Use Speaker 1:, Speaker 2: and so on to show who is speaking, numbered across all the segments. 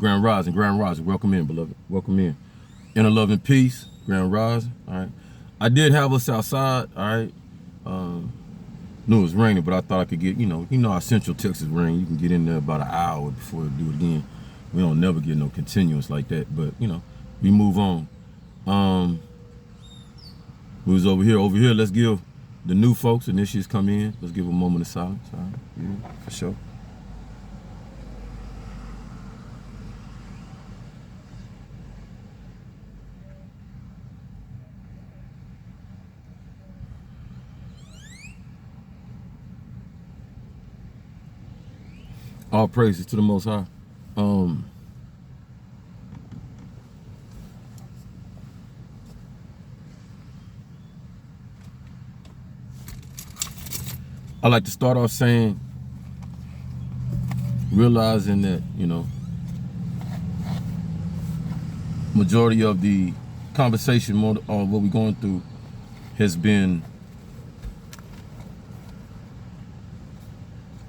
Speaker 1: Grand Rising, welcome in, beloved. Welcome in. Inner love and peace, Grand Rising. All right. I did have us outside, all right. Knew it was raining, but I thought I could get, you know how Central Texas rain, you can get in there about an hour before it do it again. We don't never get no continuous like that, but we move on. We was over here, let's give the new folks, initiates come in, let's give a moment of silence, all right? Yeah, for sure. All praises to the Most High. I like to start off saying, realizing that, majority of the conversation, more of what we're going through, has been,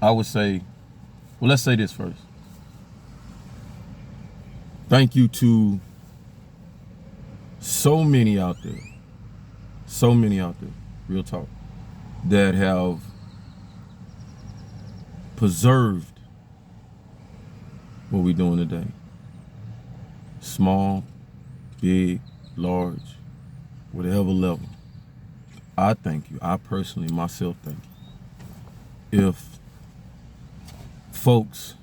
Speaker 1: I would say, well, let's say this first. Thank you to so many out there, real talk, that have preserved what we're doing today. Small, big, large, whatever level. I thank you. I personally, myself, thank you. If folks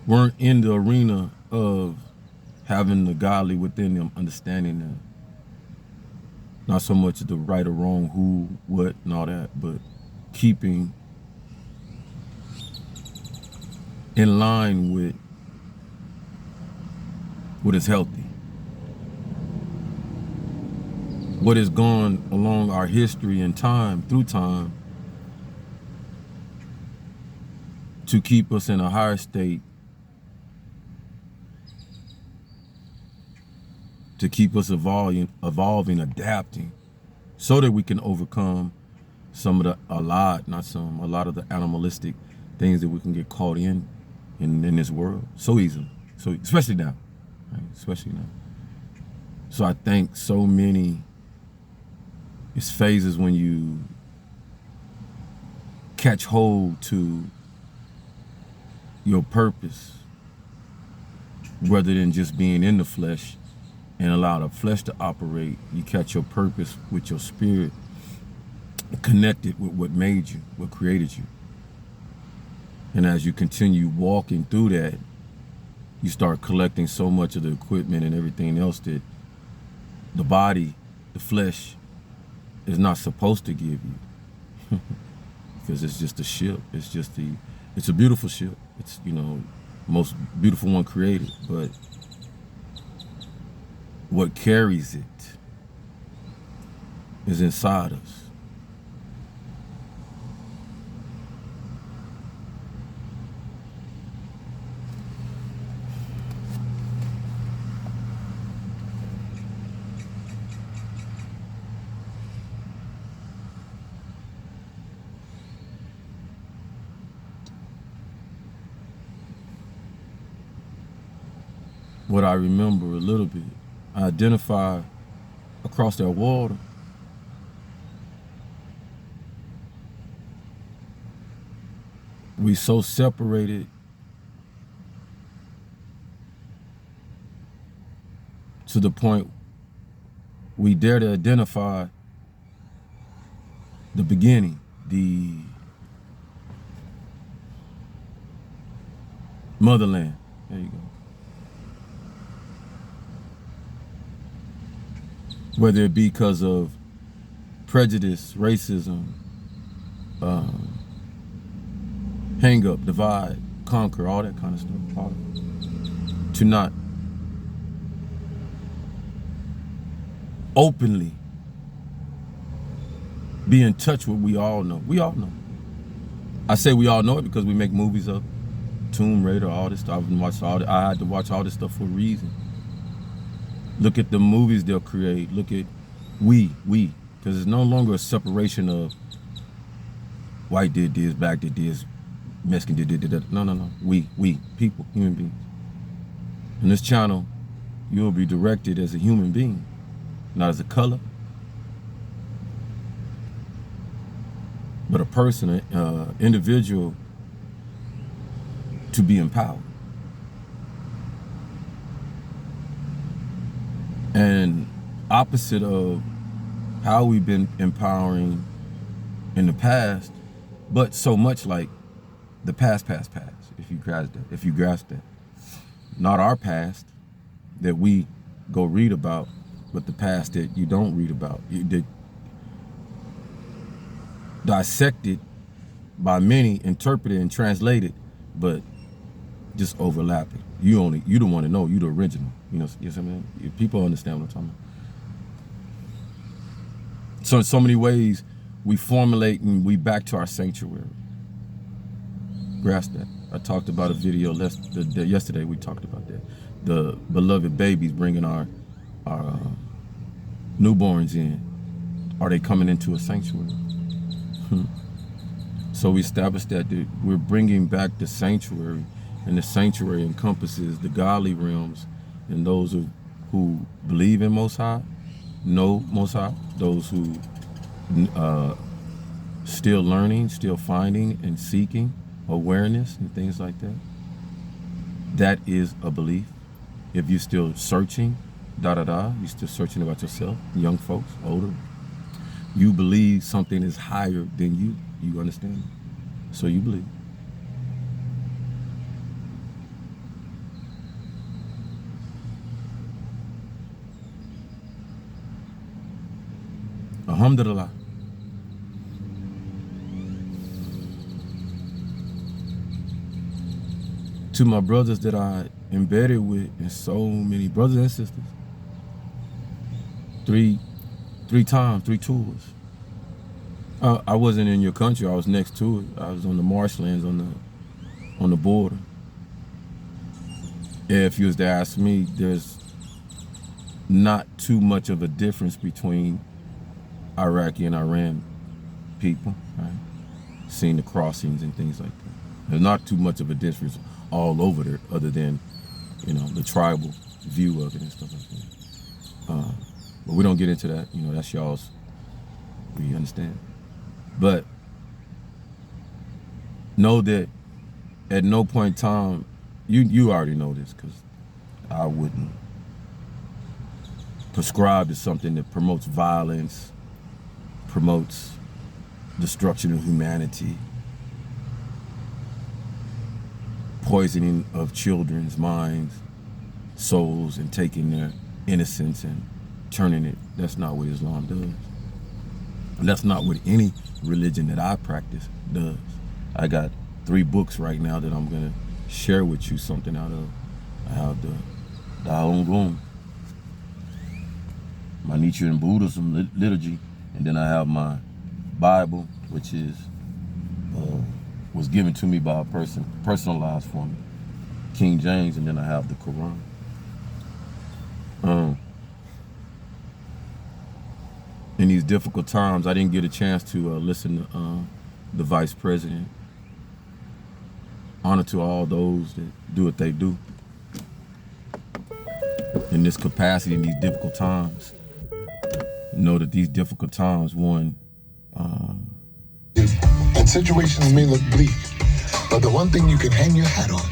Speaker 1: weren't in the arena of having the godly within them, understanding them, not so much the right or wrong, who, what, and all that, but keeping in line with what is healthy, what has gone along our history and time, through time, to keep us in a higher state, to keep us evolving, adapting, so that we can overcome a lot of the animalistic things that we can get caught in this world so easily. So especially now, right? Especially now. So I think so many, it's phases when you catch hold to your purpose, rather than just being in the flesh and allow the flesh to operate. You catch your purpose with your spirit, connected with what made you, what created you. And as you continue walking through that, you start collecting so much of the equipment and everything else that the body, the flesh, is not supposed to give you. Because it's just a ship. It's a beautiful ship. It's, most beautiful one created. But what carries it is inside us. What I remember a little bit, I identify across that water. We so separated to the point we dare to identify the beginning, the motherland. There you go. Whether it be because of prejudice, racism, hang up, divide, conquer, all that kind of stuff. To not openly be in touch with what we all know. We all know. I say we all know it because we make movies of Tomb Raider, all this stuff. I had to watch all this stuff for a reason. Look at the movies they'll create. Look at we, because it's no longer a separation of white did this, black did this, Mexican did that. No. We, people, human beings. In this channel, you'll be directed as a human being, not as a color, but a person, an individual to be empowered. And opposite of how we've been empowering in the past, but so much like the past, if you grasp that. Not our past that we go read about, but the past that you don't read about. You dissected by many, interpreted and translated, but just overlapping. You don't want to know. You the original. You know what I mean? People understand what I'm talking about. So in so many ways, we formulate and we back to our sanctuary. Grasp that. I talked about a video yesterday. We talked about that. The beloved babies bringing our newborns in. Are they coming into a sanctuary? So we established that we're bringing back the sanctuary, and the sanctuary encompasses the godly realms and those who believe in Most High, know Most High, those who still learning, still finding and seeking awareness and things like that. That is a belief. If you're still searching, you're still searching about yourself, young folks, older, you believe something is higher than you. You understand? So you believe. Alhamdulillah. To my brothers that I embedded with, and so many brothers and sisters, three tours. I wasn't in your country. I was next to it. I was on the marshlands on the border. If you was to ask me, there's not too much of a difference between Iraqi and Iran people, right? Seeing the crossings and things like that. There's not too much of a difference all over there, other than, you know, the tribal view of it and stuff like that. But we don't get into that. You know, that's y'all's. We understand. But know that at no point in time, you already know this, because I wouldn't prescribe to something that promotes violence, promotes destruction of humanity, poisoning of children's minds, souls, and taking their innocence and turning it. That's not what Islam does. And that's not what any religion that I practice does. I got 3 books right now that I'm gonna share with you something out of. I have the Daung Gung, my Nichiren Buddhism liturgy, and then I have my Bible, which is was given to me by a person, personalized for me, King James, and then I have the Quran. In these difficult times, I didn't get a chance to listen to the Vice President. Honor to all those that do what they do in this capacity, in these difficult times. Know that these difficult times, one,
Speaker 2: and situations may look bleak, but the one thing you can hang your hat on,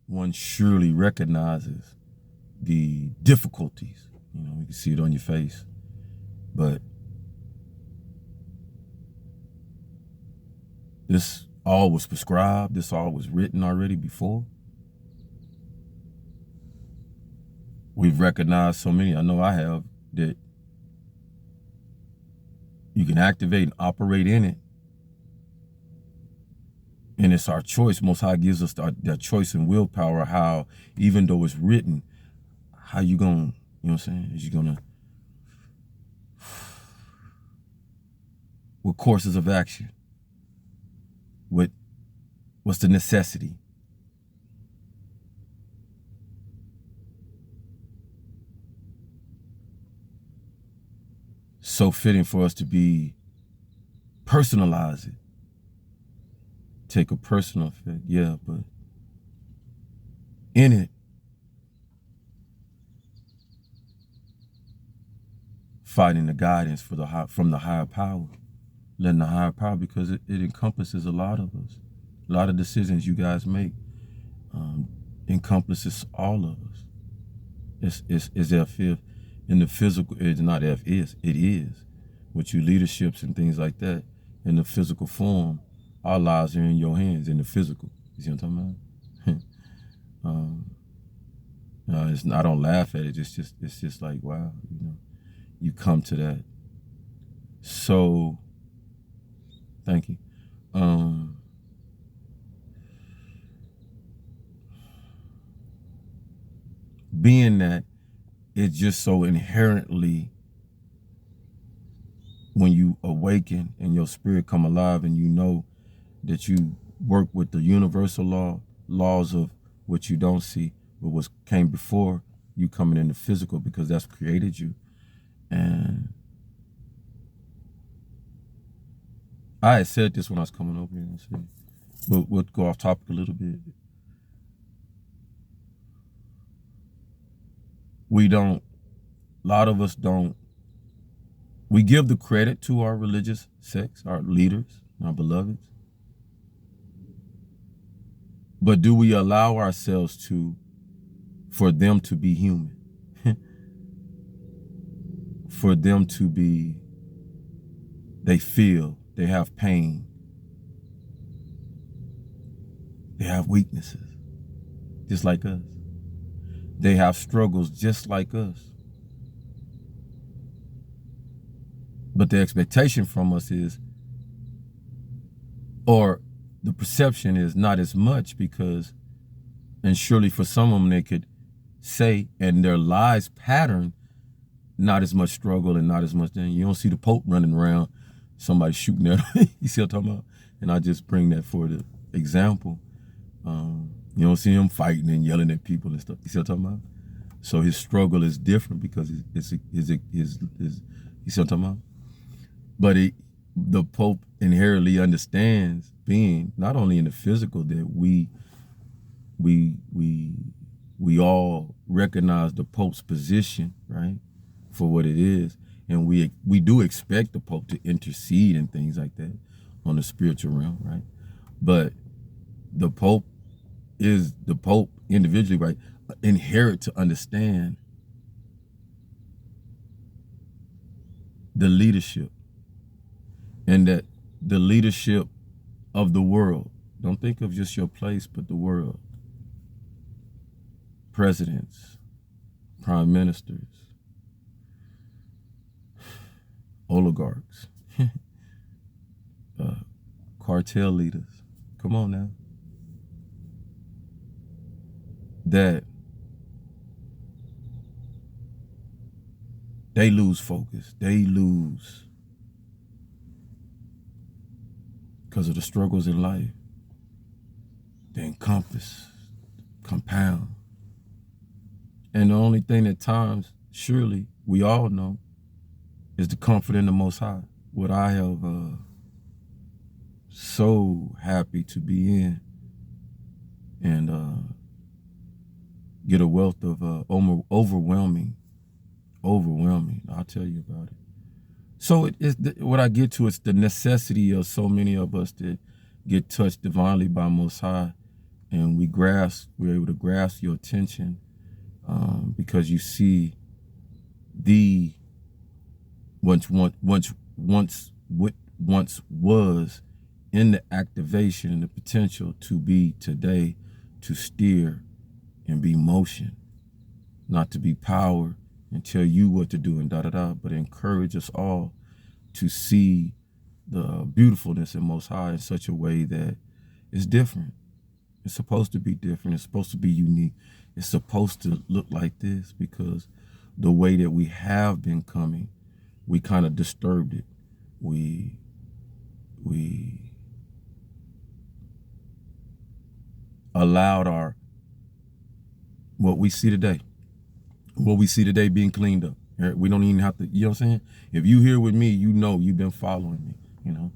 Speaker 1: one surely recognizes the difficulties. You know, you can see it on your face, but this all was prescribed. This all was written already before. We've recognized so many, I know I have, that you can activate and operate in it. And it's our choice. Most High gives us that choice and willpower, how, even though it's written, how you gonna, you know what I'm saying? Is you gonna, what courses of action? What's the necessity? So fitting for us to be personalize it. Take a personal effect, yeah, but in it, fighting the guidance from the higher power, letting the higher power, because it encompasses a lot of us. A lot of decisions you guys make encompasses all of us. It's if in the physical, it's not if is, it is. With your leaderships and things like that, in the physical form, our lives are in your hands, in the physical. You see what I'm talking about? I don't laugh at it. It's just like, wow, you come to that. So, thank you. Being that it's just so inherently, when you awaken and your spirit come alive and you know that you work with the universal laws of what you don't see, but what came before you coming in the physical, because that's created you. And I had said this when I was coming over here, but we'll go off topic a little bit. A lot of us don't, we give the credit to our religious sects, our leaders, our beloveds. But do we allow ourselves for them to be human? For them to be, they feel, they have pain. They have weaknesses, just like us. They have struggles just like us. But the expectation from us is, or the perception is not as much, because, and surely for some of them they could say, and their lives pattern, not as much struggle and not as much thing. You don't see the Pope running around, somebody shooting at him. You see what I'm talking about? And I just bring that for the example. You don't see him fighting and yelling at people and stuff. You see what I'm talking about? So his struggle is different because it's you see what I'm talking about? But the Pope inherently understands, being not only in the physical, that we all recognize the Pope's position, right, for what it is, and we do expect the Pope to intercede and things like that on the spiritual realm, right? But the Pope is the Pope individually, right? Inherit to understand the leadership, and that the leadership of the world, don't think of just your place, but the world. Presidents, prime ministers, oligarchs, cartel leaders. Come on now. That they lose focus. They lose because of the struggles in life. They encompass, compound. And the only thing at times, surely, we all know, is the comfort in the Most High. What I have so happy to be in, and get a wealth of overwhelming. I'll tell you about it. So what I get to, it's the necessity of so many of us to get touched divinely by Most High, and we're able to grasp your attention, because you see what once was in the activation and the potential to be today, to steer and be motion, not to be power and tell you what to do and but encourage us all to see the beautifulness in Most High in such a way that it's different. It's supposed to be different. It's supposed to be unique. It's supposed to look like this, because the way that we have been coming, we kind of disturbed it. We allowed what we see today being cleaned up. We don't even have to, you know what I'm saying? If you here with me, you know you've been following me, you know.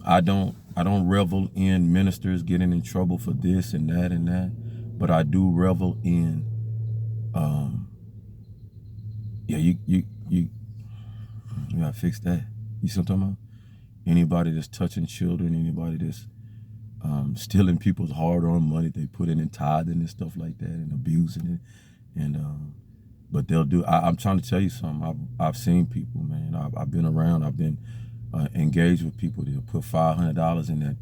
Speaker 1: I don't revel in ministers getting in trouble for this and that and that. but I do revel in, yeah, you gotta fix that. You see what I'm talking about? Anybody that's touching children, anybody that's stealing people's hard-earned money they put in and tithing and stuff like that and abusing it, and but they'll do. I'm trying to tell you something. I've seen people, man. I've been around. I've been engaged with people. They'll put $500 in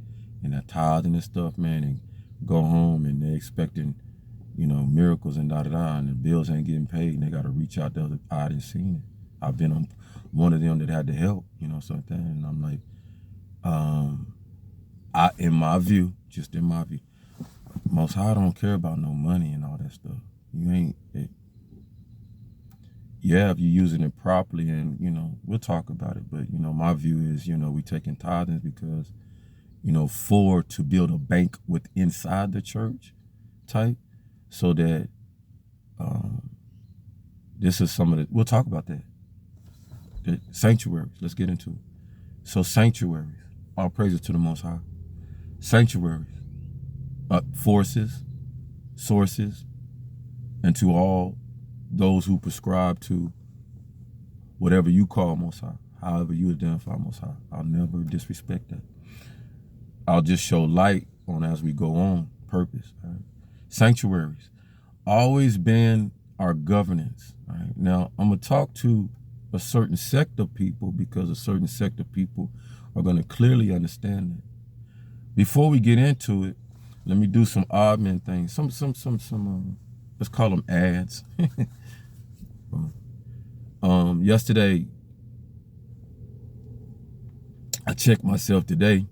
Speaker 1: that tithing and stuff, man, and go home and they're expecting, miracles and da-da-da, and the bills ain't getting paid, and they got to reach out to other. I didn't seen it. I've been on one of them that had to help, something, and I'm like, in my view, just in my view, Most High don't care about no money and all that stuff. You ain't, yeah, if you're using it properly, and, we'll talk about it, but, my view is, we taking tithings because, to build a bank with inside the church type, so that this is some of the, we'll talk about that. The sanctuaries, let's get into it. So sanctuaries, all praises to the Most High. Sanctuaries, forces, sources, and to all those who prescribe to whatever you call Most High, however you identify Most High. I'll never disrespect that. I'll just show light on as we go on, purpose. Right? Sanctuaries, always been our governance. Right? Now, I'm going to talk to a certain sect of people because a certain sect of people are going to clearly understand that. Before we get into it, let me do some oddman things. Some let's call them ads. Yesterday, I checked myself today.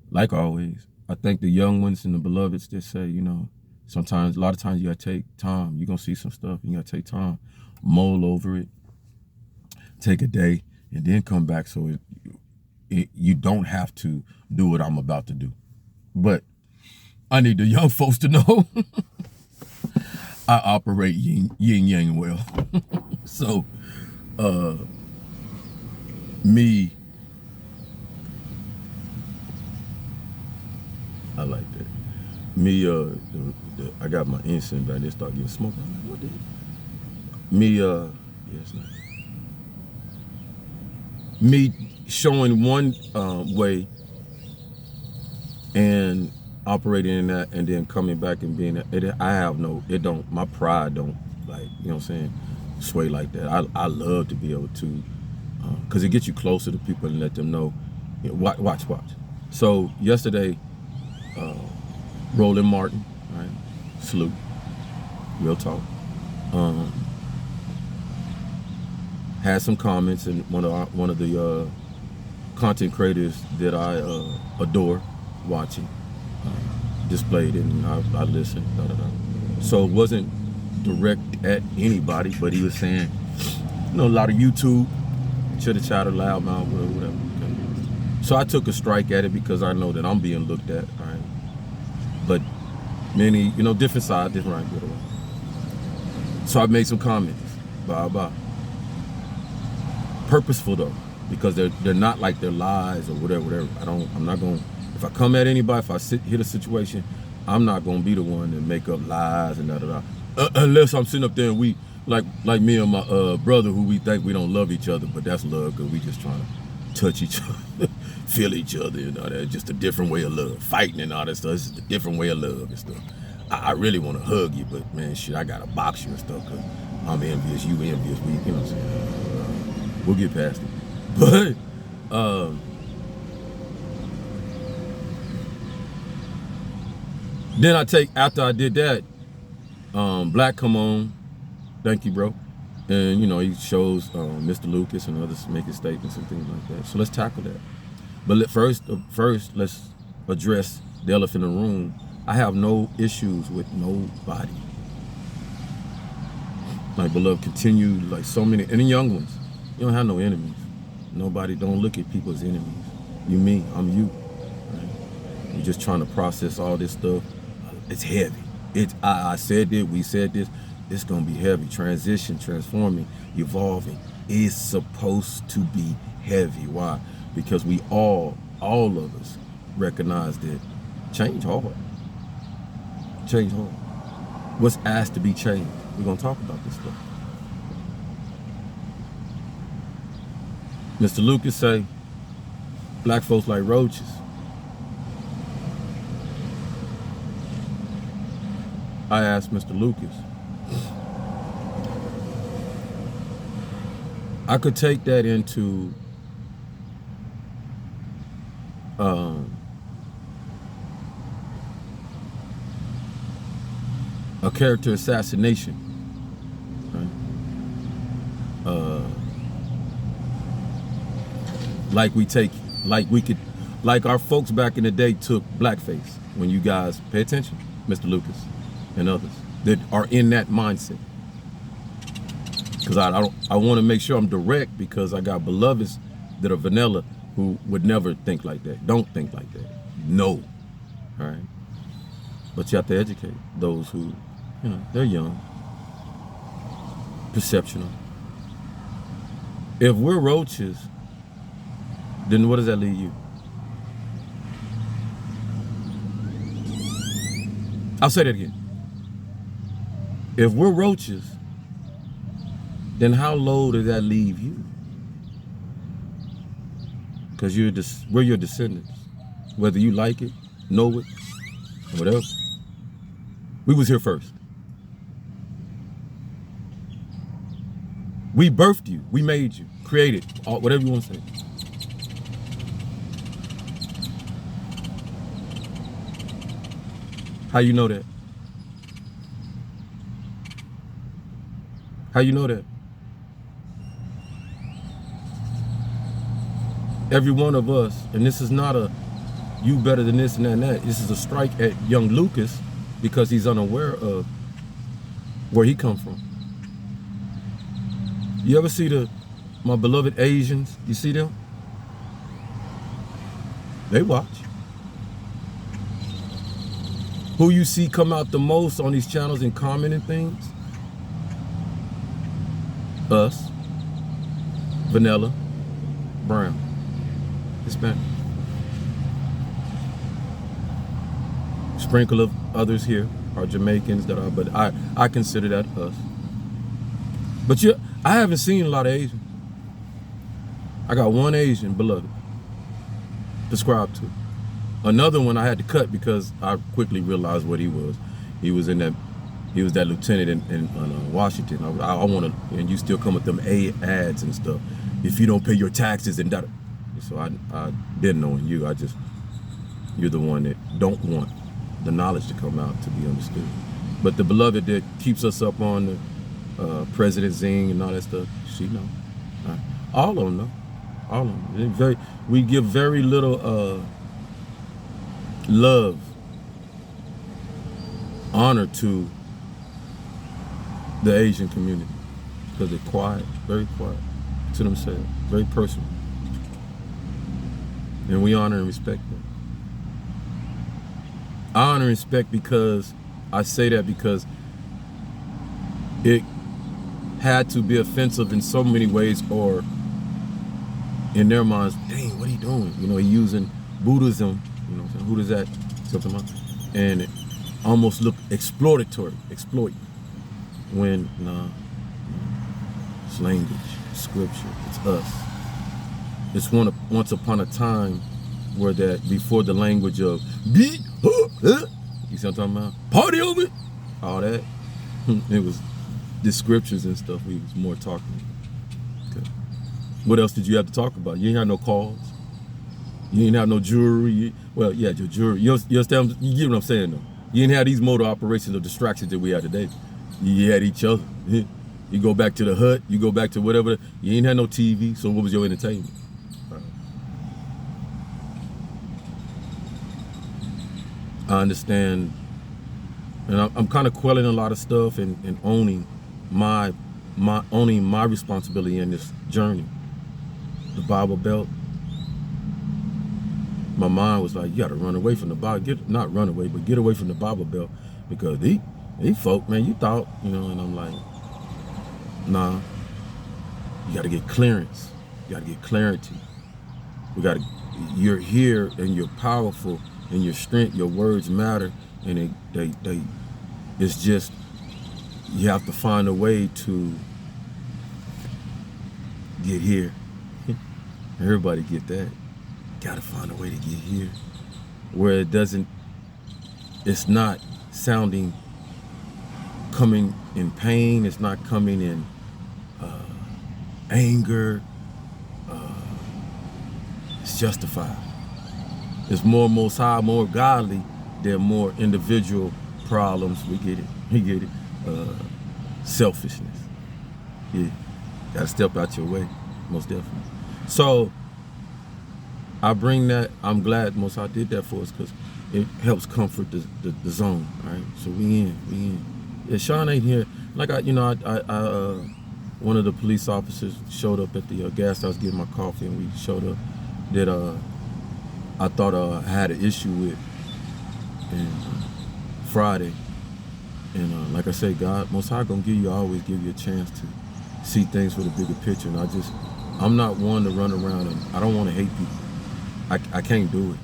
Speaker 1: Like always, I thank the young ones and the beloveds that say, sometimes, a lot of times you gotta take time. You're gonna see some stuff, and you gotta take time, mull over it, take a day, and then come back so you don't have to do what I'm about to do. But I need the young folks to know I operate yin yang well. So, me, I like that. Me, I got my incense back there, start getting smoke. I'm like, what the hell? Me, yeah, it's nice. Me showing one way and operating in that, and then coming back and being that, I have no, it don't, my pride don't, like, sway like that. I love to be able to, because it gets you closer to people and let them know, watch. So yesterday, Roland Martin, right? Salute, real talk. Had some comments, and one of the content creators that I adore watching displayed it, and I listened. So it wasn't direct at anybody, but he was saying, a lot of YouTube, chitter chatter, loudmouth, whatever. Okay. So I took a strike at it because I know that I'm being looked at, right? But many, different side, different right, whatever. So I made some comments, blah. Purposeful though, because they're not like they're lies or whatever. I'm not going. If I come at anybody, if I hit a situation, I'm not going to be the one to make up lies and da. Unless I'm sitting up there and we like me and my brother who we think we don't love each other, but that's love because we just trying to touch each other, feel each other, that. Just a different way of love. Fighting and all that stuff. It's just a different way of love and stuff. I really want to hug you, but man, shit, I gotta box you and stuff because I'm envious, you envious, we, what I'm saying. We'll get past it. But then after I did that, Black come on, thank you, bro. And he shows Mr. Lucas and others making statements and things like that. So let's tackle that. But first, let's address the elephant in the room. I have no issues with nobody. Like, beloved, continue, like so many, and the young ones, you don't have no enemies. Nobody, don't look at people as enemies. You me, I'm you. Right? You're just trying to process all this stuff. It's heavy. I said it, we said this, it's gonna be heavy. Transition, transforming, evolving is supposed to be heavy. Why? Because we all of us recognize that change hard. change hard? What's asked to be changed? We're gonna talk about this stuff. Mr. Lucas say, black folks like roaches. I asked Mr. Lucas, I could take that into a character assassination, right? Like our folks back in the day took blackface. When you guys pay attention, Mr. Lucas and others that are in that mindset. Because I want to make sure I'm direct, because I got beloveds that are vanilla who would never think like that. Don't think like that. No. All right. But you have to educate those who, they're young, perceptional. If we're roaches, then what does that leave you? I'll say that again. If we're roaches, then how low does that leave you? Because we're your descendants. Whether you like it, know it, or whatever. We was here first. We birthed you. We made you. Created. Whatever you want to say. How you know that? How you know that? Every one of us, and this is not a you better than this and that and that. This is a strike at young Lucas because he's unaware of where he come from. You ever see my beloved Asians? You see them? They watch. Who you see come out the most on these channels and commenting things? Us, vanilla, brown, Hispanic. Sprinkle of others here are Jamaicans that are, but I consider that us. But I haven't seen a lot of Asians. I got one Asian beloved, prescribed to. Another one I had to cut because I quickly realized what he was. He was that lieutenant in Washington. I want to, and you still come with them ads and stuff. If you don't pay your taxes and that. So I didn't know you. You're the one that don't want the knowledge to come out to be understood. But the beloved that keeps us up on the President Zing and all that stuff, she know. All of them know. All of them. We give very little love, honor to the Asian community because they're quiet, very quiet to themselves, very personal. And we honor and respect them. I honor and respect because I say that because it had to be offensive in so many ways, or in their minds, dang, what are you doing? He using Buddhism, who does that? Something like, and it almost looked exploit, when it's language, scripture, it's us. It's once upon a time where that before the language of beat, you see what I'm talking about? Party over it, all that. It was the scriptures and stuff we was more talking. Okay. What else did you have to talk about? You ain't had no calls. You ain't have no jewelry. Well, yeah, your jewelry. You understand? You get what I'm saying, though. You didn't have these motor operations or distractions that we have today. You had each other. You go back to the hut. You go back to whatever. You ain't had no TV. So what was your entertainment? I understand, and I'm kind of quelling a lot of stuff and owning my responsibility in this journey. The Bible Belt. My mind was like, you got to run away from the Bible. Not run away, but get away from the Bible Belt, because these folk, man, you thought, and I'm like, nah. You got to get clearance. You got to get clarity. You're here and you're powerful. And your strength, your words matter, and It's just you have to find a way to get here. Everybody get that. Gotta find a way to get here where it's not sounding coming in pain, it's not coming in anger, it's justified. It's more Most High, more godly than more individual problems. We get it. Selfishness. Yeah, gotta step out your way, most definitely. So I bring that. I'm glad Most High did that for us because it helps comfort the zone. Right. So we in. Yeah, Sean ain't here. Like I one of the police officers showed up at the gas house getting my coffee, and we showed up that I thought I had an issue with, and Friday. And like I say, God, Most High gonna always give you a chance to see things for the bigger picture. And I'm not one to run around, and I don't want to hate people. I can't do it.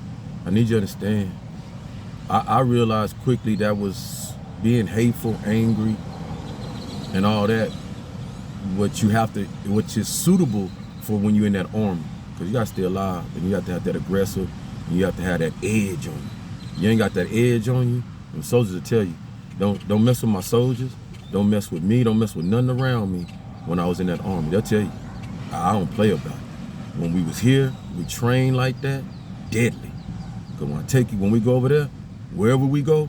Speaker 1: I need you to understand. I realized quickly that was being hateful, angry, and all that. What is suitable for when you're in that army, because you gotta stay alive, and you have to have that aggressive, and you have to have that edge on you. You ain't got that edge on you, and soldiers will tell you, don't mess with my soldiers, don't mess with me, don't mess with nothing around me. When I was in that army, they'll tell you, I don't play about it. When we was here, we trained like that, deadly. Because when we go over there, wherever we go,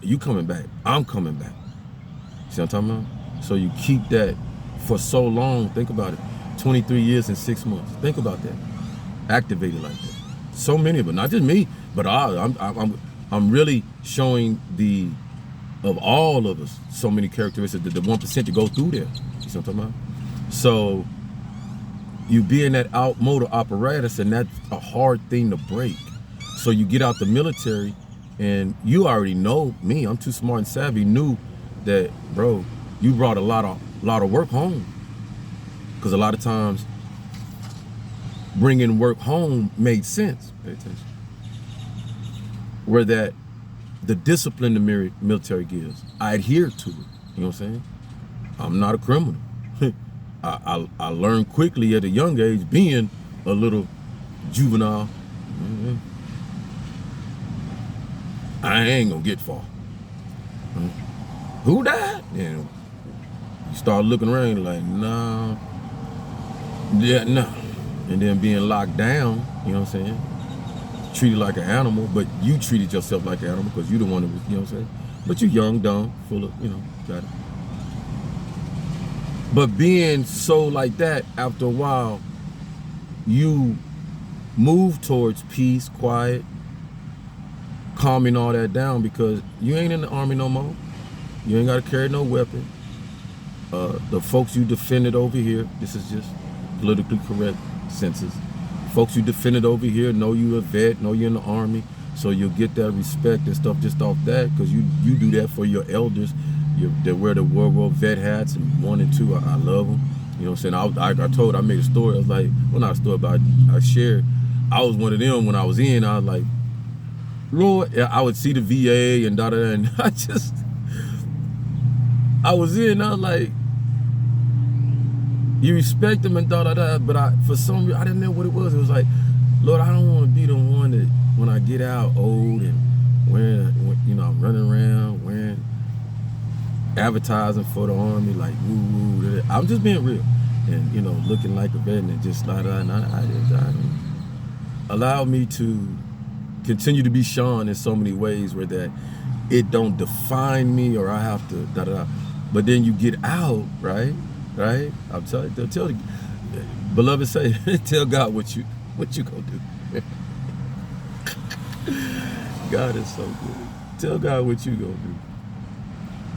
Speaker 1: you coming back, I'm coming back. See what I'm talking about? So you keep that for so long. Think about it, 23 years and 6 months. Think about that. Activated like that. So many of them, not just me, but I'm really showing of all of us, so many characteristics, the 1% to go through there. You see what I'm talking about? So you be in that motor apparatus, and that's a hard thing to break. So you get out the military, and you already know me. I'm too smart and savvy. Knew that, bro, you brought a lot of work home. Because a lot of times, bringing work home made sense. Pay attention. Where that the discipline the military gives, I adhere to it. You know what I'm saying? I'm not a criminal. I learned quickly at a young age, being a little juvenile. Mm-hmm. I ain't gonna get far. Who died? And you start looking around like, nah, yeah, no. And then being locked down, you know what I'm saying? Treated like an animal, but you treated yourself like an animal because you the one that was, you know what I'm saying? But you young, dumb, full of, got it. But being so like that, after a while, you move towards peace, quiet, calming all that down, because you ain't in the army no more. You ain't got to carry no weapon. The folks you defended over here, this is just politically correct senses. Folks you defended over here know you a vet, know you're in the army, so you'll get that respect and stuff just off that, because you do that for your elders. They wear the World War vet hats, and 1 and 2, I love them. You know what I'm saying? I made a story. I was like, well, not a story, but I shared. I was one of them when I was in. I was like, Lord, I would see the VA and da-da-da, and I was in, I was like, you respect them and da-da-da, but for some reason, I didn't know what it was. It was like, Lord, I don't want to be the one that when I get out old and wearing, I'm running around wearing, advertising for the army, like, woo. I'm just being real. And, looking like a vet, and just like that. Allowed me to continue to be Sean in so many ways where that it don't define me, or I have to da-da-da. But then you get out, right? I'm telling you, beloved say, tell God what you gonna do. God is so good. Tell God what you gonna do.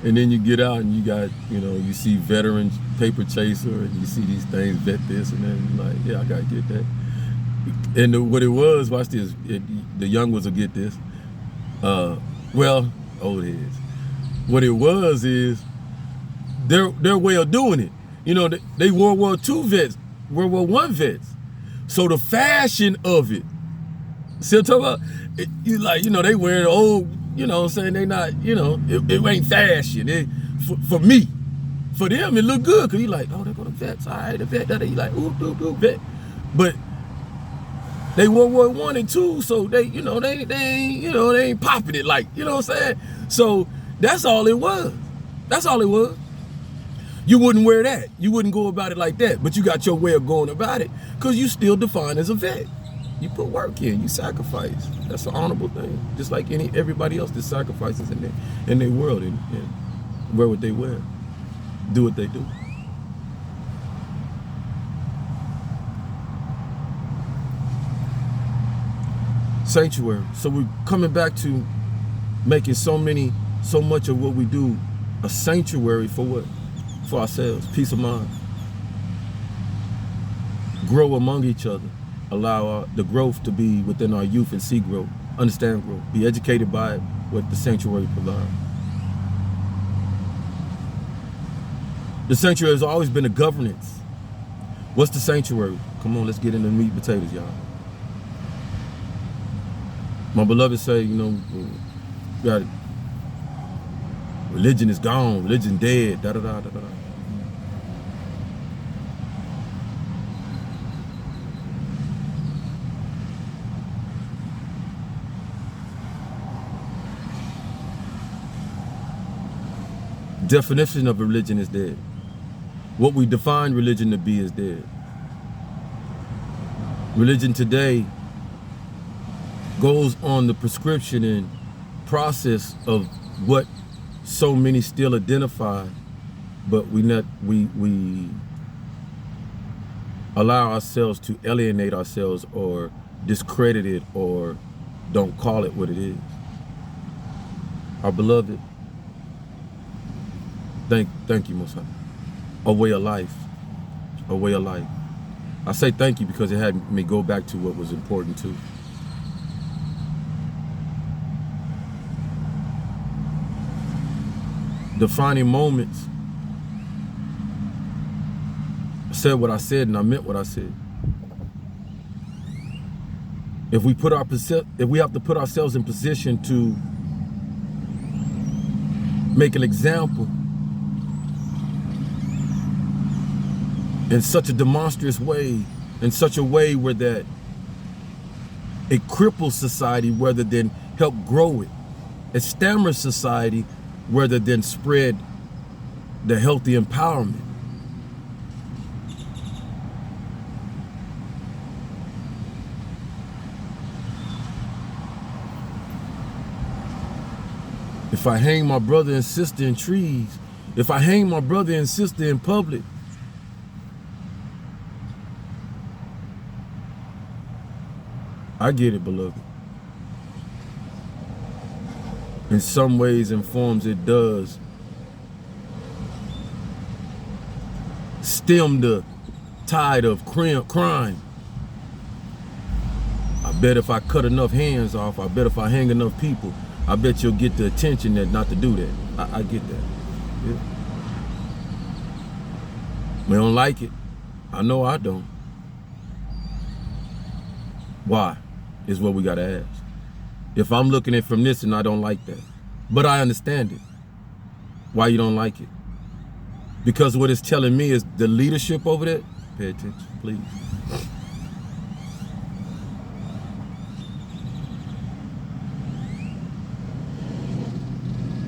Speaker 1: And then you get out and you got, you see veteran paper chaser, and you see these things, vet this, and then you're like, yeah, I gotta get that. And what it was, watch this, the young ones will get this. Old heads. What it was is their way of doing it. They World War II vets, World War I vets. So the fashion of it, see what I'm talking about? They wearing old you know what I'm saying, they not, you know, it ain't fashion. For me, for them, it look good, because he like, oh, they go to vets, all right, the vet, that he like, ooh, vet. But they World War I and II, so they, you know, they ain't, you know, they ain't popping it like, you know what I'm saying? So that's all it was. That's all it was. You wouldn't wear that. You wouldn't go about it like that. But you got your way of going about it, because you still defined as a vet. You put work in, you sacrifice. That's an honorable thing. Just like everybody else that sacrifices in their world and wear what they wear, do what they do. Sanctuary. So we're coming back to making so much of what we do a sanctuary for what? For ourselves, peace of mind. Grow among each other. Allow the growth to be within our youth and see growth, understand growth, be educated by what the sanctuary provides. The sanctuary has always been a governance. What's the sanctuary? Come on, let's get into meat and potatoes, y'all. My beloved say, you know, got it. Religion is gone, religion dead, da-da-da-da-da. Definition of religion is dead. What we define religion to be is dead. Religion today goes on the prescription and process of what so many still identify, but we allow ourselves to alienate ourselves or discredit it or don't call it what it is. Our beloved, thank you, Most High. A way of life, a way of life. I say thank you because it had me go back to what was important too. Defining moments. I said what I said and I meant what I said. If we have to put ourselves in position to make an example in such a demonstrous way, in such a way where that it cripples society rather than help grow it. It stammers society rather than spread the healthy empowerment. If I hang my brother and sister in trees, if I hang my brother and sister in public, I get it, beloved. In some ways and forms it does stem the tide of crime. I bet if I cut enough hands off, I bet if I hang enough people, I bet you'll get the attention that not to do that. I get that. Yeah. We don't like it. I know I don't. Why? Is what we gotta ask. If I'm looking at it from this and I don't like that, but I understand it. Why you don't like it? Because what it's telling me is the leadership over there. Pay attention, please.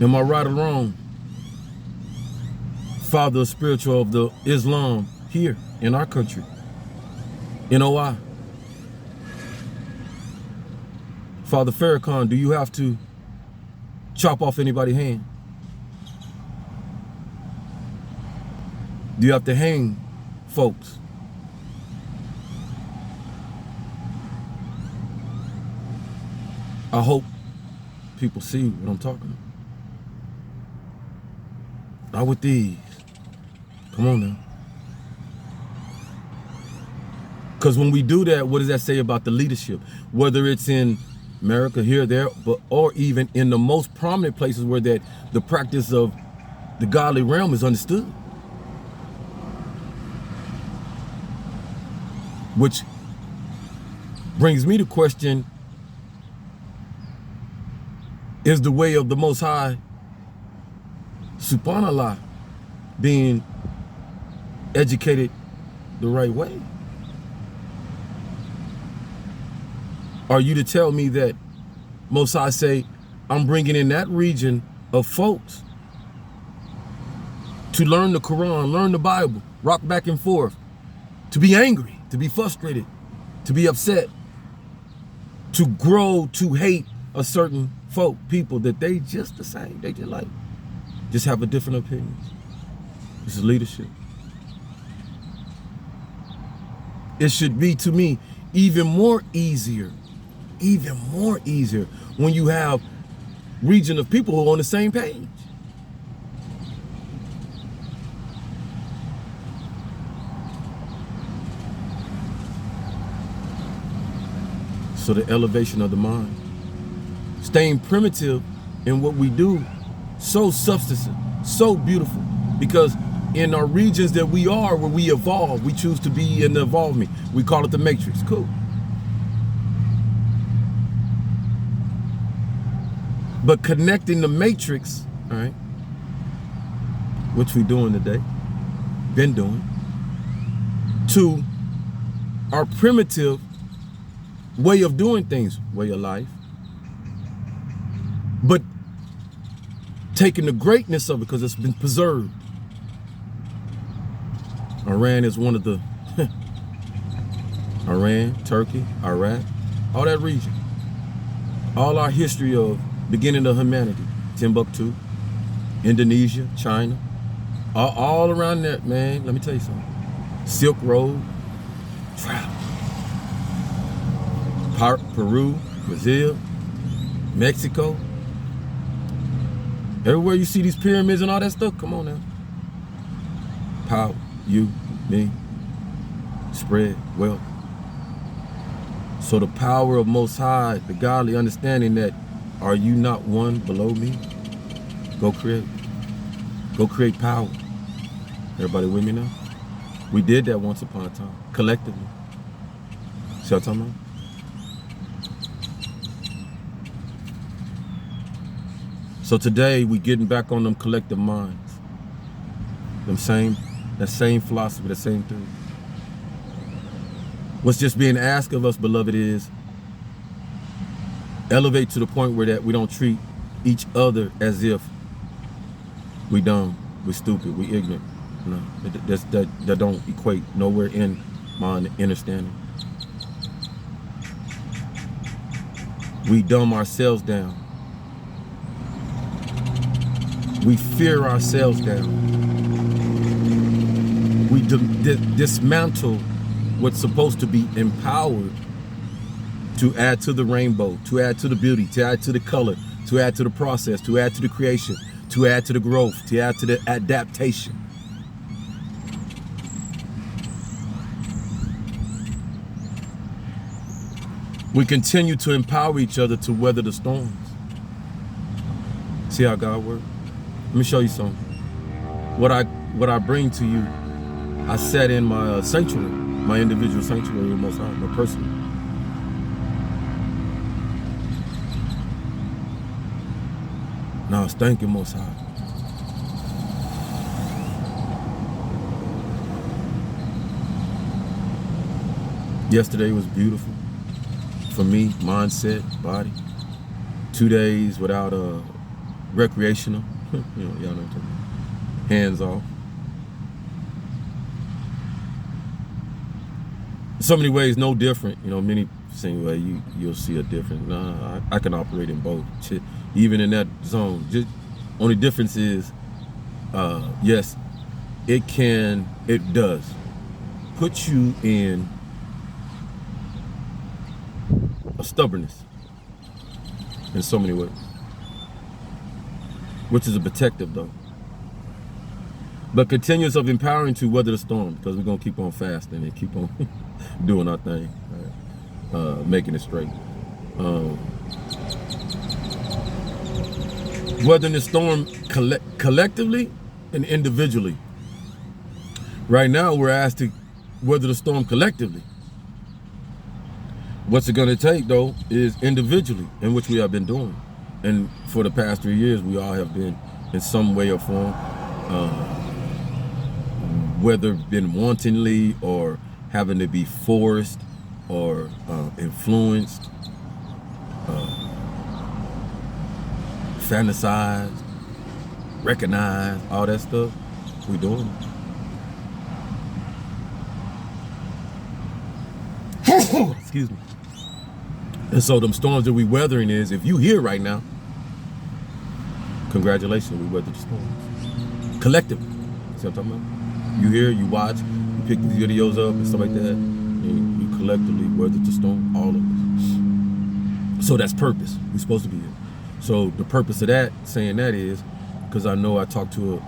Speaker 1: Am I right or wrong? Father spiritual of the Islam here in our country, in OI. Father Farrakhan, do you have to chop off anybody's hand? Do you have to hang folks? I hope people see what I'm talking about. Not with these. Come on now. Because when we do that, what does that say about the leadership? Whether it's in America, here, there, or even in the most prominent places where that the practice of the godly realm is understood. Which brings me to question, is the way of the Most High, subhanallah, being educated the right way? Are you to tell me that Most High say, I'm bringing in that region of folks to learn the Quran, learn the Bible, rock back and forth, to be angry, to be frustrated, to be upset, to grow to hate a certain people that they just the same, they just have a different opinion. This is leadership. It should be, to me, even more easier when you have region of people who are on the same page. So the elevation of the mind, staying primitive in what we do, so substantive, so beautiful, because in our regions that we are, where we evolve, we choose to be in the evolvement. We call it the matrix. Cool. But connecting the matrix, all right, which we doing today, been doing, to our primitive way of doing things, way of life, but taking the greatness of it because it's been preserved. Iran is one of the, Iran, Turkey, Iraq, all that region, all our history of beginning of humanity, Timbuktu, Indonesia, China, all around that, man. Let me tell you something. Silk Road, travel. Peru, Brazil, Mexico. Everywhere you see these pyramids and all that stuff, come on now. Power, you, me, spread wealth. So the power of Most High, the godly understanding that, are you not one below me? Go create power. Everybody with me now? We did that once upon a time, collectively. See what I'm talking about? So today we getting back on them collective minds. That same philosophy, the same thing. What's just being asked of us, beloved, is elevate to the point where that we don't treat each other as if we dumb, we stupid, we ignorant. No, that don't equate nowhere in my understanding. We dumb ourselves down. We fear ourselves down. We dismantle what's supposed to be empowered to add to the rainbow, to add to the beauty, to add to the color, to add to the process, to add to the creation, to add to the growth, to add to the adaptation. We continue to empower each other to weather the storms. See how God works? Let me show you something. What I bring to you, I sat in my sanctuary, my individual sanctuary with Most High, my personal. Now I was thanking Most High. Yesterday was beautiful for me, mindset, body. 2 days without recreational. You know, y'all know what I'm talking about. Hands off. In so many ways, no different. You know, many same way you'll see a different. Nah, I can operate in both. Even in that zone. Just only difference is, yes, it does put you in a stubbornness in so many ways, which is a protective though. But continuous of empowering to weather the storm, because we're gonna keep on fasting and keep on doing our thing, right? Making it straight. Weathering the storm collectively and individually. Right now, we're asked to weather the storm collectively. What's it gonna take though is individually, in which we have been doing. And for the past 3 years, we all have been in some way or form, whether been wantonly or having to be forced or influenced, fantasized, recognized, all that stuff, we doing it. Excuse me. And so them storms that we weathering is, if you here right now, congratulations, we weathered the storms. Collectively. See what I'm talking about? You hear, you watch, you pick these videos up and stuff like that, and you collectively weathered the storm, all of us. So that's purpose. We're supposed to be here. So the purpose of that, saying that is, because I know I talked to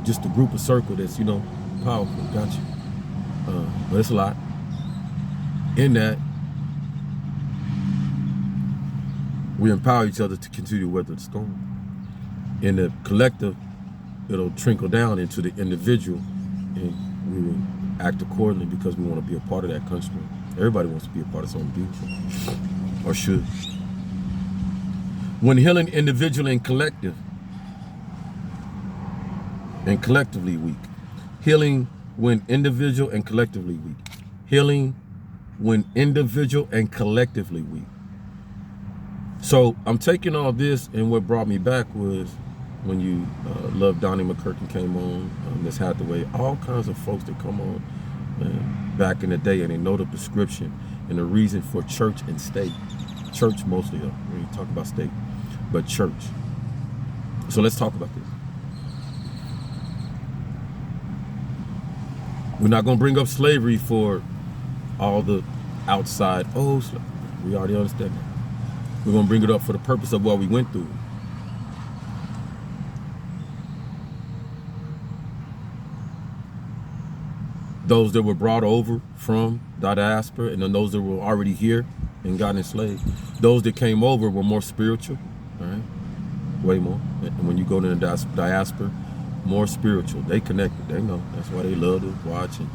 Speaker 1: just a group, of circle that's, you know, powerful, got you. But it's a lot. In that, we empower each other to continue to weather the storm. In the collective, it'll trickle down into the individual, and we will act accordingly because we want to be a part of that country. Everybody wants to be a part of something beautiful, or should. When healing individual and collective, and collectively weak. Healing when individual and collectively weak. Healing when individual and collectively weak. So I'm taking all this, and what brought me back was when you Love Donnie McKirkin came on, Miss Hathaway, all kinds of folks that come on back in the day, and they know the prescription and the reason for church and state. Church mostly, when you talk about state, but church. So let's talk about this. We're not going to bring up slavery for all the outside, we already understand that. We're going to bring it up for the purpose of what we went through. Those that were brought over from the diaspora, and then those that were already here and got enslaved. Those that came over were more spiritual, all right? Way more. And when you go to the diaspora, more spiritual. They connected. They know. That's why they love to watch and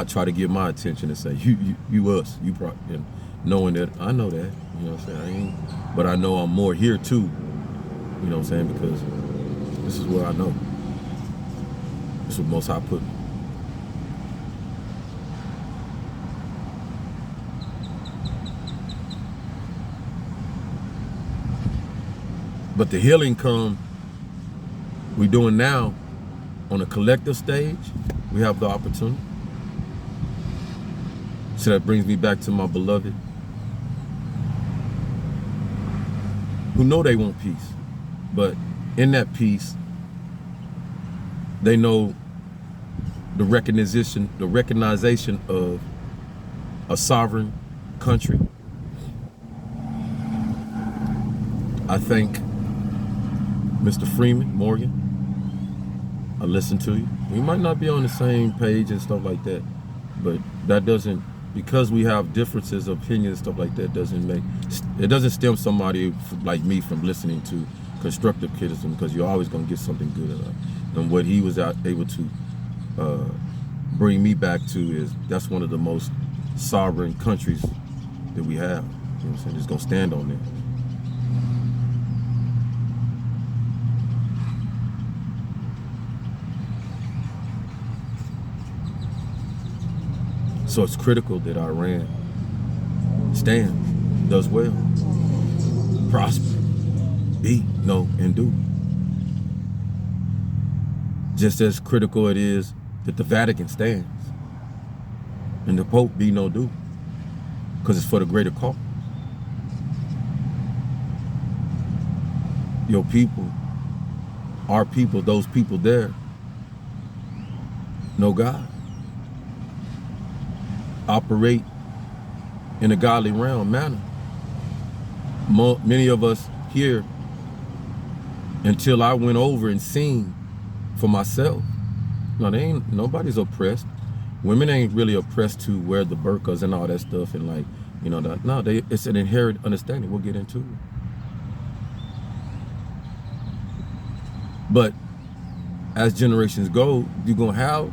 Speaker 1: try to give my attention and say, you us, you probably, and knowing that I know that, you know what I'm saying? But I know I'm more here too, you know what I'm saying? Because this is where I know. This is what Most High put me. But the healing we're doing now on a collective stage. We have the opportunity. So that brings me back to my beloved, who know they want peace, but in that peace, they know the recognition of a sovereign country. I thank Mr. Freeman, Morgan. I listen to you. We might not be on the same page and stuff like that, but that doesn't, because we have differences of opinion and stuff like that, it doesn't stem somebody like me from listening to constructive criticism, because you're always going to get something good out of it. And what he was able to bring me back to is, that's one of the most sovereign countries that we have. You know what I'm saying? It's going to stand on that. So it's critical that Iran stands, does well, prosper, be, know, and do. Just as critical it is that the Vatican stands and the Pope be, know, do, because it's for the greater cause. Your people, our people, those people there know God. Operate in a godly realm manner. Many of us here, until I went over and seen for myself, nobody's oppressed. Women ain't really oppressed to wear the burqas and all that stuff, and like, you know, it's an inherent understanding. We'll get into it. But as generations go, you're gonna have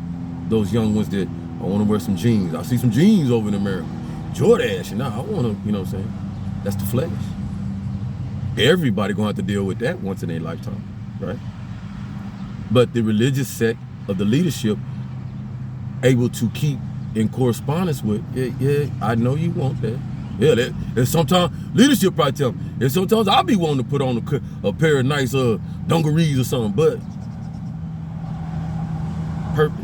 Speaker 1: those young ones that, I want to wear some jeans. I see some jeans over in America. Jordache, and now I want to, you know what I'm saying? That's the flesh. Everybody gonna have to deal with that once in their lifetime, right? But the religious sect of the leadership able to keep in correspondence with, yeah, I know you want that. Yeah, and sometimes leadership probably tell me, and sometimes I'll be wanting to put on a pair of nice dungarees or something, but purpose.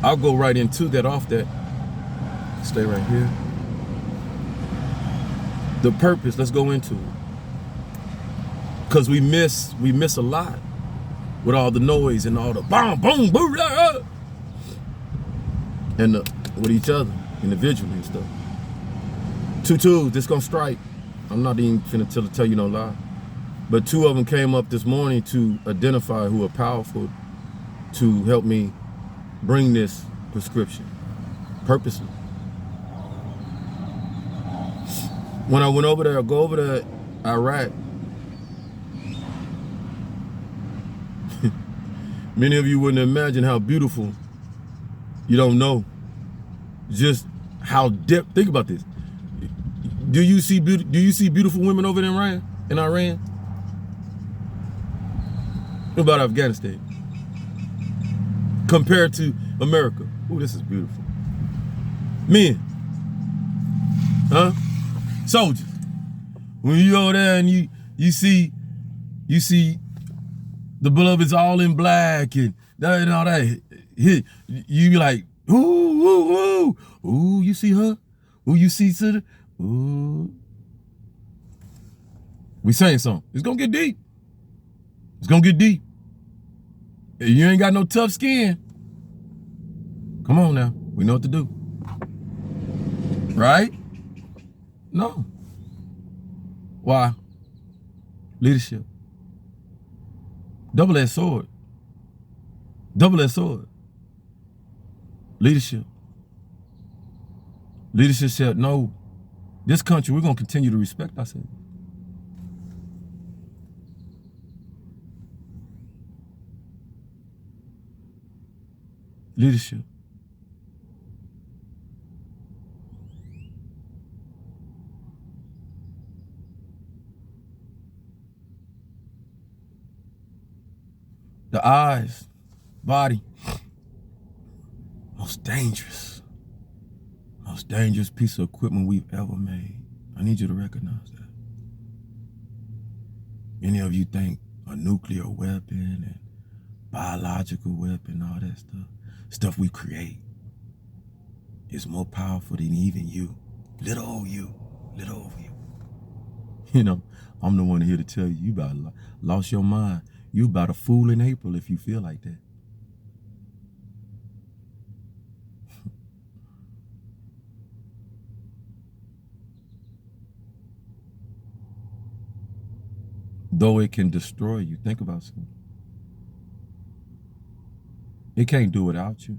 Speaker 1: I'll go right into that off that. Stay right here. The purpose, let's go into it. Because we miss a lot with all the noise and all the boom, boom, boom, blah, blah. And with each other, individually and stuff. 2 this gonna strike. I'm not even finna tell you no lie. But 2 of them came up this morning to identify who are powerful to help me bring this prescription purposely. When I went over there, go over to Iraq, many of you wouldn't imagine how beautiful. You don't know just how depth. Think about this. Do you see beautiful women over in Iran? What about Afghanistan? Compared to America. Oh, this is beautiful. Men. Huh? Soldiers. When you go there and you see the beloveds all in black and all that, you be like, ooh, you see her? Ooh, you see Sister? Ooh. We saying something. It's gonna get deep. It's gonna get deep. If you ain't got no tough skin, come on now. We know what to do. Right? No. Why? Leadership. Double-edged sword. Double-edged sword. Leadership. Leadership said, no, this country, we're going to continue to respect ourselves. Leadership. The eyes, body, most dangerous piece of equipment we've ever made. I need you to recognize that. Many of you think a nuclear weapon and biological weapon, all that stuff we create is more powerful than even you. Little old you. You know, I'm the one here to tell you, you about lost your mind. You about a fool in April if you feel like that. Though it can destroy you, think about something. It can't do without you.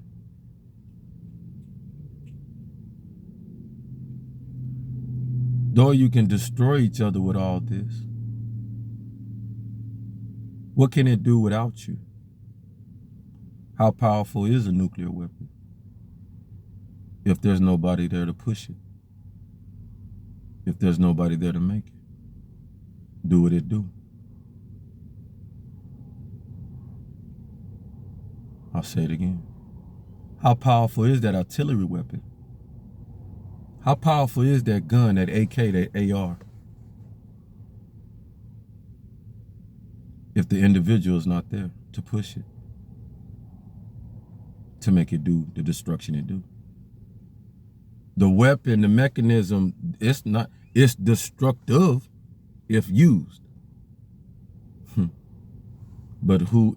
Speaker 1: Though you can destroy each other with all this, what can it do without you? How powerful is a nuclear weapon if there's nobody there to push it? If there's nobody there to make it? Do what it do. I'll say it again. How powerful is that artillery weapon? How powerful is that gun, that AK, that AR? If the individual is not there to push it, to make it do the destruction it do. The weapon, the mechanism, it's destructive if used. But who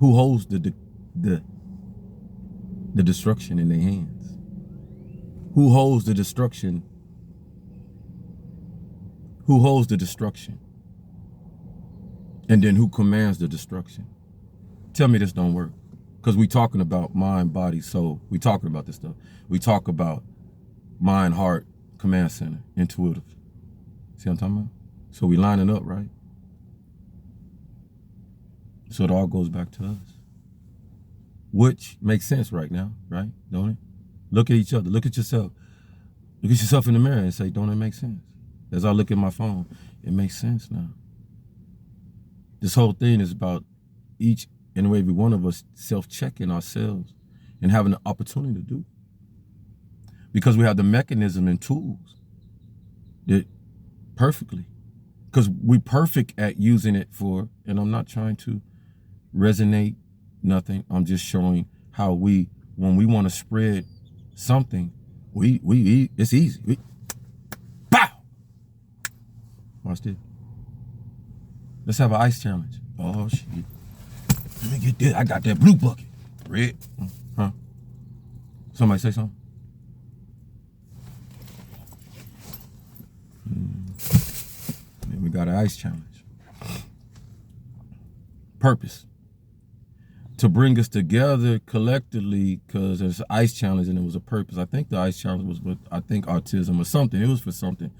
Speaker 1: holds the destruction in their hands? Who holds the destruction? Who holds the destruction? And then who commands the destruction? Tell me this don't work. Because we talking about mind, body, soul. We talking about this stuff. We talk about mind, heart, command center, intuitive. See what I'm talking about? So we lining up, right? So it all goes back to us. Which makes sense right now, right? Don't it? Look at each other. Look at yourself. Look at yourself in the mirror and say, don't it make sense? As I look at my phone, it makes sense now. This whole thing is about each and every one of us self-checking ourselves and having the opportunity to do. Because we have the mechanism and tools that perfectly. Because we're perfect at using it for, and I'm not trying to resonate nothing. I'm just showing how when we want to spread something, it's easy. Bow! Watch this. Let's have an ice challenge. Oh, shit. Let me get this. I got that blue bucket. Red. Huh? Somebody say something? Then we got an ice challenge. Purpose. To bring us together collectively, because there's an ice challenge and it was a purpose. I think the ice challenge was with, I think, autism or something. It was for something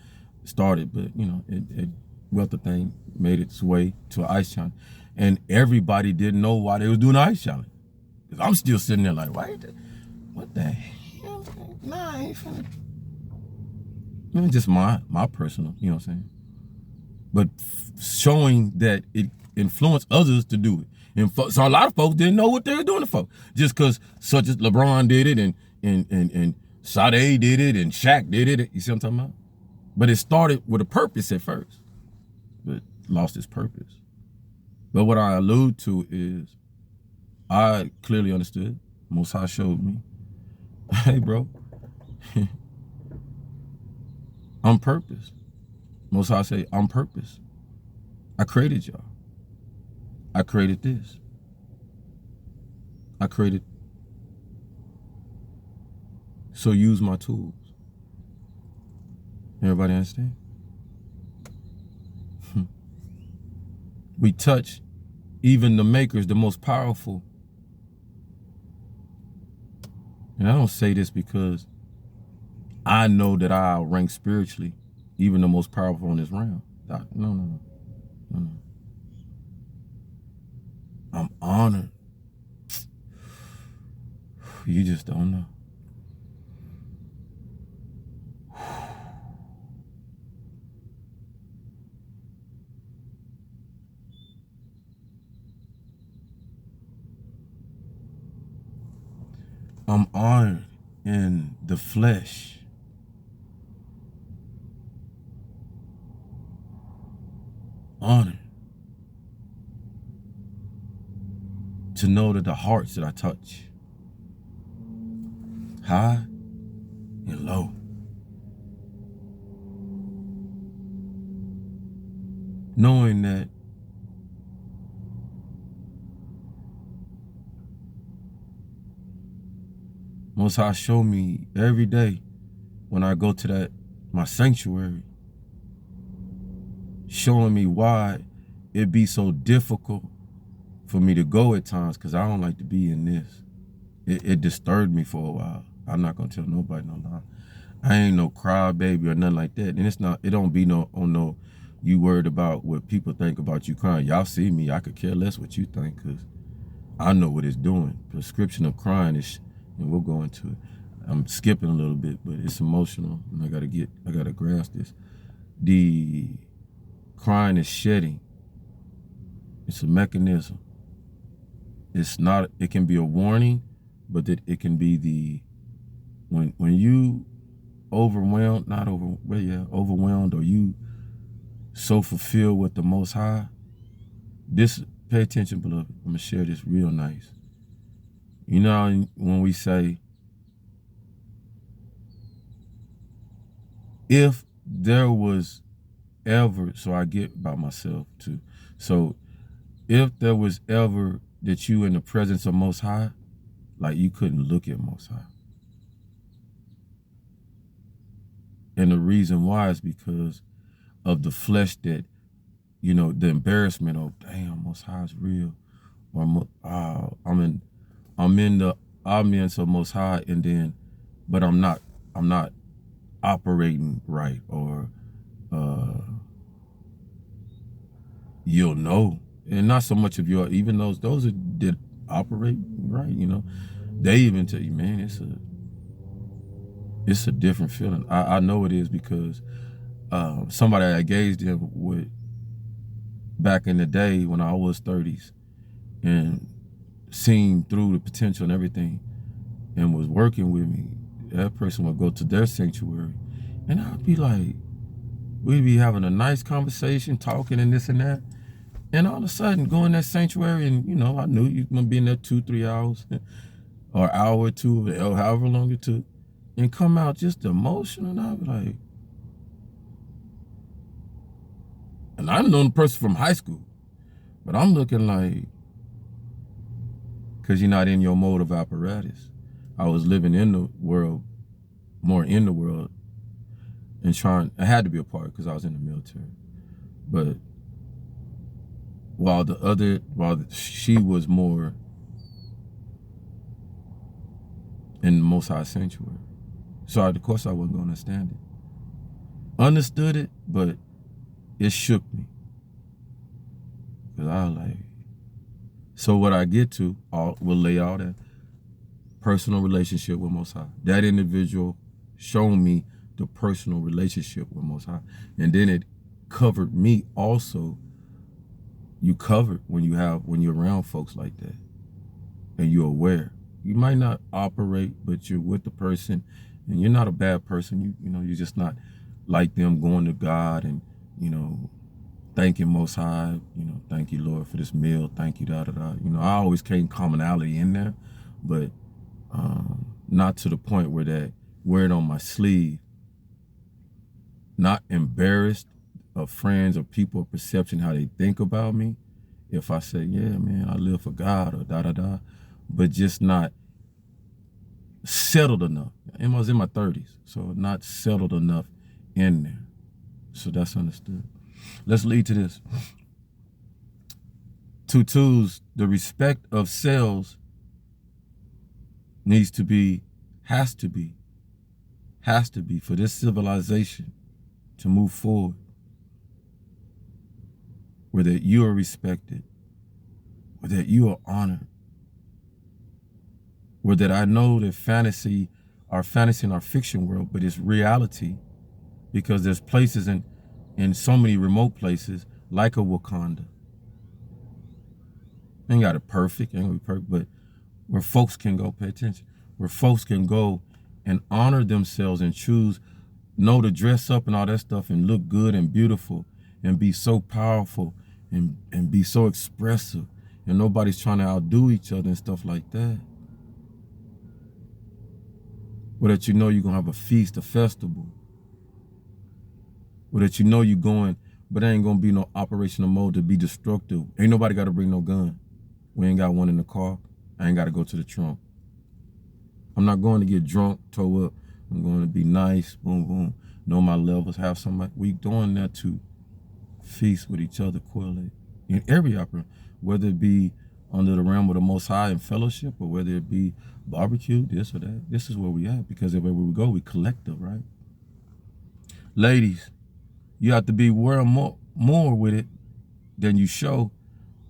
Speaker 1: started, but you know, it Wealth thing made its way to an ice challenge. And everybody didn't know why they was doing the ice challenge. Because I'm still sitting there like, what the hell? Nah, I ain't finna. You know, just my personal, you know what I'm saying? But showing that it influenced others to do it. And so a lot of folks didn't know what they were doing it for. Just because such as LeBron did it and Sade did it and Shaq did it. You see what I'm talking about? But it started with a purpose at first, but lost its purpose. But what I allude to is I clearly understood. Most High showed me, hey, bro, I'm purpose. Most High say, I'm purpose. I created y'all. I created this. I created. So use my tools. Everybody understand? We touch even the makers, the most powerful. And I don't say this because I know that I'll rank spiritually even the most powerful in this realm. No. I'm honored. You just don't know. I'm honored in the flesh. Honored to know that the hearts that I touch, high and low, knowing that Most High show me every day when I go to my sanctuary, showing me why it be so difficult for me to go at times, because I don't like to be in this. It disturbed me for a while. I'm not gonna tell nobody no lie. I ain't no crybaby or nothing like that. And it don't be no you worried about what people think about you crying. Y'all see me, I could care less what you think, because I know what it's doing. Prescription of crying is, and we'll go into it. I'm skipping a little bit, but it's emotional, and I gotta grasp this. The crying is shedding. It's a mechanism. It's not, it can be a warning, but that it can be when you overwhelmed, overwhelmed, or you so fulfilled with the Most High. Pay attention, beloved. I'm gonna share this real nice. You know, when we say, if there was ever, so I get about myself too. So if there was ever that you in the presence of Most High, like you couldn't look at Most High. And the reason why is because of the flesh that, you know, the embarrassment of, damn, Most High is real. Or I'm in the ambience of Most High, and then, but I'm not operating right, or you'll know. And not so much of your, even those that operate right, you know, they even tell you, man, it's a different feeling. I know it is because somebody I engaged in with back in the day when I was 30s and seen through the potential and everything and was working with me, that person would go to their sanctuary and I'd be like, we'd be having a nice conversation, talking and this and that. And all of a sudden, go in that sanctuary and, you know, I knew you were going to be in there 2-3 hours or an hour or two, or however long it took, and come out just emotional. And I'd be like, and I've known the person from high school, but I'm looking like, because you're not in your mode of apparatus. I was living in the world, more in the world, and I had to be a part because I was in the military. But while she was more in the Most High sanctuary. So of course I wasn't going to understand it. Understood it, but it shook me. Because I was like, so what I get to, will lay out a personal relationship with Most High. That individual showed me the personal relationship with Most High. And then it covered me also. You covered when you're around folks like that and you're aware. You might not operate, but you're with the person and you're not a bad person. You know, you're just not like them going to God and, you know, thanking Most High, you know, thank you, Lord, for this meal. Thank you, da-da-da. You know, I always came commonality in there, but not to the point where that wear it on my sleeve. Not embarrassed of friends or people or perception, how they think about me. If I say, yeah, man, I live for God or da-da-da, but just not settled enough. I was in my 30s, so not settled enough in there. So that's understood. Let's lead to this. Tutus, the respect of selves has to be for this civilization to move forward, where that you are respected, where that you are honored, where that I know that fantasy in our fiction world, but it's reality, because there's places in so many remote places like a Wakanda. Ain't got it perfect, ain't gonna be perfect, but where folks can go, pay attention, where folks can go and honor themselves and know to dress up and all that stuff and look good and beautiful and be so powerful and be so expressive, and nobody's trying to outdo each other and stuff like that. Or that you know you're gonna have a feast, a festival. Or that you know you're going, but there ain't gonna be no operational mode to be destructive. Ain't nobody gotta bring no gun. We ain't got one in the car. I ain't gotta go to the trunk. I'm not going to get drunk, toe up. I'm going to be nice, boom, boom. Know my levels, have somebody. We doing that to feast with each other, correlate. In every opera, whether it be under the realm of the Most High and fellowship, or whether it be barbecue, this or that. This is where we at, because everywhere we go, we collective, right? Ladies, you have to be more with it than you show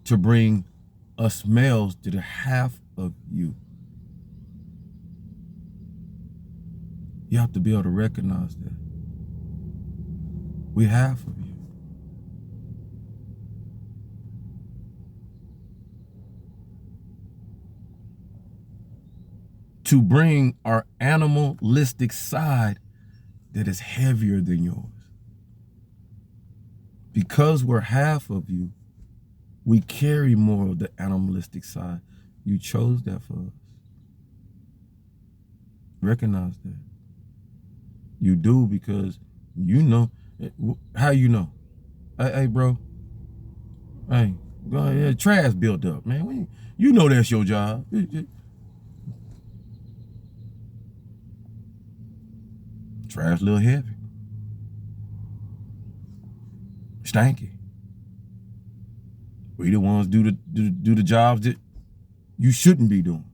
Speaker 1: to bring us males to the half of you. You have to be able to recognize that. We half of you. To bring our animalistic side that is heavier than yours. Because we're half of you, we carry more of the animalistic side. You chose that for us. Recognize that. You do, because you know. How you know? Hey, bro. Hey, go ahead. Trash built up, man. You know that's your job. Trash a little heavy. Stanky. We the ones do the jobs that you shouldn't be doing.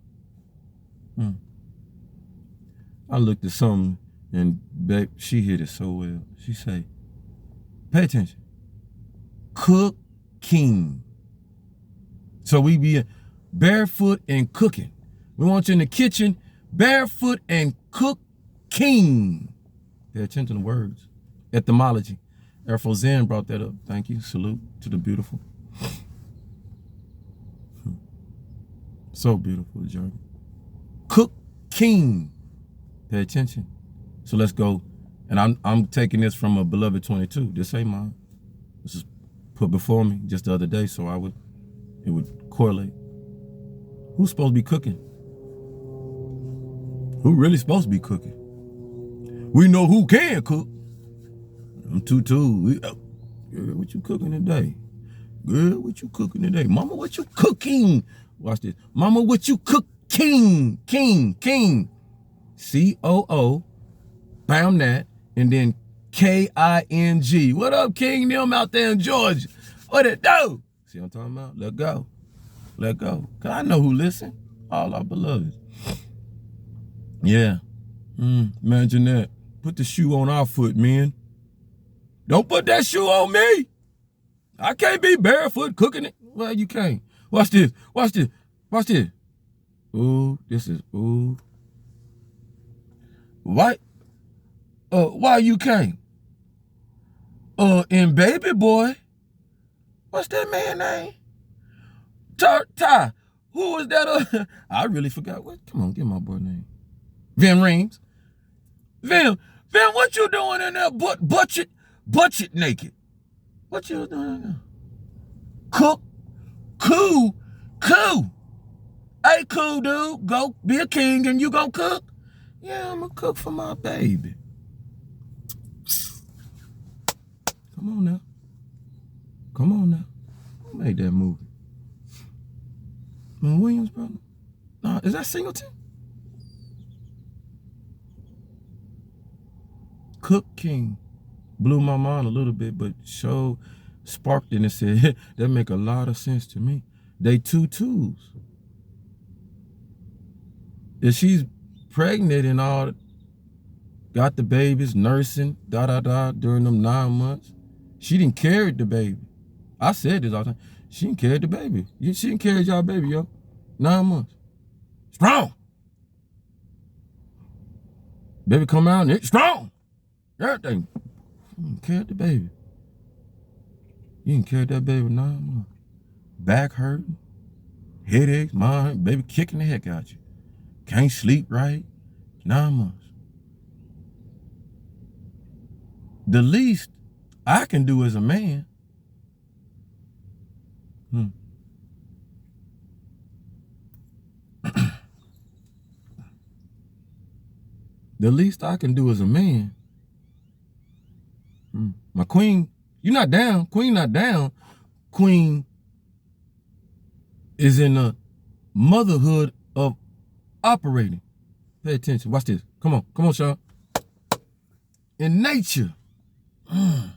Speaker 1: I looked at something, and babe, she hit it so well. She say, pay attention. Cook, cooking. So we be barefoot and cooking. We want you in the kitchen, barefoot and cooking. Pay attention to the words. Etymology. Air Force Zen brought that up. Thank you. Salute to the beautiful. So beautiful, journey. Cooking. Pay attention. So let's go. And I'm taking this from a Beloved 22. This ain't mine. This is put before me just the other day, so it would correlate. Who's supposed to be cooking? Who really supposed to be cooking? We know who can cook. I'm Tutu. Girl, what you cooking today? Girl, what you cooking today? Mama, what you cooking? Watch this. Mama, what you cooking? King. C-O-O. Bam that. And then K-I-N-G. What up, King? Them out there in Georgia. What it do? See what I'm talking about? Let go. Let go. Because I know who listen. All our beloveds. Yeah. Imagine that. Put the shoe on our foot, man. Don't put that shoe on me. I can't be barefoot cooking it. Well, you can't. Watch this. Watch this. Watch this. Ooh, this is, ooh. Why you can't? And Baby Boy, what's that man name? Ty. Who was that? I really forgot. What? Come on, get my boy name. Vin Reams. Vin, what you doing in there? Butchered naked. What you doing in there? Cook. Cool. Hey, cool dude, go be a king and you gonna cook? Yeah, I'm gonna cook for my baby. Come on now. Who made that movie? Williams, brother? Nah, is that Singleton? Cook King blew my mind a little bit, but sparked it and said, that make a lot of sense to me. They two twos. If she's pregnant and all, got the babies, nursing, during them 9 months, she didn't carry the baby. I said this all the time. She didn't carry the baby. She didn't carry y'all baby, yo. 9 months. Strong. Baby come out and it's strong. Everything. You didn't carry the baby. You didn't carry that baby 9 months. Back hurting, headaches, mind, baby kicking the heck out you. Can't sleep right. 9 months. The least I can do as a man. The least I can do as a man. My queen, you're not down. Queen not down. Queen is in the motherhood of operating. Pay attention. Watch this. Come on, Sean. In nature. In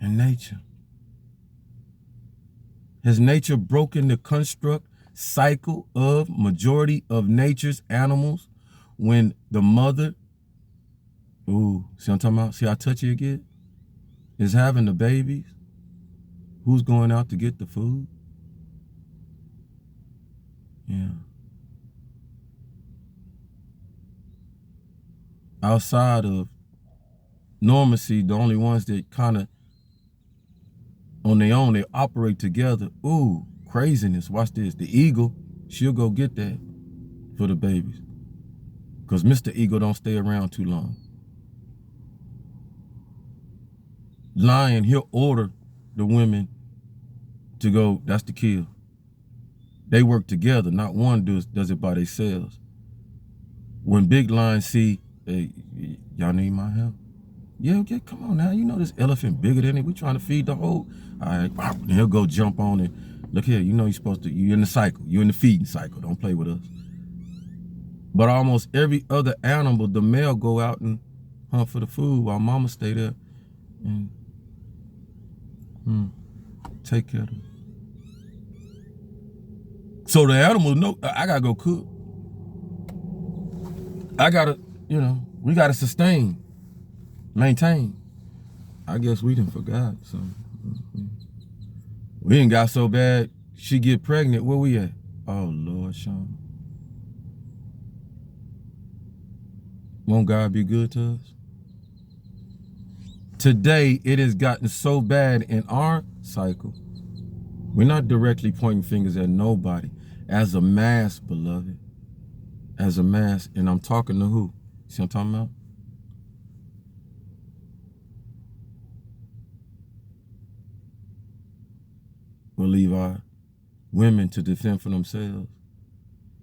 Speaker 1: nature. Has nature broken the construct cycle of majority of nature's animals when the mother, ooh, see what I'm talking about? See how touchy it get? Is having the babies? Who's going out to get the food? Yeah. Outside of normacy, the only ones that kind of on their own, they operate together. Ooh, craziness. Watch this. The eagle, she'll go get that for the babies. Because Mr. Eagle don't stay around too long. Lion, he'll order the women to go, that's the kill. They work together. Not one does it by themselves. When big lions see, hey, y'all need my help? Yeah, okay, come on now. You know this elephant bigger than it. We trying to feed the whole. All right, and he'll go jump on it. Look here, you know you're supposed to, you're in the cycle. You're in the feeding cycle. Don't play with us. But almost every other animal, the male go out and hunt for the food while mama stay there and take care of them. So the animals know, I gotta go cook. I gotta, we gotta sustain, maintain. I guess we done forgot, so. We ain't got so bad, she get pregnant. Where we at? Oh, Lord, Sean. Won't God be good to us? Today, it has gotten so bad in our cycle. We're not directly pointing fingers at nobody. As a mass, beloved. As a mass. And I'm talking to who? See what I'm talking about? We'll leave our women to defend for themselves.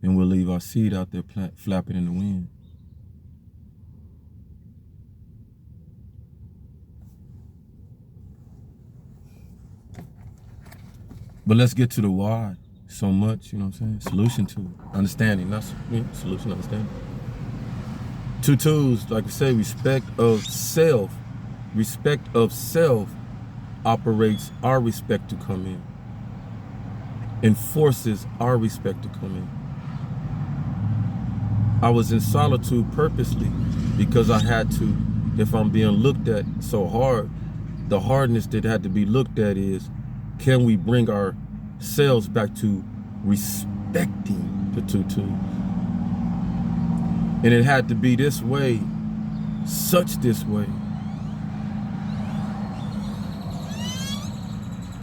Speaker 1: And we'll leave our seed out there flapping in the wind. But let's get to the why so much, you know what I'm saying? Solution to it. Understanding, not solution, understanding. 2 tools, like we say, respect of self. Respect of self operates our respect to come in. Enforces our respect to come in. I was in solitude purposely because I had to, if I'm being looked at so hard, the hardness that had to be looked at is, can we bring ourselves back to respecting the 2 tools? And it had to be this way, such this way,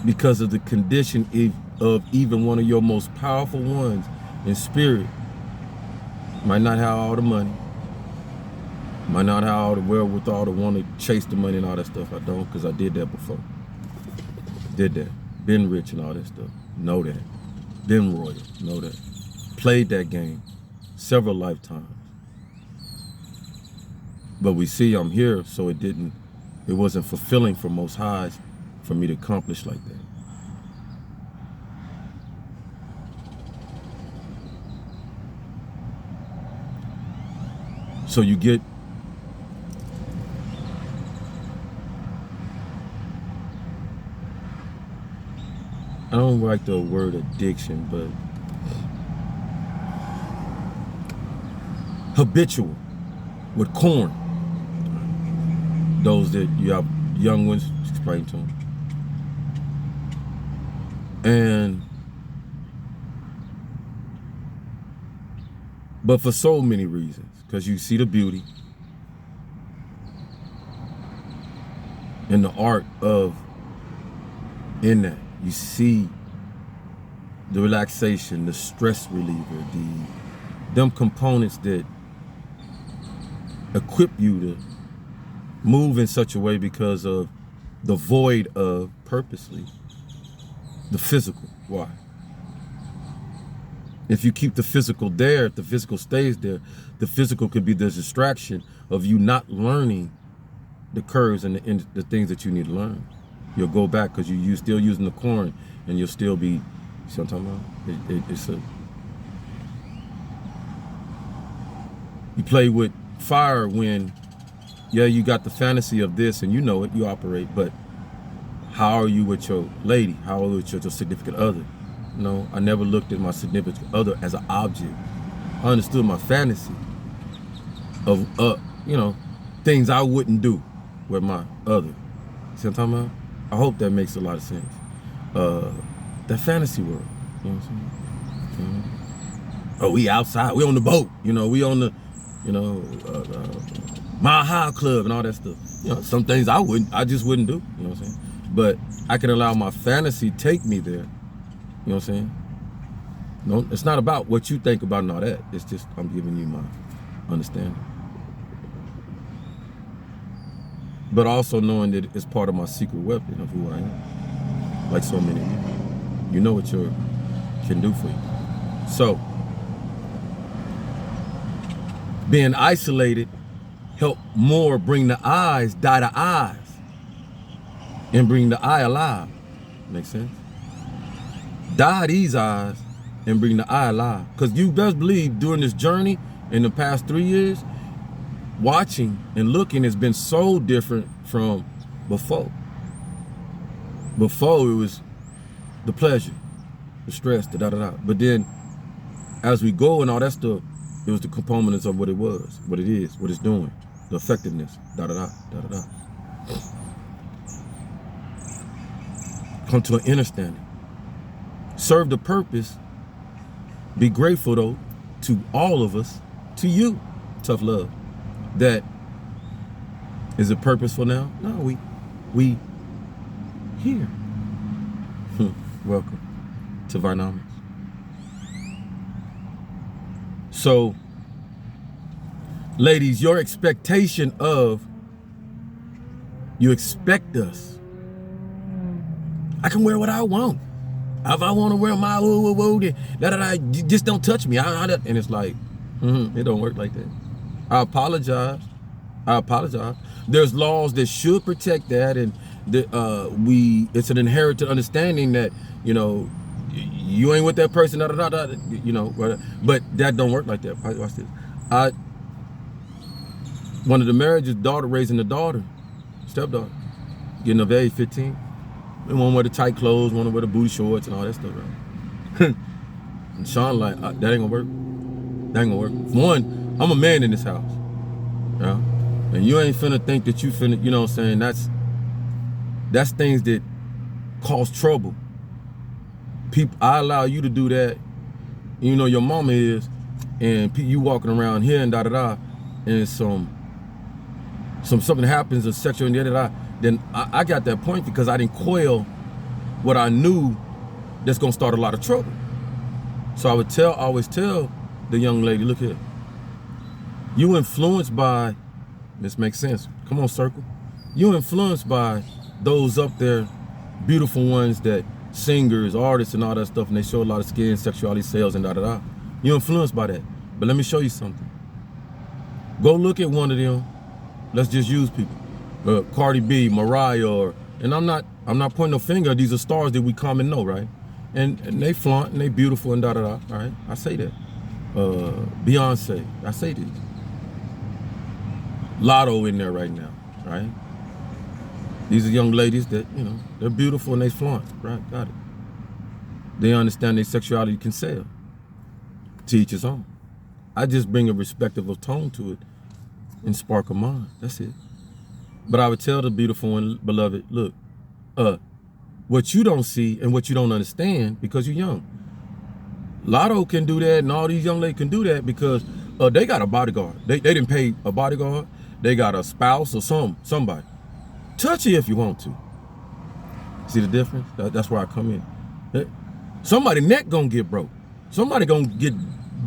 Speaker 1: because of the condition of even one of your most powerful ones in spirit. Might not have all the money, might not have all the wherewithal to want to chase the money and all that stuff. I don't, because I did that before. Did that. Been rich and all that stuff. Know that. Been royal. Know that. Played that game several lifetimes. But we see I'm here, so it wasn't fulfilling for Most Highs for me to accomplish like that. So you get I don't like the word addiction, but habitual with corn. Those that you have young ones, explain to them. But for so many reasons, because you see the beauty and the art in that. You see the relaxation, the stress reliever, them components that equip you to move in such a way because of the void of purposely the physical. Why? If you keep the physical there, if the physical stays there, the physical could be the distraction of you not learning the curves and the things that you need to learn. You'll go back because you're still using the corn, and you'll still be, see what I'm talking about? You play with fire when, yeah, you got the fantasy of this and you know it, you operate, but how are you with your lady? How are you with your significant other? No, I never looked at my significant other as an object. I understood my fantasy of, things I wouldn't do with my other. See what I'm talking about? I hope that makes a lot of sense. That fantasy world, you know what I'm saying? Oh, we outside, we on the boat, we on the, Mile High Club and all that stuff. Some things I just wouldn't do, you know what I'm saying? But I can allow my fantasy take me there, you know what I'm saying? No, it's not about what you think about and all that. It's just, I'm giving you my understanding. But also knowing that it's part of my secret weapon of who I am. Like so many of you. You know what you can do for you. So, being isolated help more bring the eyes, die the eyes, and bring the eye alive. Make sense? Die these eyes and bring the eye alive. Because you best believe during this journey in the past 3 years, watching and looking has been so different from before. Before it was the pleasure, the stress, the da-da-da. But then as we go and all that stuff, it was the components of what it was, what it is, what it's doing, the effectiveness, da-da-da, da-da-da. Come to an understanding. serve the purpose. Be grateful though to all of us, to you, tough love. That is it purposeful now? No, we here. Welcome to Varnomics. So, ladies, your expectation of, you expect us. I can wear what I want. If I want to wear my just don't touch me. And it's like, it don't work like that. I apologize. There's laws that should protect that, and it's an inherited understanding that, you know, you ain't with that person, you know, but that don't work like that. Watch this. One of the marriages, daughter raising the daughter, stepdaughter, getting of age, 15. And one wear the tight clothes, one wear the booty shorts and all that stuff, right? And Sean like, that ain't gonna work. That ain't gonna work. One, I'm a man in this house. Yeah? And you ain't finna think that you finna, you know what I'm saying? That's things that cause trouble. People, I allow you to do that. You know your mama is, and you walking around here and and something happens, a sexual and then I got that point because I didn't quail what I knew that's gonna start a lot of trouble. So I would always tell the young lady, look here, you influenced by, this makes sense, come on, circle. You influenced by those up there, beautiful ones, that singers, artists and all that stuff, and they show a lot of skin, sexuality, sales and You're influenced by that. But let me show you something. Go look at one of them. Let's just use people. Cardi B, Mariah, and I'm not pointing no finger. These are stars that we come and know, right? And they flaunt and they beautiful and all right? I say that. Beyonce, I say this. Lotto in there right now, right? These are young ladies that, you know, they're beautiful and they flaunt, right? Got it. They understand their sexuality can sell. To each his own. I just bring a respectable tone to it and spark a mind. That's it. But I would tell the beautiful and beloved, look, what you don't see and what you don't understand because you're young. Lotto can do that and all these young ladies can do that because they got a bodyguard. They didn't pay a bodyguard. They got a spouse or somebody. Touch it if you want to. See the difference? That's where I come in. Somebody neck gonna get broke. Somebody gonna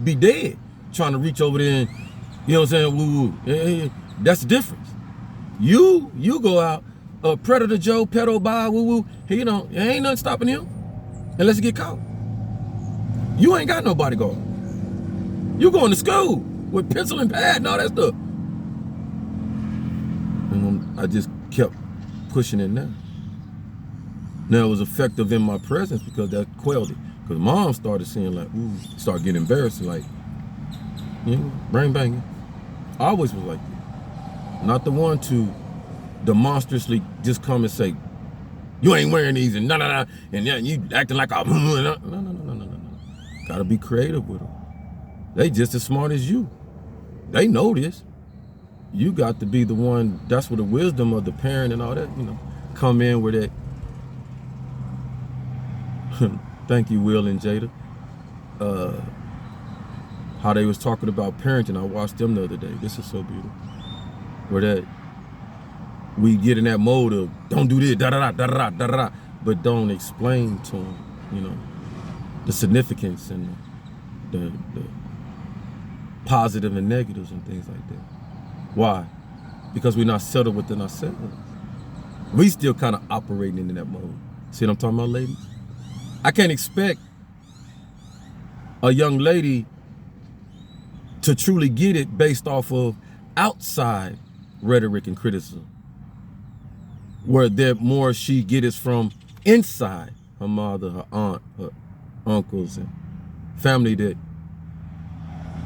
Speaker 1: be dead trying to reach over there and, you know what I'm saying, woo-woo. That's the difference. You go out, Predator Joe, pedo by, woo-woo, you know, there ain't nothing stopping him unless he get caught. You ain't got no bodyguard. You going to school with pencil and pad and all that stuff. And I just kept pushing it now. Now it was effective in my presence because that quelled it. Because mom started seeing like, ooh, started getting embarrassed, like, you know, brain banging. I always was like that. Not the one to demonstrously just come and say, you ain't wearing these and and then you acting like a no. Gotta be creative with them. They just as smart as you. They know this. You got to be the one, that's where the wisdom of the parent and all that, you know, come in with it. Thank you, Will and Jada. How they was talking about parenting. I watched them the other day. This is so beautiful. Where that we get in that mode of don't do this, but don't explain to them, you know, the significance and the positive and negatives and things like that. Why? Because we're not settled within ourselves. We still kind of operating in that mode. See what I'm talking about, ladies? I can't expect a young lady to truly get it based off of outside rhetoric and criticism. Where she get it from inside her mother, her aunt, her uncles, and family that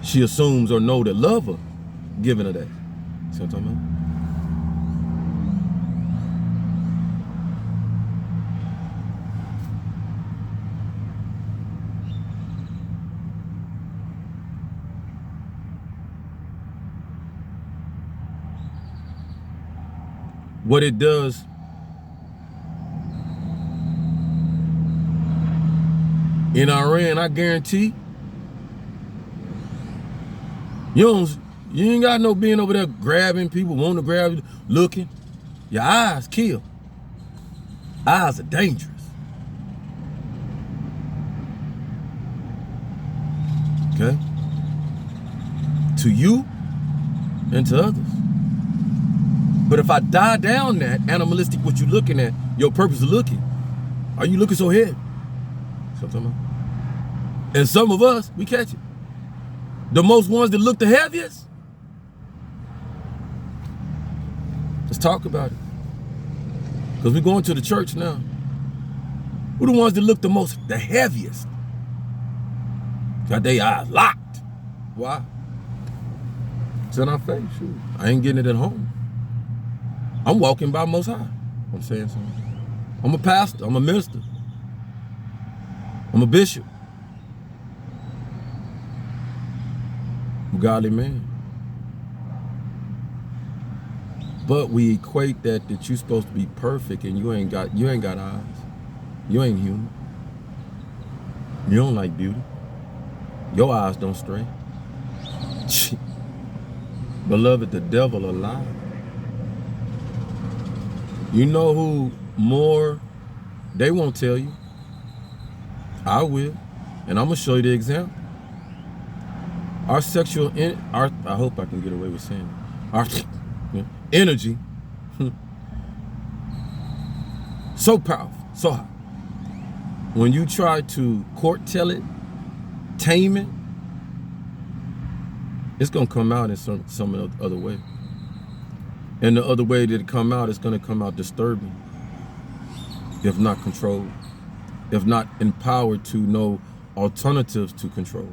Speaker 1: she assumes or know that love her, giving her that. See what I'm talking about? What it does, In Iran, I guarantee you ain't got no being over there grabbing people, wanting to grab you, looking. Your eyes kill. Eyes are dangerous. Okay? To you and to others. But if I die down that animalistic, what you looking at, your purpose of looking, are you looking so heavy? Something. And some of us, we catch it. The most ones that look the heaviest. Let's talk about it. Because we're going to the church now. Who the ones that look the heaviest? Got their eyes locked. Why? It's in our face. Shoot. I ain't getting it at home. I'm walking by Most High. I'm saying something. I'm a pastor. I'm a minister. I'm a bishop. I'm a godly man. But we equate that you're supposed to be perfect and you ain't got eyes. You ain't human. You don't like beauty. Your eyes don't stray. Beloved, the devil alive. You know who more they won't tell you? I will. And I'm gonna show you the example. Our sexual I hope I can get away with saying it. Our energy so powerful, so high. When you try to tell it, tame it, it's gonna come out in some other way. And the other way that it come out is gonna come out disturbing, if not controlled, if not empowered to know alternatives to control.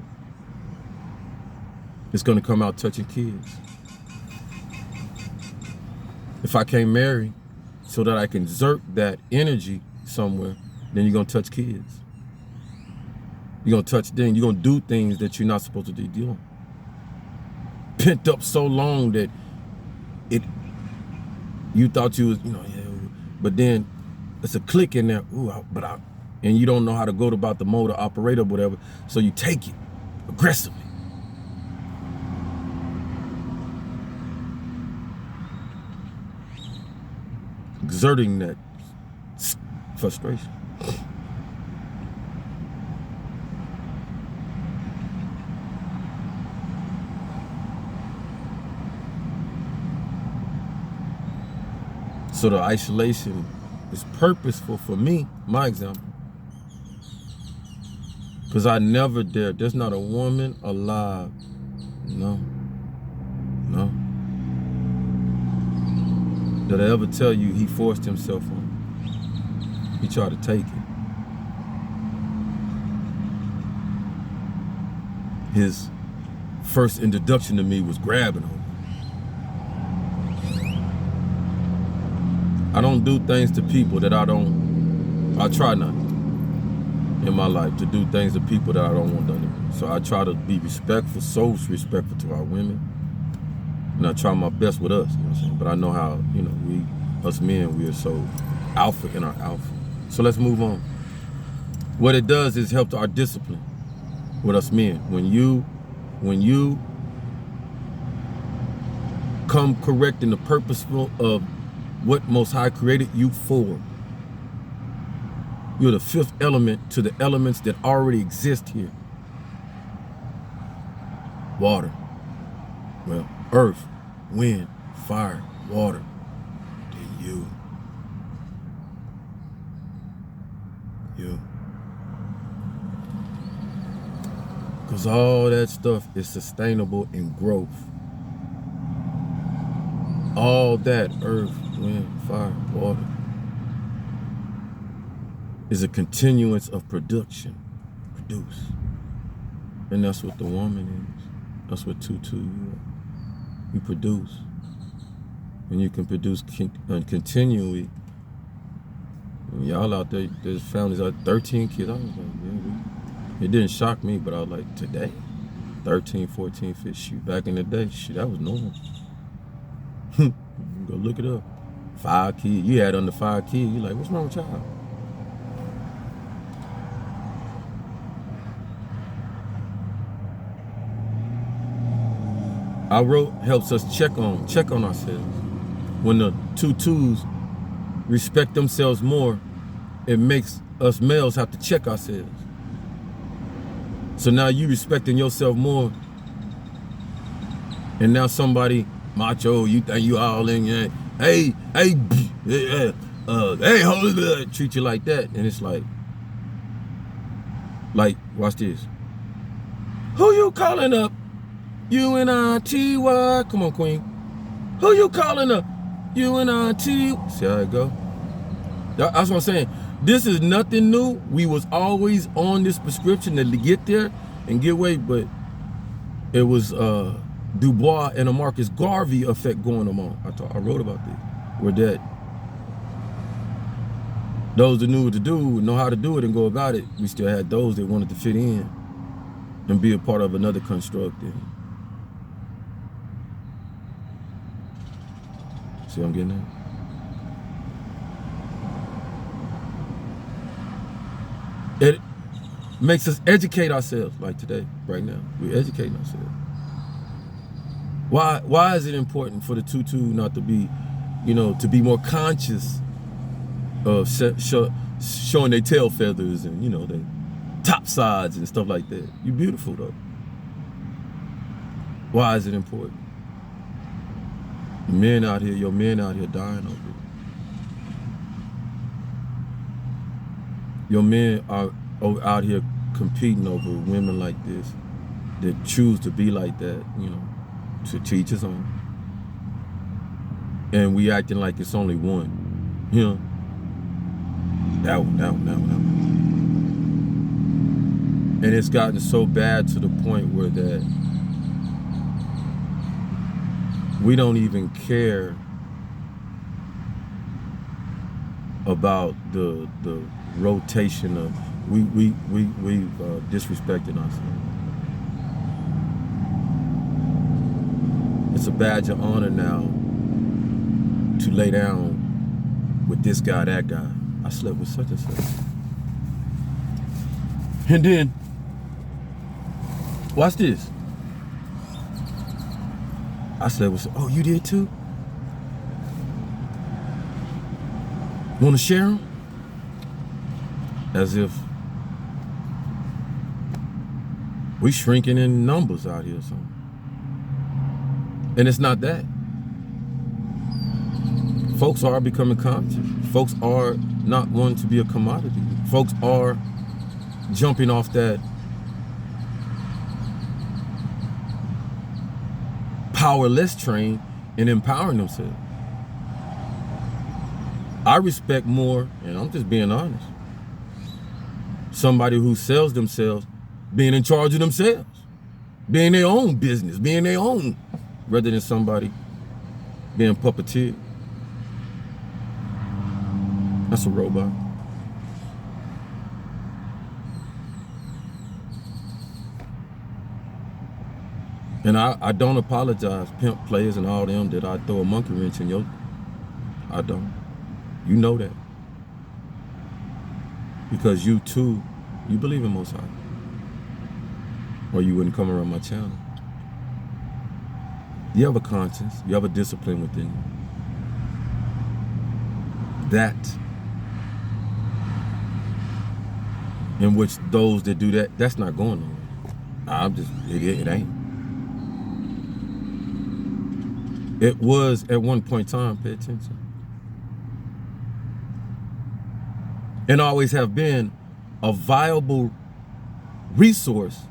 Speaker 1: It's gonna come out touching kids. If I can't marry so that I can exert that energy somewhere, then you're gonna touch kids. You're gonna touch them. You're gonna do things that you're not supposed to be doing. Pent up so long that you thought you was, yeah, but then it's a click in there. And you don't know how to go about the motor operator or whatever, so you take it aggressively. Exerting that frustration. So the isolation is purposeful for me, my example. Because I never dared. There's not a woman alive. No. Did I ever tell you he forced himself on me? He tried to take it. His first introduction to me was grabbing on me. I don't do things to people that I try not in my life to do things to people that I don't want done to me. So I try to be respectful, so respectful to our women. And I try my best with us, you know what I'm saying? But I know how, us men, we are so alpha in our alpha. So let's move on. What it does is help our discipline with us men. When you come correct in the purposeful of what Most High created you for, you're the fifth element to the elements that already exist here. Water. Well, earth, wind, fire, water. Then you. Because all that stuff is sustainable in growth. All that, earth, wind, fire, water, is a continuance of production. Produce. And that's what the woman is. That's what Tutu you are. You produce. And you can produce continually. Y'all out there, there's families out 13 kids. I was like, yeah, it didn't shock me, but I was like, today? 13, 14, 15, shoot, back in the day, shit, that was normal. Go look it up. 5 kids. You had under 5 kids. You like, what's wrong with y'all? Our road helps us check on ourselves. When the two twos respect themselves more, it makes us males have to check ourselves. So now you respecting yourself more, and now somebody macho, you think you all in, hey, hold it, treat you like that, and it's like, watch this. Who you calling up? U-N-I-T-Y. Come on, queen. Who you calling up? U-N-I-T. See how it go? That's what I'm saying. This is nothing new. We was always on this prescription to get there and get away, but it was Du Bois and a Marcus Garvey effect going on. I wrote about this. Where that those that knew what to do, know how to do it and go about it, we still had those that wanted to fit in and be a part of another construct. See what I'm getting at? It makes us educate ourselves, like today, right now. We're educating ourselves. Why is it important for the tutu not to be, to be more conscious of showing their tail feathers and, their top sides and stuff like that? You're beautiful, though. Why is it important? Your men out here dying over it. Your men are out here competing over women like this that choose to be like that, to teach his own. And we acting like it's only one, That one. And it's gotten so bad to the point where that we don't even care about the rotation of we've disrespected ourselves. It's a badge of honor now to lay down with this guy, that guy. I slept with such and such. And then, watch this. I slept with, oh, you did too? Want to share them? As if we shrinking in numbers out here or something. And it's not that. Folks are becoming conscious. Folks are not wanting to be a commodity. Folks are jumping off that powerless train and empowering themselves. I respect more, and I'm just being honest, somebody who sells themselves being in charge of themselves, being their own business, being their own, rather than somebody being puppeteered. That's a robot. And I don't apologize, pimp players and all them, that I throw a monkey wrench in your, I don't. You know that. Because you too, you believe in Most High. Or you wouldn't come around my channel. You have a conscience, you have a discipline within you. That, in which those that do that, that's not going nowhere. It ain't. It was at one point in time, pay attention. And always have been a viable resource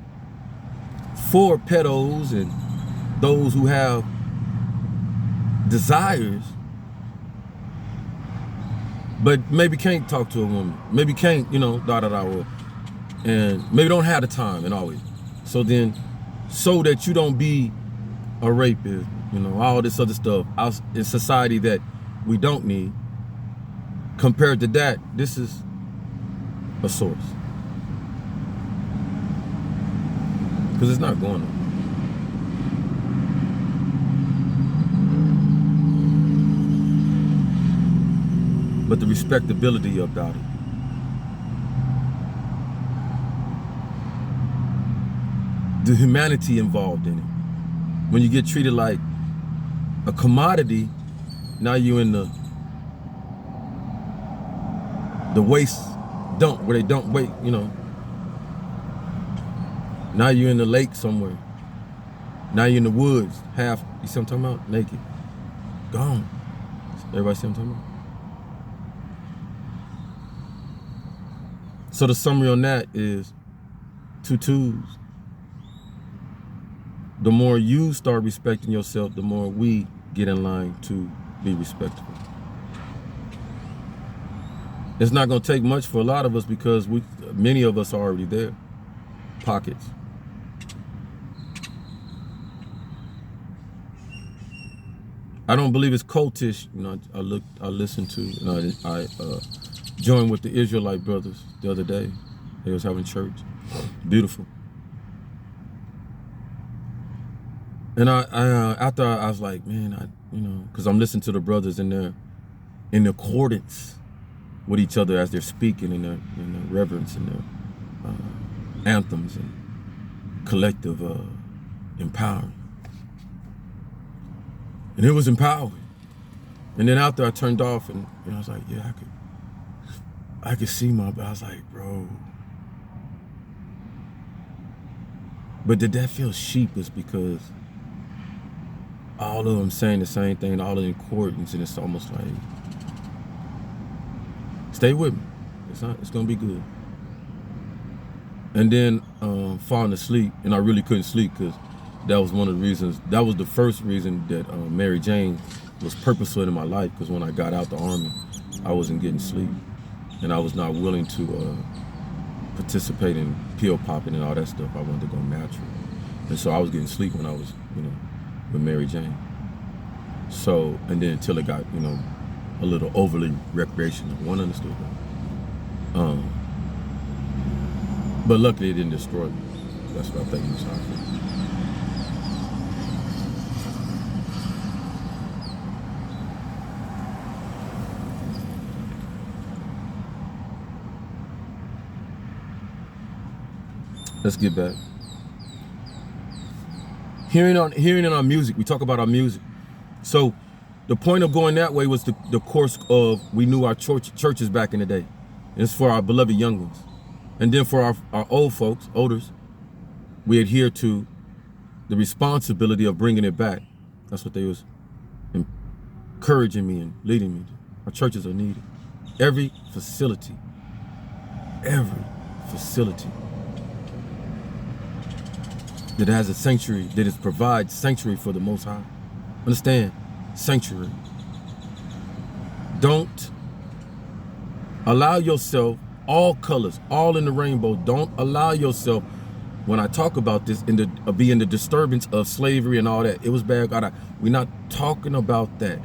Speaker 1: for pedos and those who have desires, but maybe can't talk to a woman, maybe can't, and maybe don't have the time and always. So then, so that you don't be a rapist, all this other stuff out in society that we don't need. Compared to that, this is a source. Because it's not going on. But the respectability about it. The humanity involved in it. When you get treated like a commodity, now you in the waste dump where they dump waste, you know. Now you're in the lake somewhere. Now you're in the woods, half, you see what I'm talking about? Naked. Gone. Everybody see what I'm talking about? So the summary on that is 2 twos. The more you start respecting yourself, the more we get in line to be respectable. It's not going to take much for a lot of us because many of us are already there. Pockets. I don't believe it's cultish. You know, I listened to, you know, I joined with the Israelite brothers the other day. They was having church. Beautiful. And after I was like, man, you know, because I'm listening to the brothers in accordance with each other as they're speaking in their reverence and their anthems and collective empowering. And it was empowering. And then after I turned off and I was like, yeah, I could see I was like, bro. But did that feel sheepish because all of them saying the same thing, all in accordance, and it's almost like, stay with me. It's gonna be good. And then falling asleep, and I really couldn't sleep because that was one of the reasons. That was the first reason that Mary Jane was purposeful in my life. Because when I got out the army, I wasn't getting sleep, and I was not willing to participate in pill popping and all that stuff. I wanted to go natural, and so I was getting sleep when I was, you know, with Mary Jane. So, and then until it got, you know, a little overly recreational. One understood that. But luckily it didn't destroy me. That's what I think was happening. Let's get back. Hearing in our music, we talk about our music. So the point of going that way was the course of, we knew our churches back in the day. And it's for our beloved young ones. And then for our old folks, olders, we adhere to the responsibility of bringing it back. That's what they was encouraging me and leading me to. Our churches are needed. Every facility that has a sanctuary, that provides sanctuary for the Most High. Understand? Sanctuary. Don't allow yourself, all colors, all in the rainbow, don't allow yourself, when I talk about this, be in the disturbance of slavery and all that. It was bad. We're not talking about that.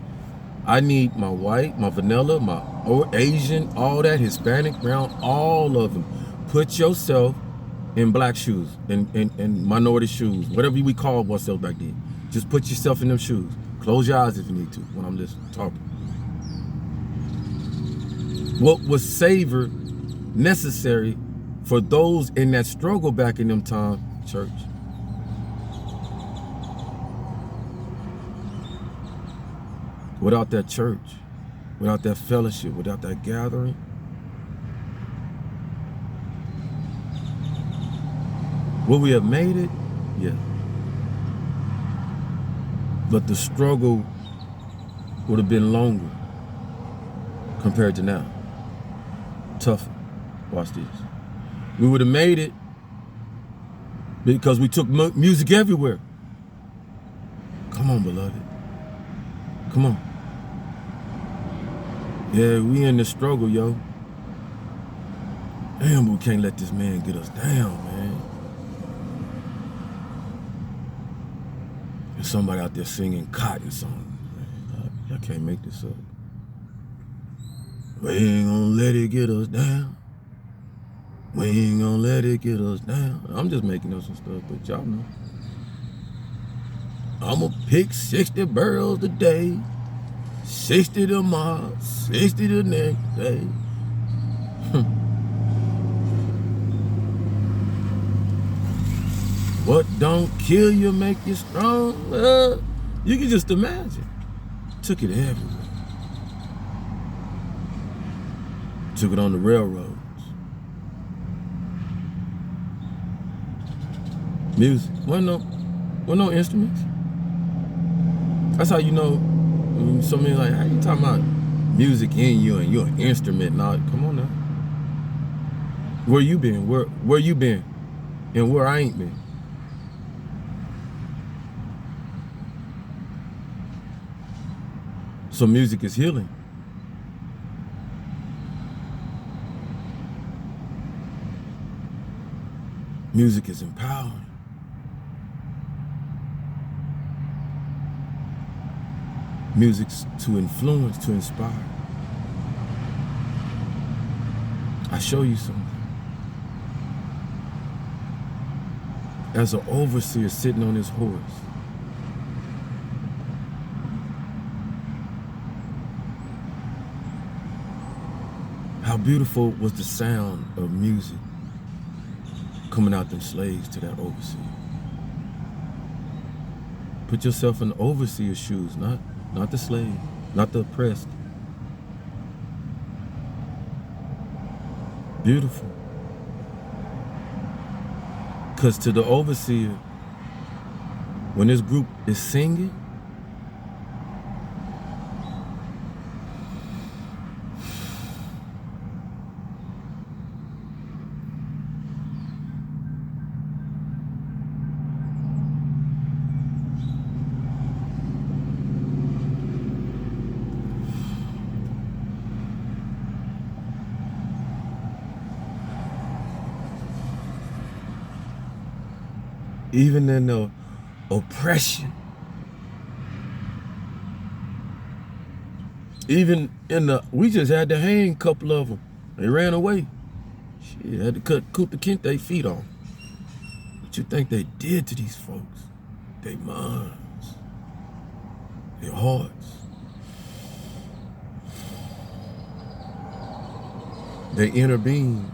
Speaker 1: I need my white, my vanilla, my Asian, all that, Hispanic, brown, all of them. Put yourself in black shoes, in minority shoes, whatever we called ourselves back then. Just put yourself in them shoes. Close your eyes if you need to when I'm just talking. What was necessary for those in that struggle back in them time, church? Without that church, without that fellowship, without that gathering, would we have made it? Yeah. But the struggle would have been longer compared to now. Tougher. Watch this. We would have made it because we took music everywhere. Come on, beloved. Come on. Yeah, we in the struggle, yo. Damn, we can't let this man get us down, man. There's somebody out there singing cotton songs. I can't make this up. We ain't gonna let it get us down. We ain't gonna let it get us down. I'm just making up some stuff, but y'all know. I'ma pick 60 barrels today, 60 tomorrow, 60 the next day. What don't kill you make you strong. You can just imagine. Took it everywhere. Took it on the railroads. Music. Wasn't no instruments. That's how you know. So many like, how you talking about music in you and you're an instrument? Now, come on now. Where you been? Where you been? And where I ain't been. So music is healing. Music is empowering. Music's to influence, to inspire. I show you something. As an overseer sitting on his horse, how beautiful was the sound of music coming out them slaves to that overseer. Put yourself in the overseer's shoes, not the slave, not the oppressed. Beautiful. Because to the overseer, when this group is singing, even in the oppression, even in the, we just had to hang a couple of them. They ran away. Shit, had to cut Kunta Kinte feet off. What you think they did to these folks? Their minds, their hearts. They inner being.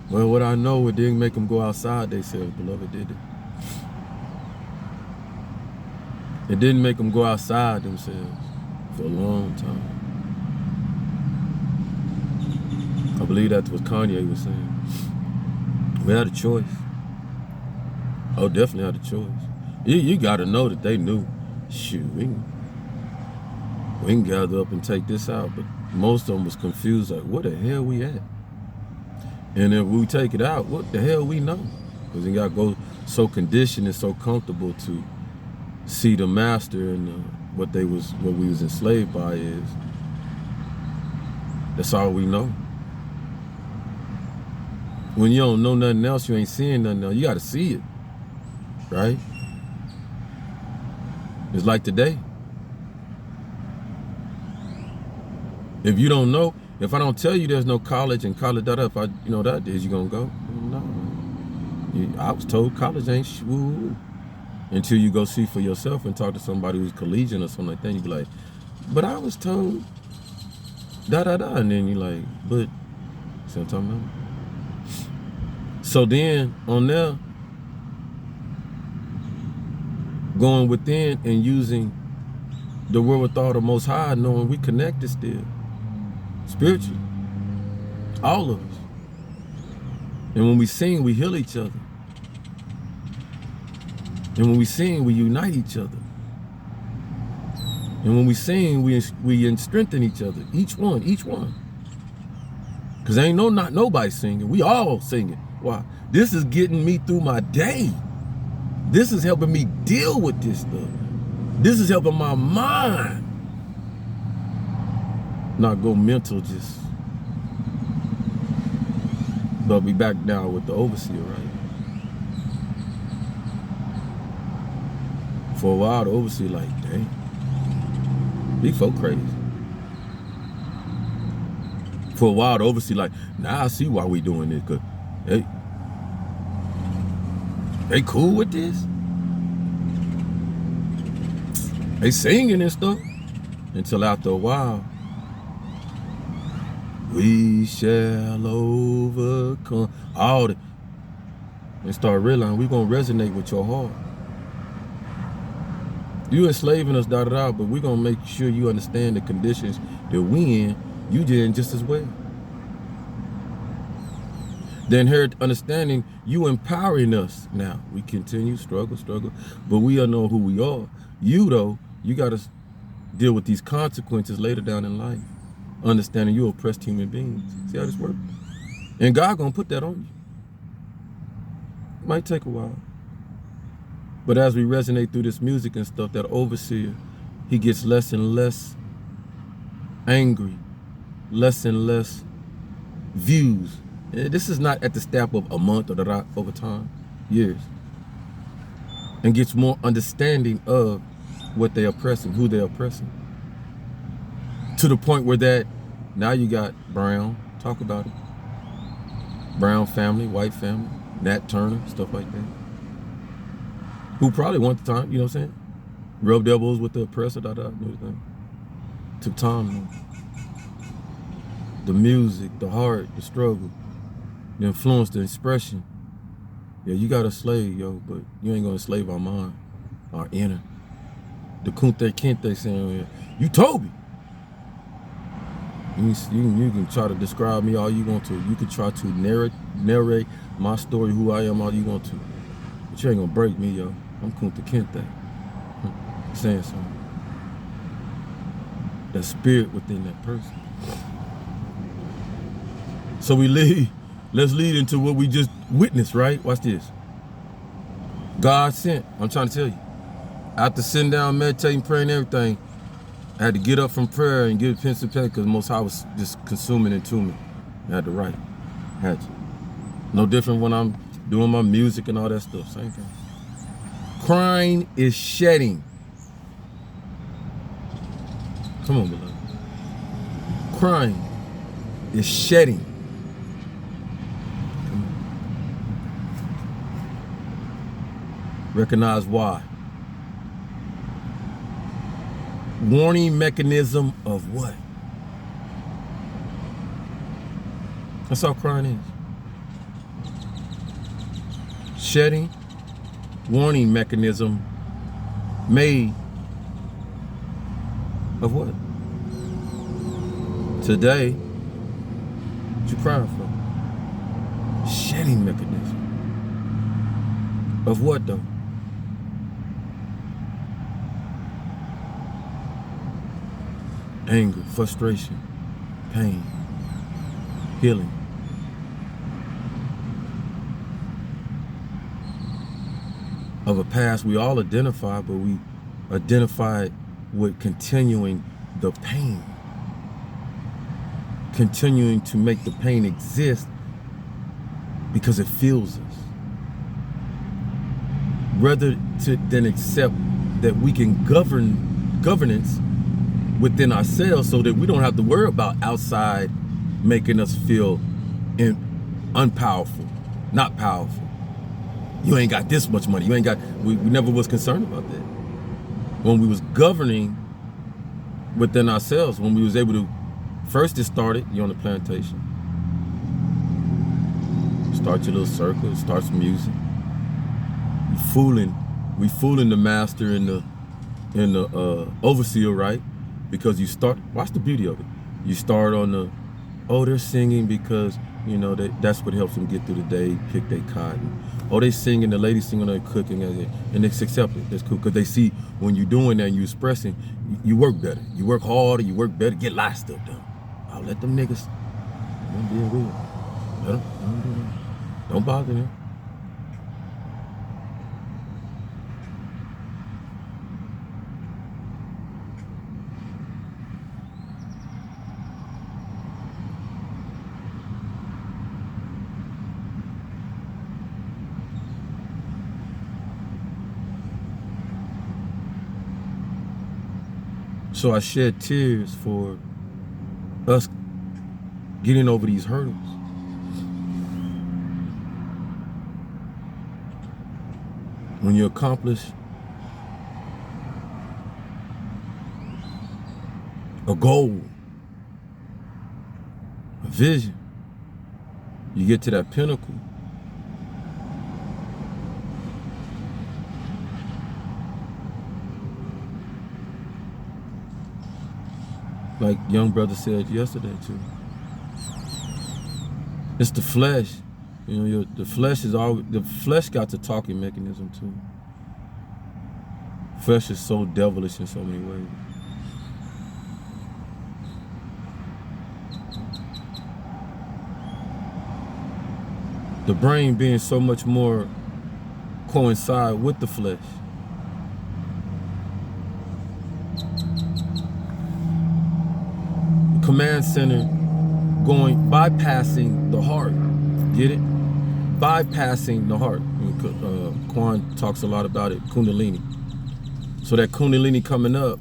Speaker 1: Well, what I know, it didn't make them go outside themselves, beloved, did it? It didn't make them go outside themselves for a long time. I believe that's what Kanye was saying. We had a choice. Oh, definitely had a choice. You got to know that they knew, shoot, we can gather up and take this out. But most of them was confused, like, where the hell we at? And if we take it out, what the hell we know? Because you got to go so conditioned and so comfortable to see the master and what we was enslaved by is. That's all we know. When you don't know nothing else, you ain't seeing nothing else. You got to see it, right? It's like today. If you don't know, if I don't tell you there's no college and college, if I, that is, you gonna go? No. I was told college ain't woo. Until you go see for yourself and talk to somebody who's collegiate or something like that, you be like, but I was told, and then you like, but, see what I'm talking about? So then, on there, going within and using the wherewithal of the Most High, knowing we connected still. Spiritually. All of us. And when we sing, we heal each other. And when we sing, we unite each other. And when we sing, we strengthen each other. Each one. Because ain't not nobody singing. We all singing. Why? This is getting me through my day. This is helping me deal with this stuff. This is helping my mind not go mental, just. But we back down with the overseer, right? For a while, the overseer like, dang, these folk crazy. For a while, the overseer like, now I see why we doing this, cause they cool with this. They singing and stuff until after a while, we shall overcome all the, and start realizing we gonna resonate with your heart. You enslaving us, but we gonna make sure you understand the conditions that we in. You did just as well. The inherent understanding, you empowering us. Now we continue struggle, but we all know who we are. You though, you gotta deal with these consequences later down in life. Understanding you're oppressed human beings. See how this works? And God gonna put that on you. It might take a while. But as we resonate through this music and stuff, that overseer, he gets less and less angry, less and less views. And this is not at the step of a month or over time, years. And gets more understanding of what they're oppressing, who they're oppressing. To the point where that, now you got Brown, talk about it. Brown family, white family, Nat Turner, stuff like that. Who probably want the time, you know what I'm saying? Rubbed elbows with the oppressor, everything. Took time. The music, the heart, the struggle, the influence, the expression. Yeah, you got a slave, yo, but you ain't gonna slave our mind, our inner. The Kunte Kinte saying, you told me. You can try to describe me all you want to. You can try to narrate my story, who I am, all you want to. But you ain't gonna break me, yo. I'm Kunta Kinte. Saying something. That spirit within that person. So let's lead into what we just witnessed, right? Watch this. God sent, I'm trying to tell you. After sitting down, meditating, praying, everything, I had to get up from prayer and get a pencil and pen because Most High was just consuming into me. I had to write. Had to. No different when I'm doing my music and all that stuff. Same thing. Crying is shedding. Come on, beloved. Crying is shedding. Come on. Recognize why. Warning mechanism of what? That's all crying is. Shedding, warning mechanism made of what? Today, what you crying for? Shedding mechanism. Of what though? Anger, frustration, pain, healing. Of a past we all identify, but we identify with continuing the pain. Continuing to make the pain exist because it fuels us. Rather than accept that we can governance within ourselves so that we don't have to worry about outside making us feel unpowerful, not powerful. You ain't got this much money. You ain't got, we never was concerned about that. When we was governing within ourselves, when we was able to, first it started, you're on the plantation. Start your little circle, start some music. We fooling the master and the overseer, right? Because you start, watch the beauty of it. You start on the, oh, they're singing because, you know, that's what helps them get through the day, pick their cotton. Oh, they singing, the ladies singing, they're cooking, and it's accepted. That's cool, because they see when you're doing that and you're expressing, you work better. You work harder, you work better, get a lot of stuff done. I'll let them niggas, don't deal with it. Let them, don't bother them. So I shed tears for us getting over these hurdles. When you accomplish a goal, a vision. You get to that pinnacle. Like young brother said yesterday too. It's the flesh. You know, the flesh is always, the flesh got the talking mechanism too. Flesh is so devilish in so many ways. The brain being so much more coincide with the flesh. The command center bypassing the heart. Get it? Bypassing the heart. Quan talks a lot about it, Kundalini. So that Kundalini coming up,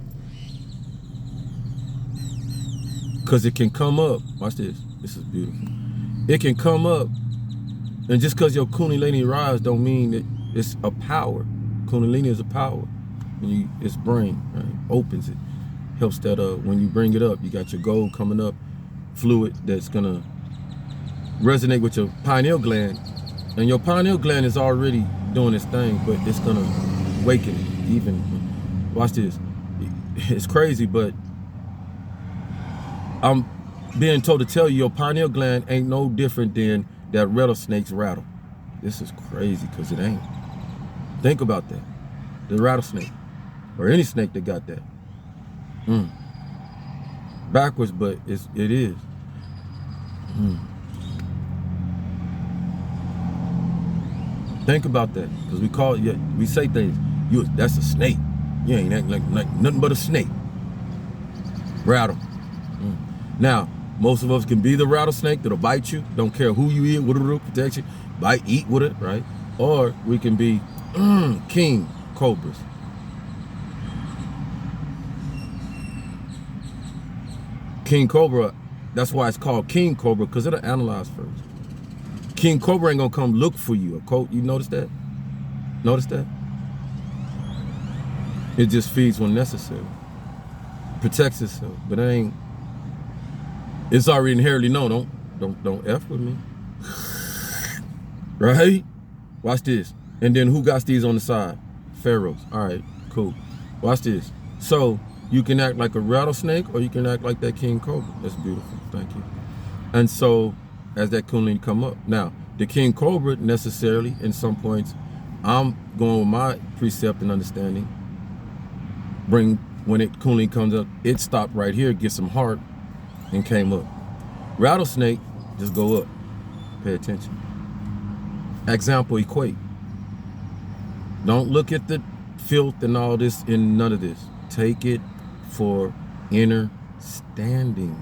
Speaker 1: because it can come up. Watch this. This is beautiful. It can come up, and just because your Kundalini rise don't mean that it's a power. Kundalini is a power. It's brain, right? Opens it, helps that when you bring it up, you got your gold coming up, fluid that's gonna resonate with your pineal gland, and your pineal gland is already doing its thing, but it's gonna awaken it. Even watch this. It's crazy, but I'm being told to tell you your pineal gland ain't no different than that rattlesnake's rattle. This is crazy because it ain't. Think about that. The rattlesnake, or any snake that got that. Backwards, but it is. Think about that, because we say things. That's a snake. You ain't acting like nothing but a snake. Rattle. Now, most of us can be the rattlesnake that'll bite you. Don't care who you eat, whatever protect you. Bite, eat with it, right? Or we can be king cobras. King cobra, that's why it's called king cobra, because it'll analyze first. King cobra ain't gonna come look for you. You notice that? Notice that? It just feeds when necessary. Protects itself, but it ain't. It's already inherently known. Don't F with me. Right? Watch this. And then who got these on the side? Pharaohs. All right, cool. Watch this. So you can act like a rattlesnake, or you can act like that king cobra. That's beautiful. Thank you. And so as that Kundalini come up. Now, the king cobra necessarily, in some points, I'm going with my precept and understanding. When it Kundalini comes up, it stopped right here, get some heart, and came up. Rattlesnake, just go up. Pay attention. Example, equate. Don't look at the filth and all this and none of this. Take it for inner standing.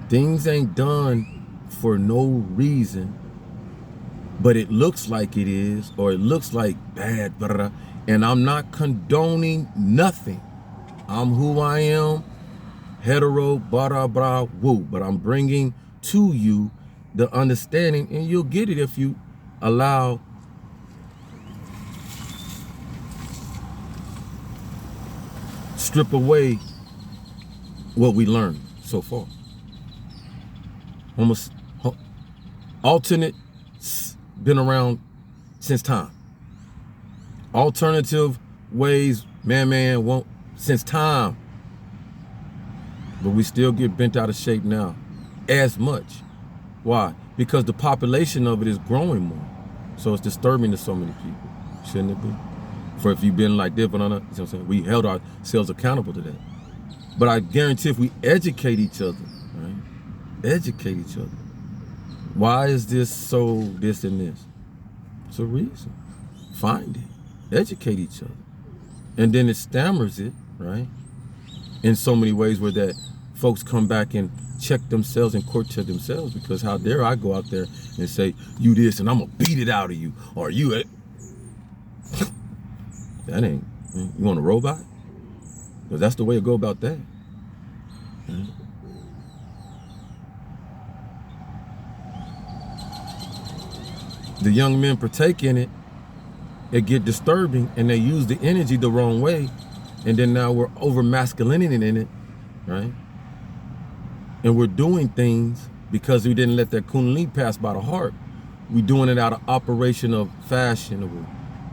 Speaker 1: Things ain't done for no reason, but it looks like it is, or it looks like bad, and I'm not condoning nothing. I'm who I am, hetero, woo, but I'm bringing to you the understanding, and you'll get it if you allow strip away what we learned so far. Almost alternate been around since time. Alternative ways, man won't since time. But we still get bent out of shape now as much. Why? Because the population of it is growing more. So it's disturbing to so many people. Shouldn't it be? For if you've been like this, but you know what I'm saying? We held ourselves accountable to that. But I guarantee if we educate each other, right? Educate each other. Why is this so this and this? It's a reason. Find it. Educate each other. And then it stammers it, right? In so many ways where that folks come back and check themselves and court to themselves, because how dare I go out there and say, you this and I'm gonna beat it out of you, or you it. That ain't, you want a robot? Because that's the way to go about that. Right? The young men partake in it, it get disturbing, and they use the energy the wrong way, and then now we're over masculinity in it, right? And we're doing things because we didn't let that Kundalini pass by the heart. We're doing it out of operation of fashion, or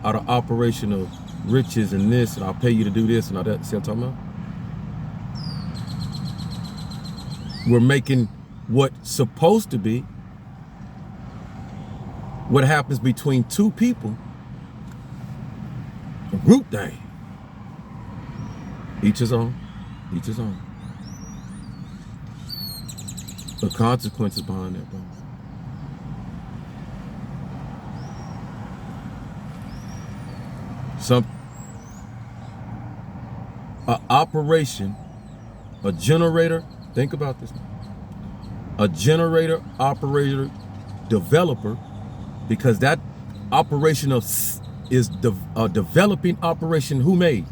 Speaker 1: out of operation of riches and this, and I'll pay you to do this and all that. See what I'm talking about? We're making what's supposed to be what happens between two people a group thing. Each his own, each his own. The consequences behind that, bro. A operation, a generator, think about this. A generator, operator, developer, because that operation is a developing operation who made?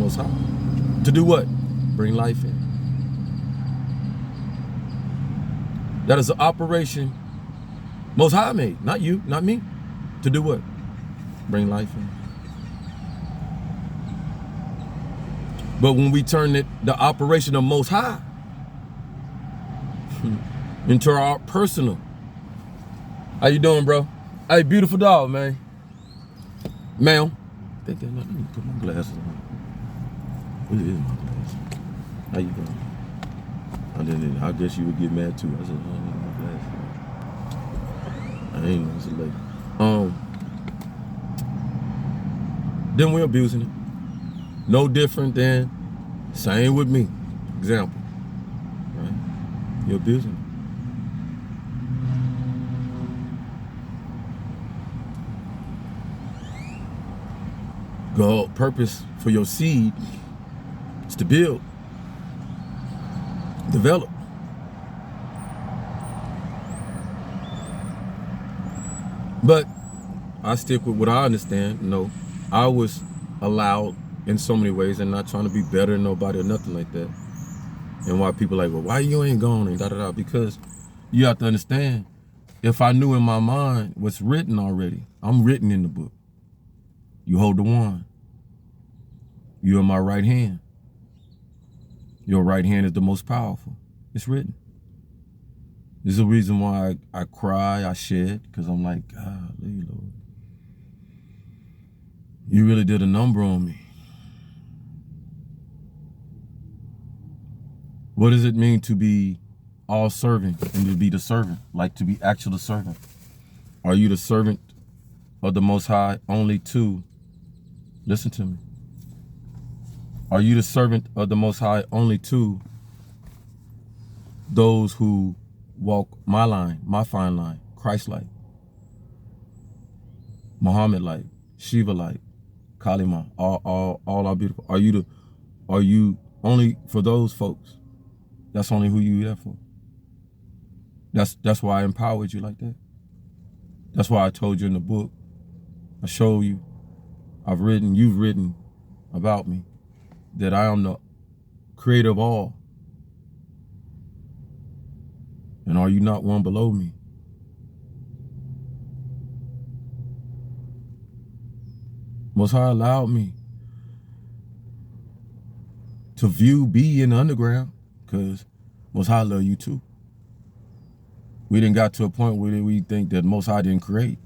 Speaker 1: Most High. To do what? Bring life in. That is an operation Most High made, not you, not me. To do what? Bring life in. But when we turn the operation of Most High into our personal. How you doing, bro? Hey, beautiful dog, man. Ma'am. Let me put my glasses on. What is my glasses? How you doing? I guess you would get mad too. I said, oh, my glasses. I ain't know it's a lady. Then we're abusing it. No different than same with me. Example. Right? You're abusing it. God, purpose for your seed is to build, develop. But I stick with what I understand. No, I was allowed in so many ways, and not trying to be better than nobody or nothing like that. And why people like, well, why you ain't going and da-da-da? Because you have to understand, if I knew in my mind what's written already, I'm written in the book. You hold the wand. You're in my right hand. Your right hand is the most powerful. It's written. This is the reason why I cry, I shed, because I'm like, golly, Lord. You really did a number on me. What does it mean to be all servant and to be the servant? Like to be actual servant. Are you the servant of the Most High only to, listen to me. Are you the servant of the Most High only to those who walk my line, my fine line, Christ-like, Muhammad-like, Shiva-like, Kalima, all are beautiful? Are you only for those folks? That's only who you there for. That's why I empowered you like that. That's why I told you in the book. I show you. You've written about me, that I am the creator of all. And are you not one below me? Most High allowed me to be in the underground, because Most High love you too. We didn't got to a point where we think that Most High didn't create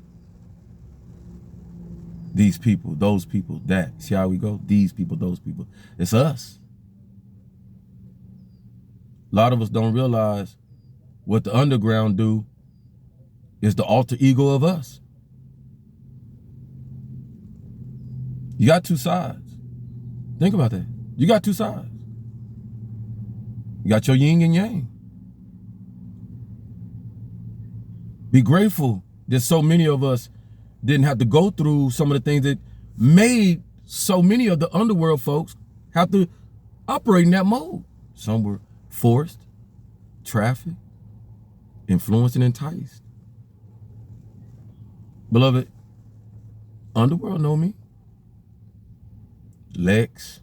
Speaker 1: these people, those people, that. See how we go? These people, those people. It's us. A lot of us don't realize what the underground do is the alter ego of us. You got two sides. Think about that. You got two sides. You got your yin and yang. Be grateful that so many of us didn't have to go through some of the things that made so many of the underworld folks have to operate in that mode. Some were forced, trafficked, influenced, and enticed. Beloved, underworld know me. Lex,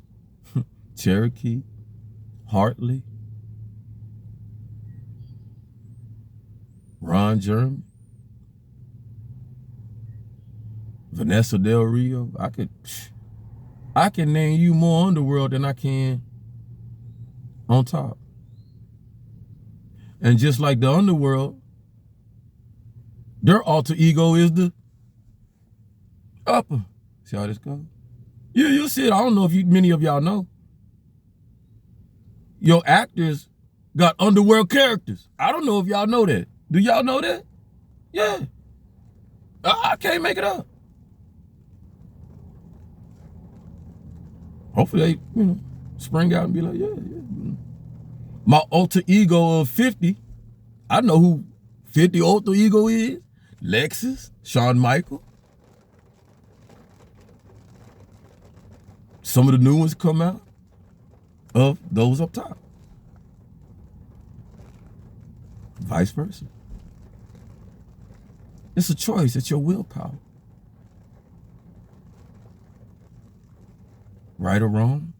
Speaker 1: Cherokee, Hartley, Ron Jeremy, Vanessa Del Rio. I can name you more underworld than I can on top. And just like the underworld, their alter ego is the upper. See how this goes? You'll see it. I don't know if many of y'all know. Your actors got underworld characters. I don't know if y'all know that. Do y'all know that? Yeah. I can't make it up. Hopefully they, spring out and be like, yeah. My alter ego of 50, I know who 50 alter ego is. Lexus, Shawn Michaels. Some of the new ones come out of those up top. Vice versa. It's a choice. It's your willpower. Right or wrong?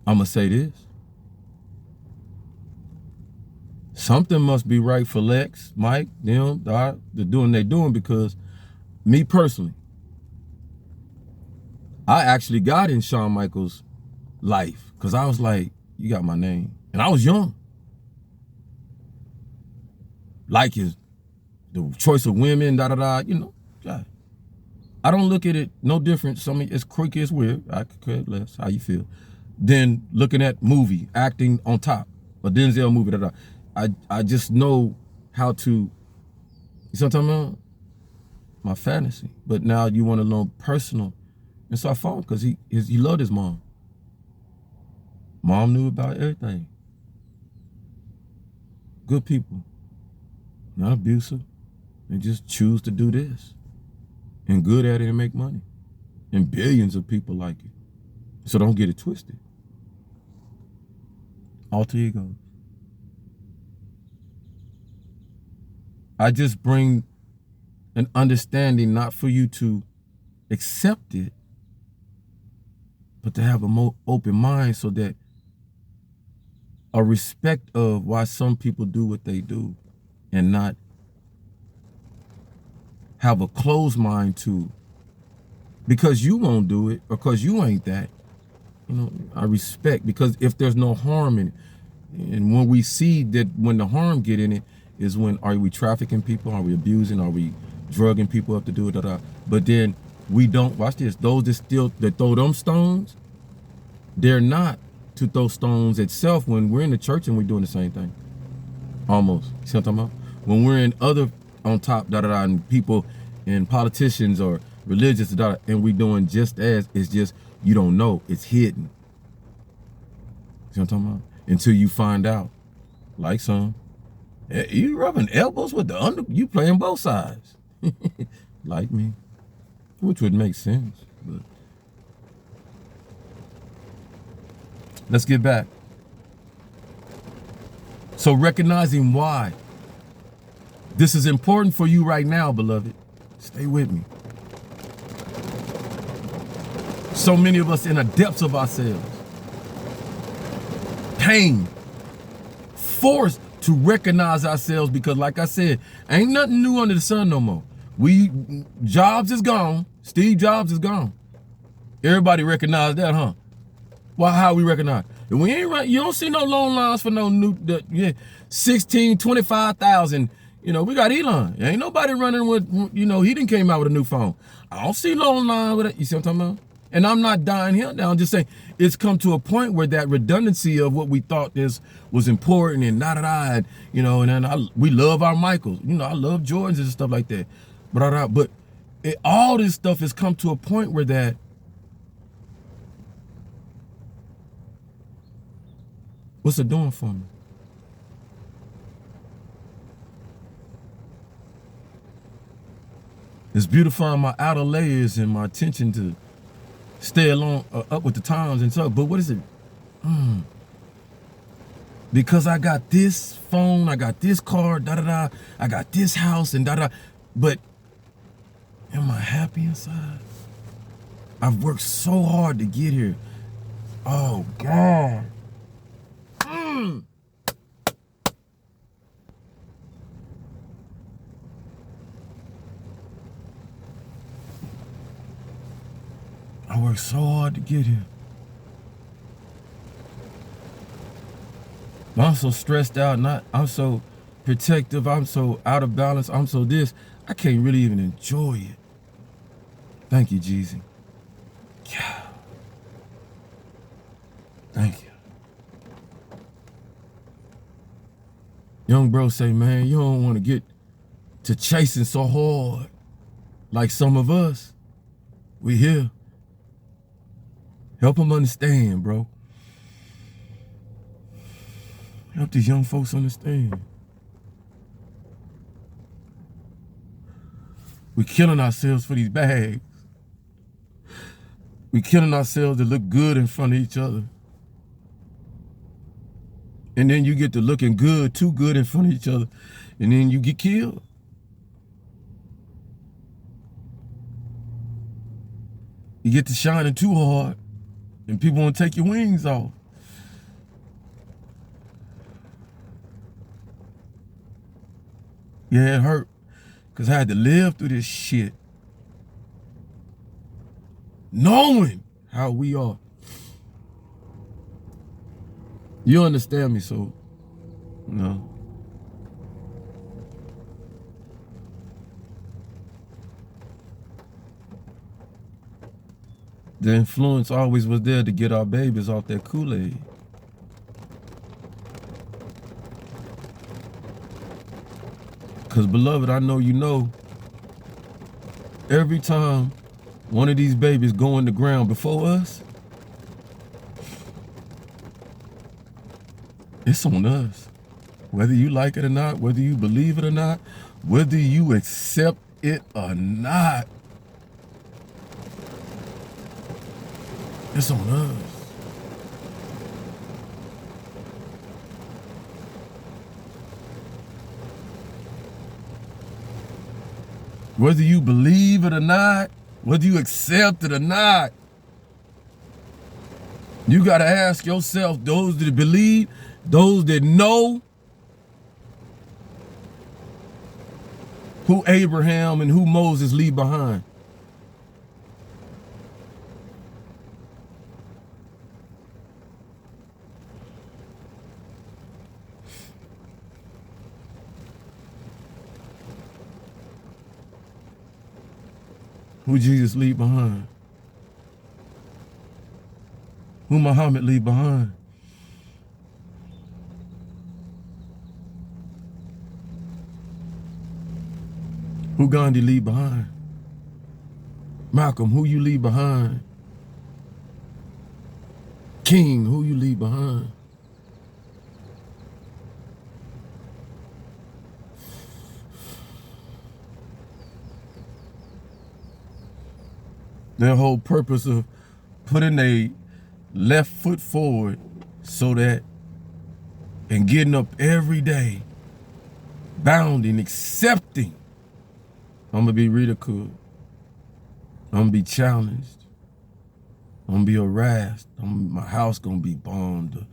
Speaker 1: I'm going to say this. Something must be right for Lex, Mike, them, they're doing they doing, because me personally, I actually got in Shawn Michaels' life because I was like, you got my name. And I was young. Like the choice of women, God. I don't look at it no different. It's creaky, it's weird. I could care less how you feel. Then looking at movie, acting on top, a Denzel movie, I just know how to, you see what I'm talking about? My fantasy. But now you want to learn personal. And so I fought him because he loved his mom. Mom knew about everything. Good people. Not abusive. They just choose to do this. And good at it and make money. And billions of people like it. So don't get it twisted. Alter ego. I just bring an understanding, not for you to accept it, but to have a more open mind, so that a respect of why some people do what they do, and not have a closed mind to, because you won't do it or because you ain't that. I respect, because if there's no harm in it, and when we see that when the harm get in it is when, are we trafficking people, are we abusing, are we drugging people up to do it, but then we don't, watch this, those that throw them stones, they're not to throw stones itself when we're in the church and we're doing the same thing. Almost. See what I'm talking about? When we're in other on top, and people and politicians or religious, and we doing just as, it's just, you don't know, it's hidden. See what I'm talking about? Until you find out. Like some. You rubbing elbows with you playing both sides. Like me. Which would make sense. But let's get back. So recognizing why this is important for you right now, beloved. Stay with me. So many of us in the depths of ourselves. Pain. Forced to recognize ourselves, because like I said, ain't nothing new under the sun no more. Jobs is gone. Steve Jobs is gone. Everybody recognize that, huh? Well, how we recognize? And we ain't right. You don't see no loan lines for no new, 16, 25,000. We got Elon. Ain't nobody running with, he didn't came out with a new phone. I don't see loan line with it. You see what I'm talking about? And I'm not dying him down. I'm just saying it's come to a point where that redundancy of what we thought was important and and then we love our Michaels. I love Jordans and stuff like that. But all this stuff has come to a point where that what's it doing for me? It's beautifying my outer layers and my attention to stay along up with the times and stuff. But what is it? Because I got this phone, I got this car, I got this house and but am I happy inside? I've worked so hard to get here. Oh God. I worked so hard to get here. But I'm so stressed out, I'm so protective, I'm so out of balance, I'm so this, I can't really even enjoy it. Thank you, Jeezy. Yeah. Thank you. Young bro say, man, you don't want to get to chasing so hard like some of us. We here. Help them understand, bro. Help these young folks understand. We killing ourselves for these bags. We killing ourselves to look good in front of each other. And then you get to looking good, too good in front of each other, and then you get killed. You get to shining too hard, and people want to take your wings off. Yeah, it hurt, because I had to live through this shit, knowing how we are. You understand me, so, no. The influence always was there to get our babies off that Kool-Aid. Because, beloved, I know you know, every time one of these babies go in the ground before us, it's on us. Whether you like it or not, whether you believe it or not, whether you accept it or not, it's on us. Whether you believe it or not, whether you accept it or not, you got to ask yourself, those that believe, those that know, who Abraham and who Moses leave behind. Who Jesus leave behind? Who Muhammad leave behind? Who Gandhi leave behind? Malcolm, who you leave behind? King, who you leave behind? Their whole purpose of putting a left foot forward so that, and getting up every day, bounding, accepting, I'm gonna be ridiculed, I'm gonna be challenged, I'm gonna be harassed, my house gonna be bombed,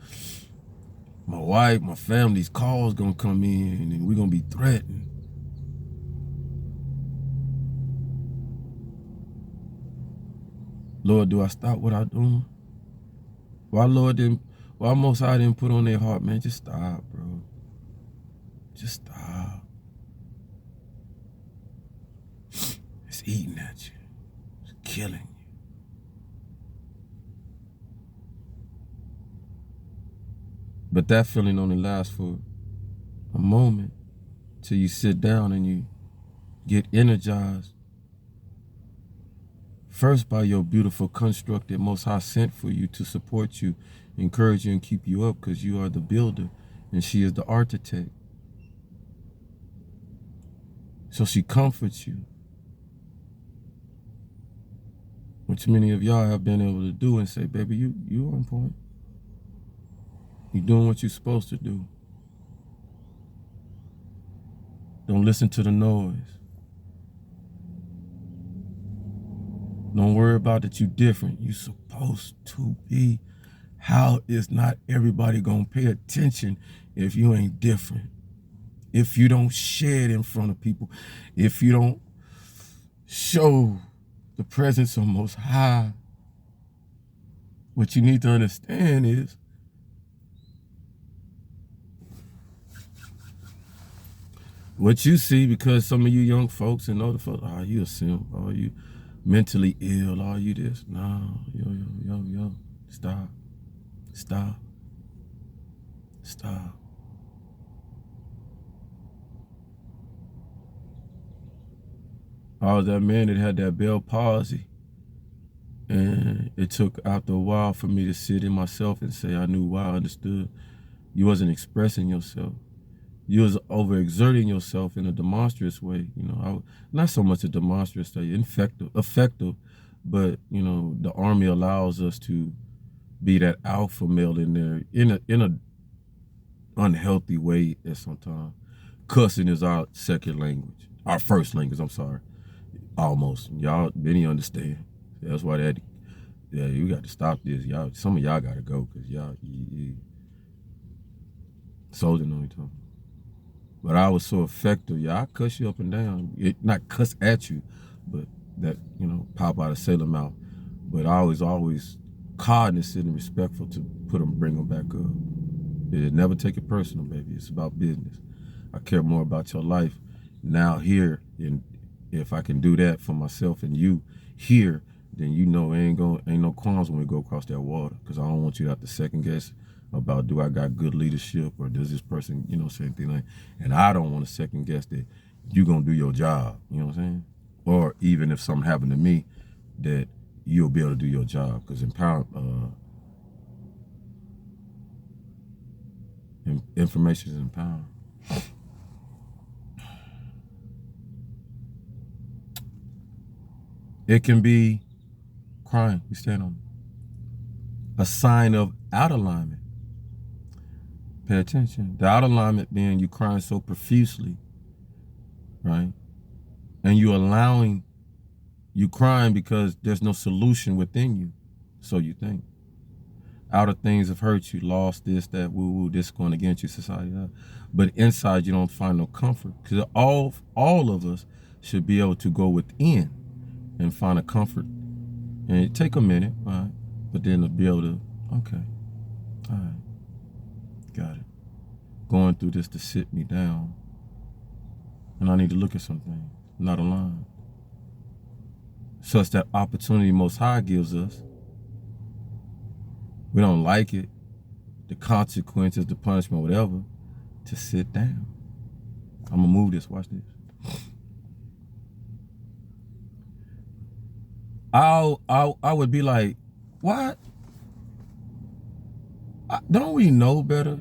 Speaker 1: my wife, my family's calls gonna come in, and we're gonna be threatened. Lord, do I stop what I'm doing? Why Most High didn't put on their heart, man, just stop, bro. Just stop. It's eating at you. It's killing you. But that feeling only lasts for a moment till you sit down and you get energized. First, by your beautiful construct that Most High sent for you to support you, encourage you, and keep you up, because you are the builder and she is the architect. So she comforts you, which many of y'all have been able to do, and say, baby, you on point. You're doing what you're supposed to do. Don't listen to the noise. Don't worry about that you're different. You're supposed to be. How is not everybody gonna pay attention if you ain't different? If you don't share it in front of people, if you don't show the presence of Most High, what you need to understand is what you see, because some of you young folks and other folks, oh, you a simp, oh, you mentally ill, oh, you this. No, yo, stop. I was that man that had that Bell palsy, and it took after a while for me to sit in myself and say I knew why, I understood. You wasn't expressing yourself. You was overexerting yourself in a demonstrous way. You know, not so much a demonstrous way, effective, but you know, the Army allows us to be that alpha male in there in a unhealthy way at sometimes. Cussing is our second language, our first language. I'm sorry, almost. Y'all, many understand. That's why you got to stop this. Y'all, some of y'all got to go because y'all soldier on each other. But I was so effective, I cuss you up and down. Not cuss at you, but that, you know, pop out of sailor mouth. But I was always cognizant and respectful to bring them back up. It never take it personal, baby. It's about business. I care more about your life now here, and if I can do that for myself and you here, then you know ain't no qualms when we go across that water. Because I don't want you to have to second guess about, do I got good leadership, or does this person, you know, say anything like, and I don't want to second guess that you gonna do your job, you know what I'm saying? Or even if something happened to me, that you'll be able to do your job, because information is empowering. It can be crying, we stand on it, a sign of out alignment. Pay attention. The out alignment being you crying so profusely, right? And you crying because there's no solution within you, so you think. Outer things have hurt you, lost this, that, woo, this going against you, society. But inside you don't find no comfort, because all of us should be able to go within and find a comfort. And it take a minute, all right? But then to be able to, okay, all right. Got it. Going through this to sit me down, and I need to look at something, not aligned. Such that opportunity Most High gives us. We don't like it, the consequences, the punishment, whatever, to sit down. I'm gonna move this. Watch this. I would be like, what? Don't we know better?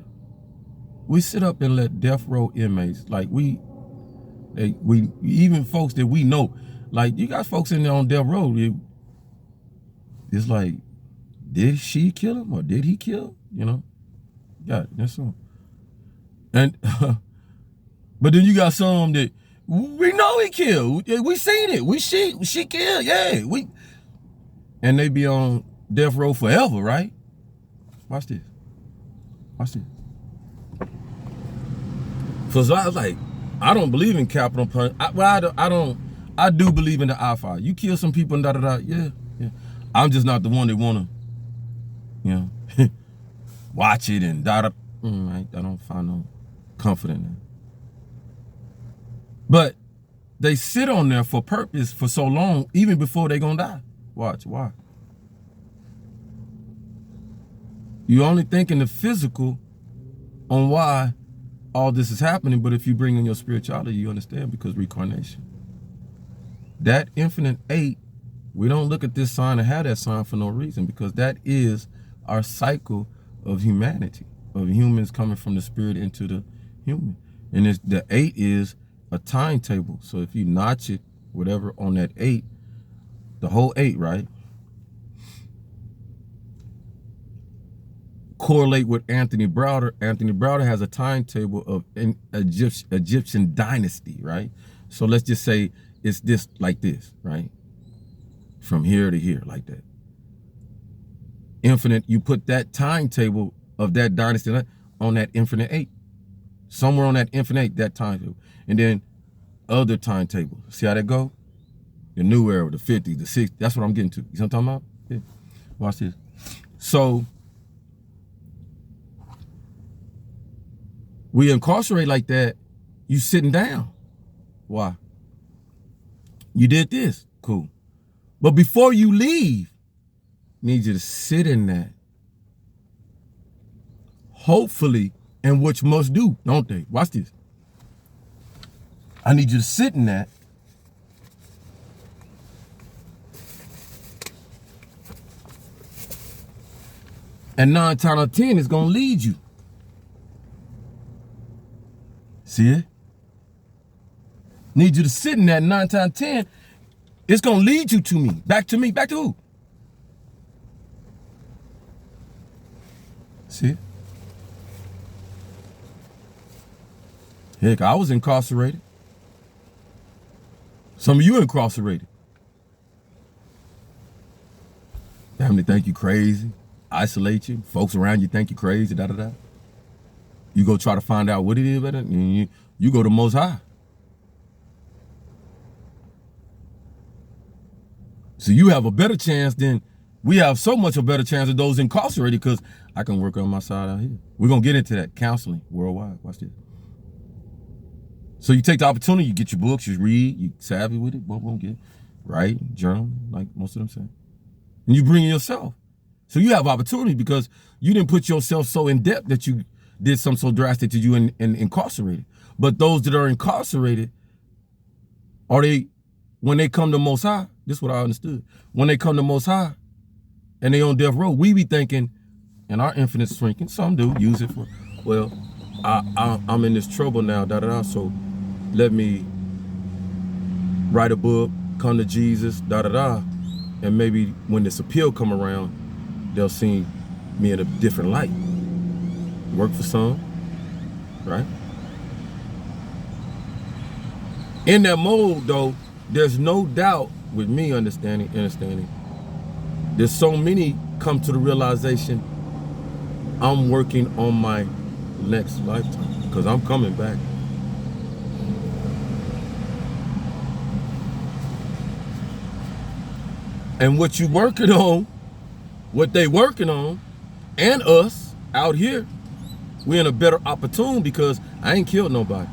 Speaker 1: We sit up and let death row inmates, like we even folks that we know, like you got folks in there on death row. It's like, did she kill him or did he kill him? You know, got it. That's all. And but then you got some that we know he killed. We seen it. She killed. Yeah, and they be on death row forever, right? Watch this. Watch this. So I was like, I don't believe in capital punishment. I do believe in the I-5. You kill some people and da-da-da. Yeah. I'm just not the one that want to, you know, watch it and da-da. I don't find no comfort in that. But they sit on there for purpose for so long, even before they gonna die. Watch, why? You only think in the physical on why all this is happening, but if you bring in your spirituality, you understand, because reincarnation. That infinite 8, we don't look at this sign and have that sign for no reason, because that is our cycle of humanity, of humans coming from the spirit into the human. And the 8 is a timetable. So if you notch it, whatever, on that 8, the whole 8, right? Correlate with Anthony Browder. Anthony Browder has a timetable of an Egyptian dynasty, right? So let's just say it's this, like this, right? From here to here, like that. Infinite, you put that timetable of that dynasty on that infinite 8. Somewhere on that infinite 8, that timetable. And then other timetables. See how that go? The new era, the 50s, the 60s. That's what I'm getting to. You know what I'm talking about? Yeah. Watch this. So we incarcerate like that, you sitting down. Why? You did this, cool. But before you leave, need you to sit in that. Hopefully, and which must do, don't they? Watch this. I need you to sit in that. And 9 times out of 10 is gonna lead you. See it? Need you to sit in that 9 times 10. It's gonna lead you to me. Back to me. Back to who? See it? Heck, I was incarcerated. Some of you incarcerated. Family think you crazy. Isolate you. Folks around you think you crazy. Da da da. You go try to find out what it is better. You go to Most High. So you have a better chance than, we have so much a better chance of those incarcerated, because I can work on my side out here. We're going to get into that counseling worldwide. Watch this. So you take the opportunity, you get your books, you read, you savvy with it, boom, boom, get write, journal, like most of them say. And you bring yourself. So you have opportunity because you didn't put yourself so in depth that you did something so drastic to you and incarcerated. But those that are incarcerated, are they, when they come to Most High, this is what I understood. When they come to Most High and they on death row, we be thinking, and our infinite shrinking, some do use it for, well, I'm in this trouble now, da da da, so let me write a book, come to Jesus, da da da, and maybe when this appeal come around, they'll see me in a different light. Work for some, right? In that mode though, there's no doubt with me understanding, there's so many come to the realization, I'm working on my next lifetime, because I'm coming back. And what you working on, what they working on, and us out here, we're in a better opportunity because I ain't killed nobody.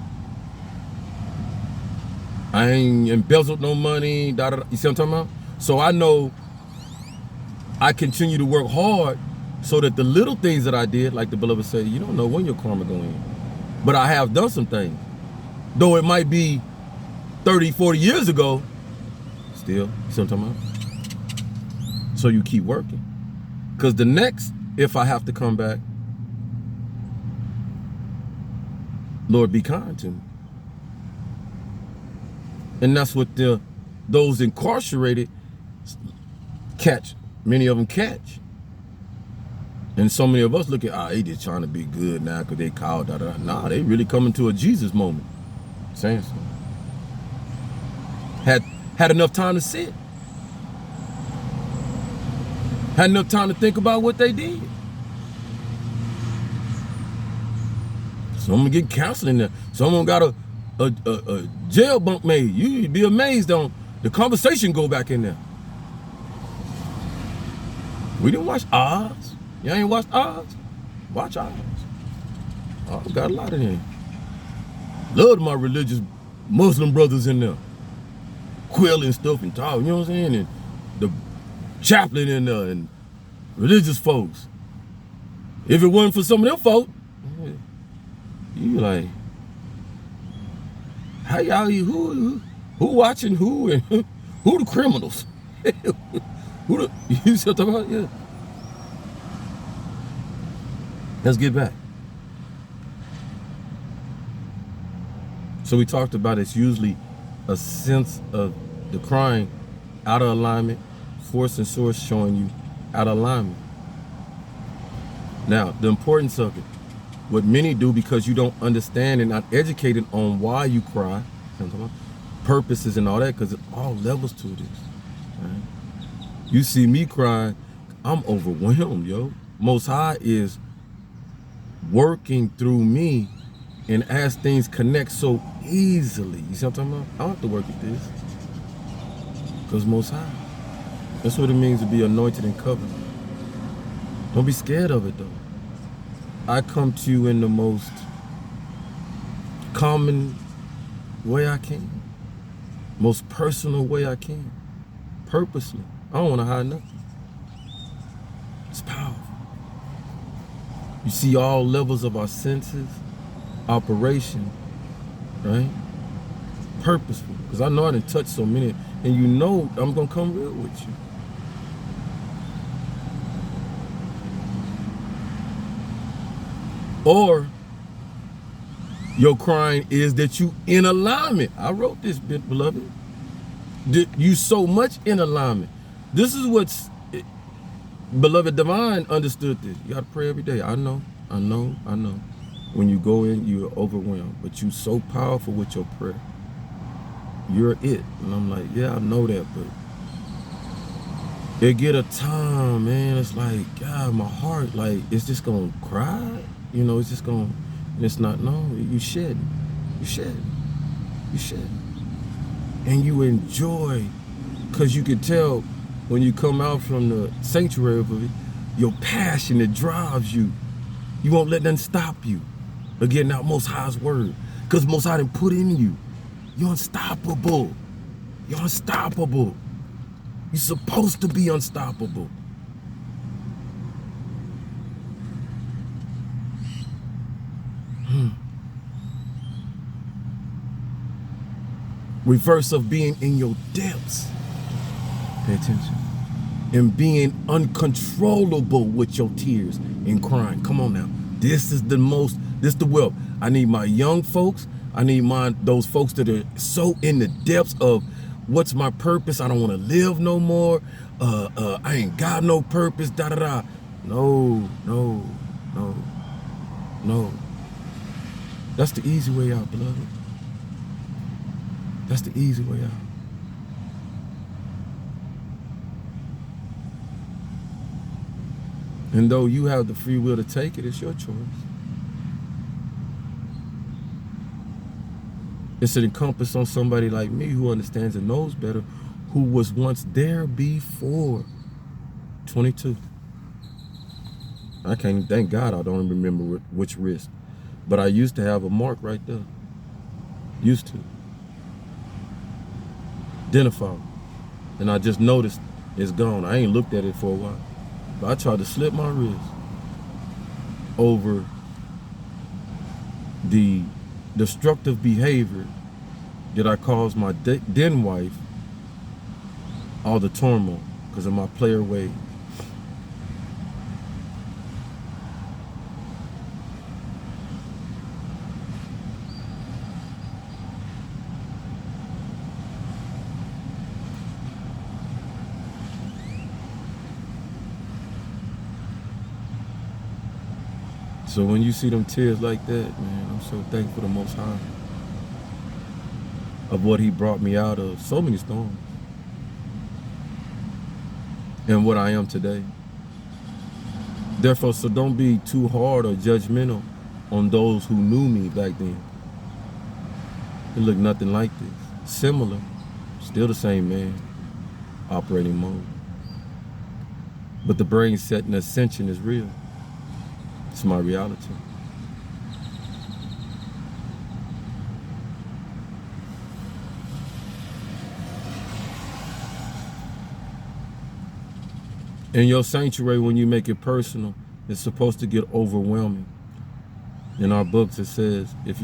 Speaker 1: I ain't embezzled no money, da, da, da. You see what I'm talking about? So I know I continue to work hard so that the little things that I did, like the beloved said, you don't know when your karma going in. But I have done some things. Though it might be 30, 40 years ago, still, you see what I'm talking about? So you keep working. Because the next, if I have to come back, Lord, be kind to me. And that's what those incarcerated catch. Many of them catch. And so many of us look at, they just trying to be good now because they called, da, da, da. Nah, they really coming to a Jesus moment. Saying so. Had enough time to sit. Had enough time to think about what they did. Some of them get counseling there. Some of them got a jail bunk made. You'd be amazed on the conversation go back in there. We didn't watch Oz. You ain't watched Oz? Watch Oz. Oz got a lot of them. Loved my religious Muslim brothers in there. Quilling stuff and talk, you know what I'm saying? And the chaplain in there and religious folks. If it wasn't for some of them folk, you like, how y'all, who watching who and who the criminals? Who the, you see what I'm talking about? Yeah. Let's get back. So we talked about it's usually a sense of the crime out of alignment, force and source showing you out of alignment. Now, the importance of it, what many do because you don't understand and not educated on why you cry, purposes and all that, because it's all levels to this. Right? You see me crying, I'm overwhelmed, yo. Most High is working through me, and as things connect so easily, you see what I'm talking about? I don't have to work at this, because Most High. That's what it means to be anointed and covered. Don't be scared of it though. I come to you in the most common way I can. Most personal way I can. Purposely. I don't want to hide nothing. It's powerful. You see all levels of our senses, operation, right? Purposeful. Because I know I didn't touch so many, and you know I'm going to come real with you. Or your crying is that you in alignment. I wrote this bit, beloved. You so much in alignment. This is what's, beloved divine understood this. You got to pray every day. I know. When you go in, you're overwhelmed, but you so powerful with your prayer. You're it. And I'm like, yeah, I know that, but it get a time, man. It's like, God, my heart, like, it's just gonna cry. You know, it's just gonna, and it's not, no, you shed. And you enjoy, because you can tell when you come out from the sanctuary of it, your passion that drives you. You won't let nothing stop you. Again, now Most High's word, because Most High didn't put in you. You're unstoppable. You're unstoppable. You're supposed to be unstoppable. Reverse of being in your depths. Pay attention. And being uncontrollable with your tears and crying. Come on now. This is the wealth. I need my young folks. I need those folks that are so in the depths of what's my purpose. I don't want to live no more. I ain't got no purpose. No. That's the easy way out, beloved. That's the easy way out. And though you have the free will to take it, it's your choice. It's an encompass on somebody like me who understands and knows better, who was once there before. 22. I can't, thank God I don't remember which wrist. But I used to have a mark right there. Used to. Identify. And I just noticed it's gone. I ain't looked at it for a while. But I tried to slip my wrist over the destructive behavior that I caused my then wife all the turmoil because of my player ways. So when you see them tears like that, man, I'm so thankful to Most High of what He brought me out of so many storms and what I am today. Therefore, so don't be too hard or judgmental on those who knew me back then. It looked nothing like this. Similar, still the same man, operating mode. But the brain set and ascension is real. It's my reality. In your sanctuary, when you make it personal, it's supposed to get overwhelming. In our books, it says, if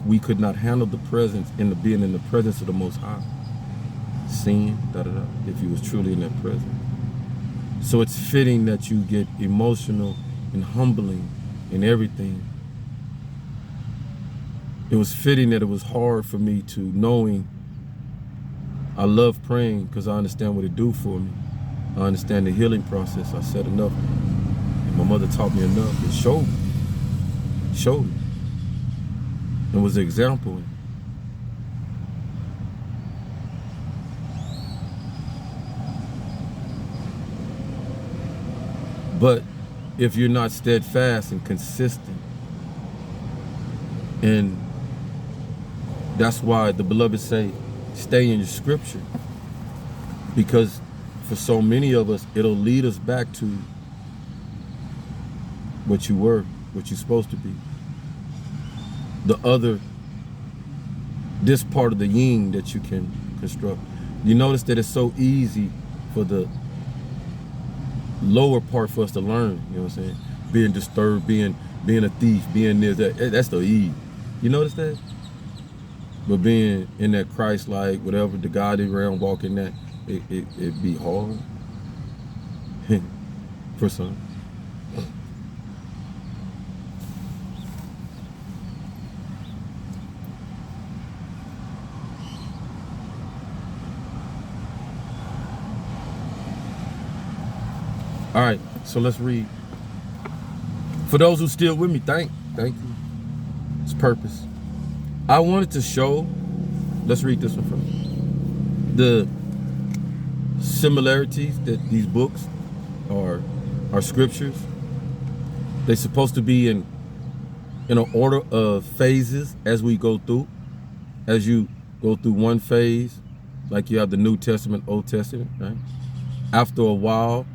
Speaker 1: we could not handle the presence in the being in the presence of the Most High. Seeing, if you was truly in that presence. So it's fitting that you get emotional and humbling and everything. It was fitting that it was hard for me to knowing I love praying because I understand what it do for me. I understand the healing process. I said enough. And my mother taught me enough. It showed me. It was an example. But if you're not steadfast and consistent, and that's why the beloved say, stay in your scripture, because for so many of us, it'll lead us back to what you were, what you're supposed to be. This part of the yin that you can construct. You notice that it's so easy for the lower part for us to learn, you know what I'm saying? Being disturbed, being a thief, being this, that's the E. You notice that? But being in that Christ-like, whatever, the godly realm, walking that, it be hard for some. All right, so let's read. For those who still with me, thank you. It's purpose. I wanted to show, let's read this one first. The similarities that these books are scriptures. They're supposed to be in an order of phases as we go through. As you go through one phase, like you have the New Testament, Old Testament, right? After a while,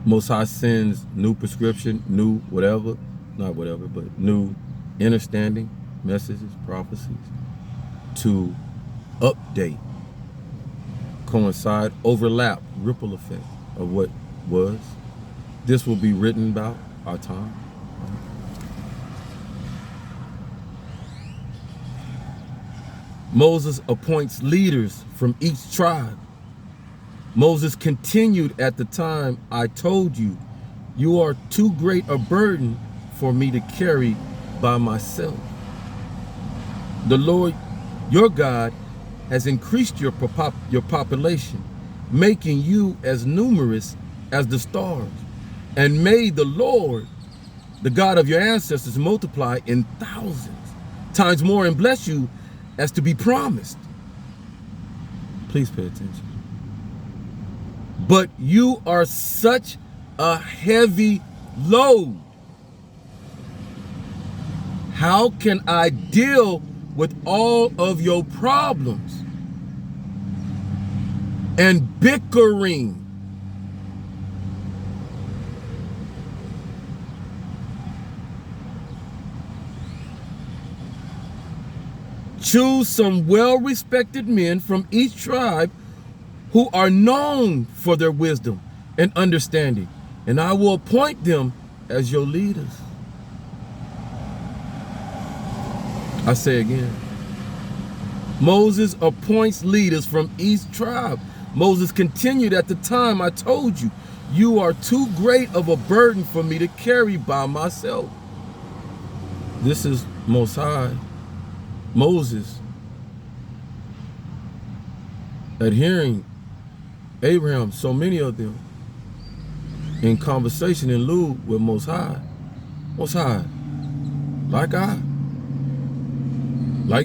Speaker 1: Most High sends new prescription, new whatever, not whatever, but new understanding, messages, prophecies to update, coincide, overlap, ripple effect of what was. This will be written about our time. Moses appoints leaders from each tribe. Moses continued at the time I told you, you are too great a burden for me to carry by myself. The Lord, your God, has increased your population, making you as numerous as the stars, and made the Lord, the God of your ancestors, multiply in thousands times more and bless you as to be promised. Please pay attention. But you are such a heavy load. How can I deal with all of your problems and bickering? Choose some well-respected men from each tribe who are known for their wisdom and understanding, and I will appoint them as your leaders. I say again, Moses appoints leaders from each tribe. Moses continued at the time I told you, you are too great of a burden for me to carry by myself. This is Most High, Moses, adhering Abraham, so many of them, in conversation in lieu with Most High. Most High, like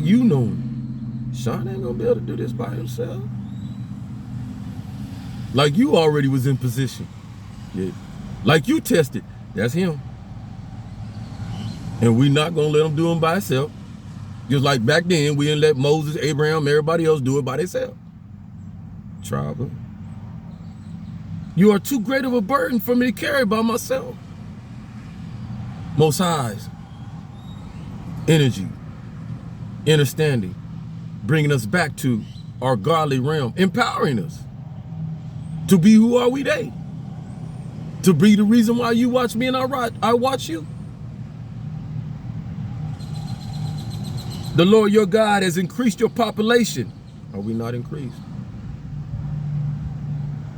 Speaker 1: you know him. Sean ain't gonna be able to do this by himself. Like you already was in position. Yeah. Like you tested, that's him. And we not gonna let him do him by himself. Just like back then, we didn't let Moses, Abraham, everybody else do it by themselves. Tribe. You are too great of a burden for me to carry by myself. Most High's energy, understanding, bringing us back to our godly realm, empowering us to be who are we today, to be the reason why you watch me and I watch you. The Lord your God has increased your population. Are we not increased?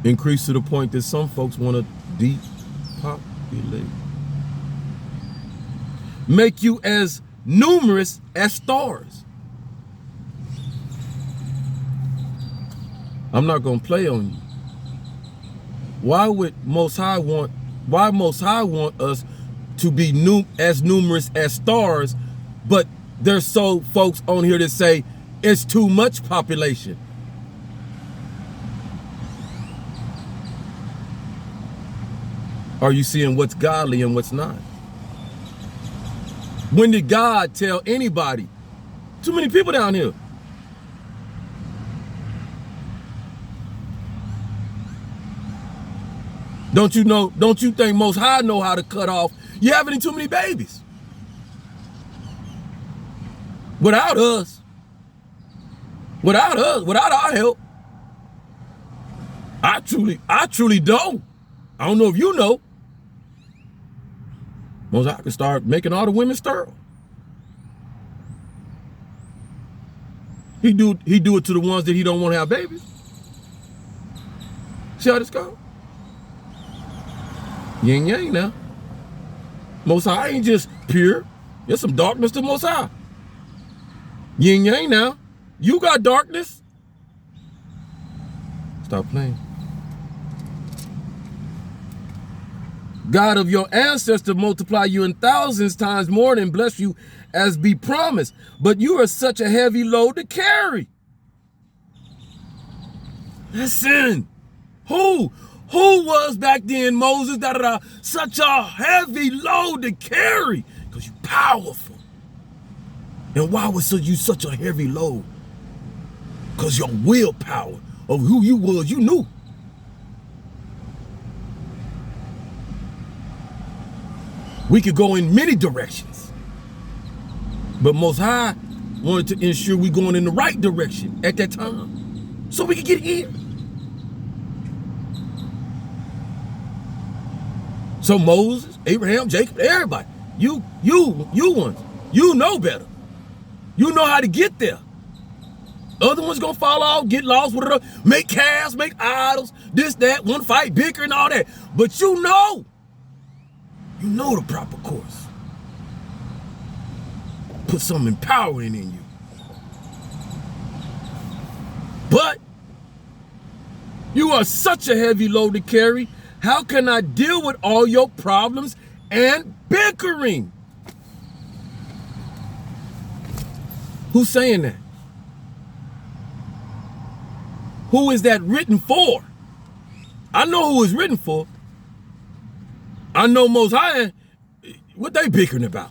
Speaker 1: Increased to the point that some folks want to depopulate. Make you as numerous as stars. I'm not going to play on you. Why Most High want us to be as numerous as stars, but there's so folks on here that say it's too much population? Are you seeing what's godly and what's not? When did God tell anybody, too many people down here? Don't you know? Don't you think Most High know how to cut off you having too many babies? Without us, without our help, I truly don't. I don't know if you know. Most High can start making all the women sterile. He do it to the ones that he don't want to have babies. See how this goes? Yin yang now. Most High ain't just pure. There's some darkness to Most High. Yin yang now. You got darkness. Stop playing. God of your ancestor multiply you in thousands times more than bless you as be promised. But you are such a heavy load to carry. Listen. Who was back then, Moses, such a heavy load to carry? Because you powerful. And why was you such a heavy load? Because your willpower of who you was, you knew. We could go in many directions. But Most High wanted to ensure we going in the right direction at that time. So we could get here. So Moses, Abraham, Jacob, everybody, you ones, you know better. You know how to get there. Other ones gonna fall off, get lost, whatever, make calves, make idols, this, that, one fight, bicker and all that. But you know the proper course. Put some empowering in you. But you are such a heavy load to carry. How can I deal with all your problems and bickering? Who's saying that? Who is that written for? I know who it's written for. I know Most High, what they bickering about?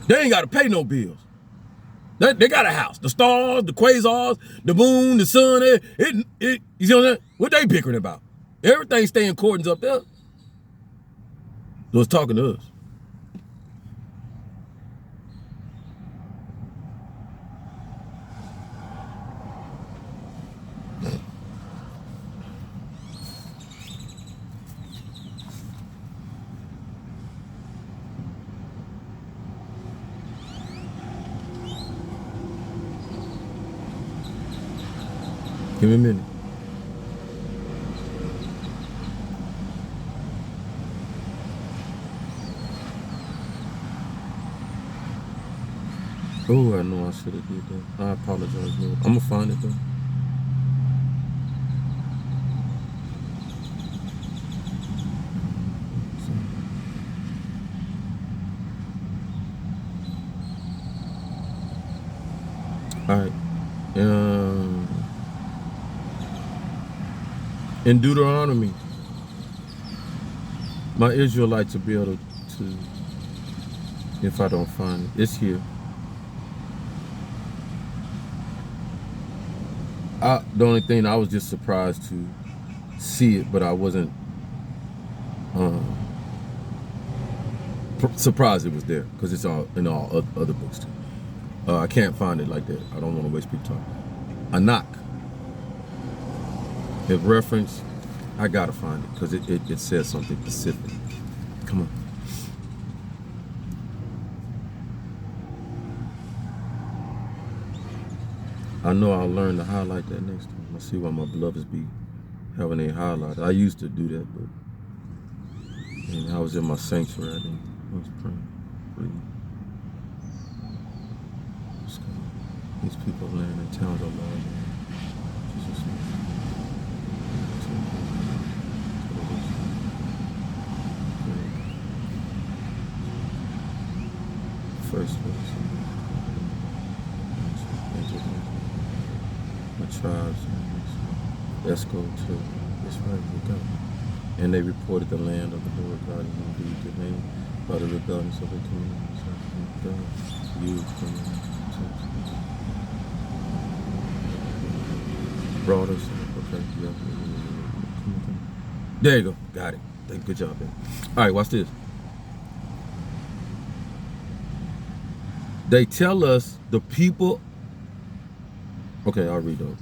Speaker 1: They ain't got to pay no bills. They got a house. The stars, the quasars, the moon, the sun, you see what I'm saying? What they bickering about? Everything stay in accordance up there. So it's talking to us. Give me a minute. Oh, I know I should have did that. I apologize, man. I'm gonna find it though. All right. In Deuteronomy, my Israelites will be able to, if I don't find it, it's here. The only thing, I was just surprised to see it, but I wasn't surprised it was there, because it's all in all other books too. I can't find it like that. I don't want to waste people's time. Anak. If reference, I gotta find it, because it says something specific. Come on. I know I'll learn to highlight that next time. I see why my beloveds be having a highlight. I used to do that, but and I was in my sanctuary. I was praying. These people land in towns of love. Jesus' name. First verse. My tribes. Let's go to this right we go. And they reported the land of the Lord God and indeed the name by the rebellions of the communities of God. You brought us. Okay, yeah. There you go. Got it. Good job, man. All right, watch this. They tell us the people. Okay, I'll read those.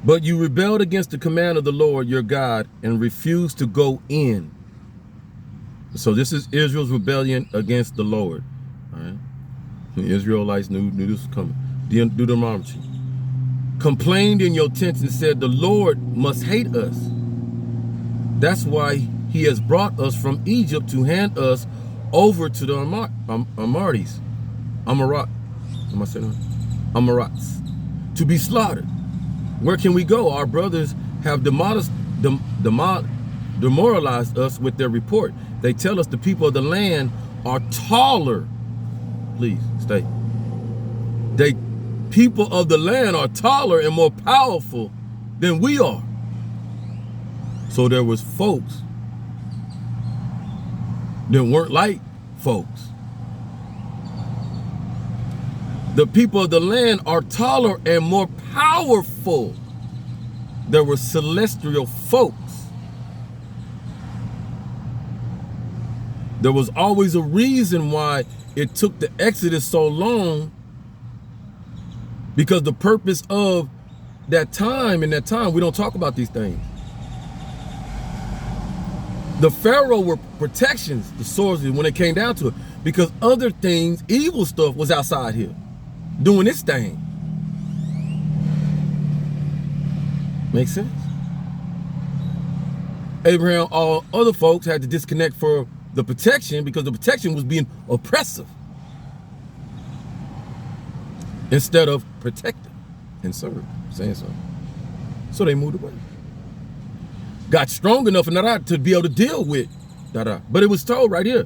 Speaker 1: But you rebelled against the command of the Lord your God and refused to go in. So this is Israel's rebellion against the Lord. All right. The Israelites knew this was coming. Deuteronomy. Complained in your tents and said, the Lord must hate us. That's why he has brought us from Egypt to hand us over to the Amorites. Amorites. To be slaughtered. Where can we go? Our brothers have demoralized us with their report. They tell us the people of the land are taller. Please stay. People of the land are taller and more powerful than we are. So there was folks that weren't like folks. The people of the land are taller and more powerful. There were celestial folks. There was always a reason why it took the Exodus so long, because the purpose of that time, we don't talk about these things. The Pharaoh were protections, the swords, when it came down to it, because other things, evil stuff was outside here, doing its thing. Make sense? Abraham, all other folks had to disconnect for the protection, because the protection was being oppressive instead of protecting and serving, saying so. So they moved away. Got strong enough to be able to deal with that. But it was told right here.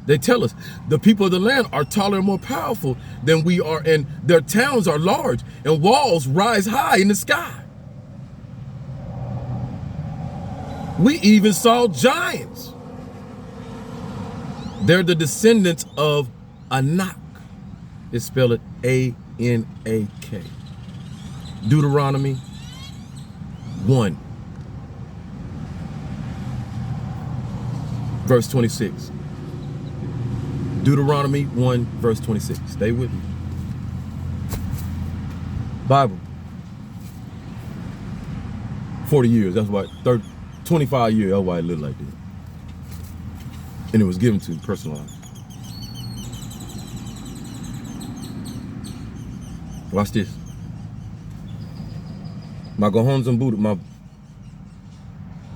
Speaker 1: They tell us the people of the land are taller and more powerful than we are, and their towns are large, and walls rise high in the sky. We even saw giants. They're the descendants of Anak. It's spelled A-N-A-K. Deuteronomy 1. Verse 26. Deuteronomy 1, verse 26. Stay with me. Bible. 40 years, that's why, 25 years, that's why it looked like this. And it was given to personalized. Watch this. My Gohonzon and Buddha, my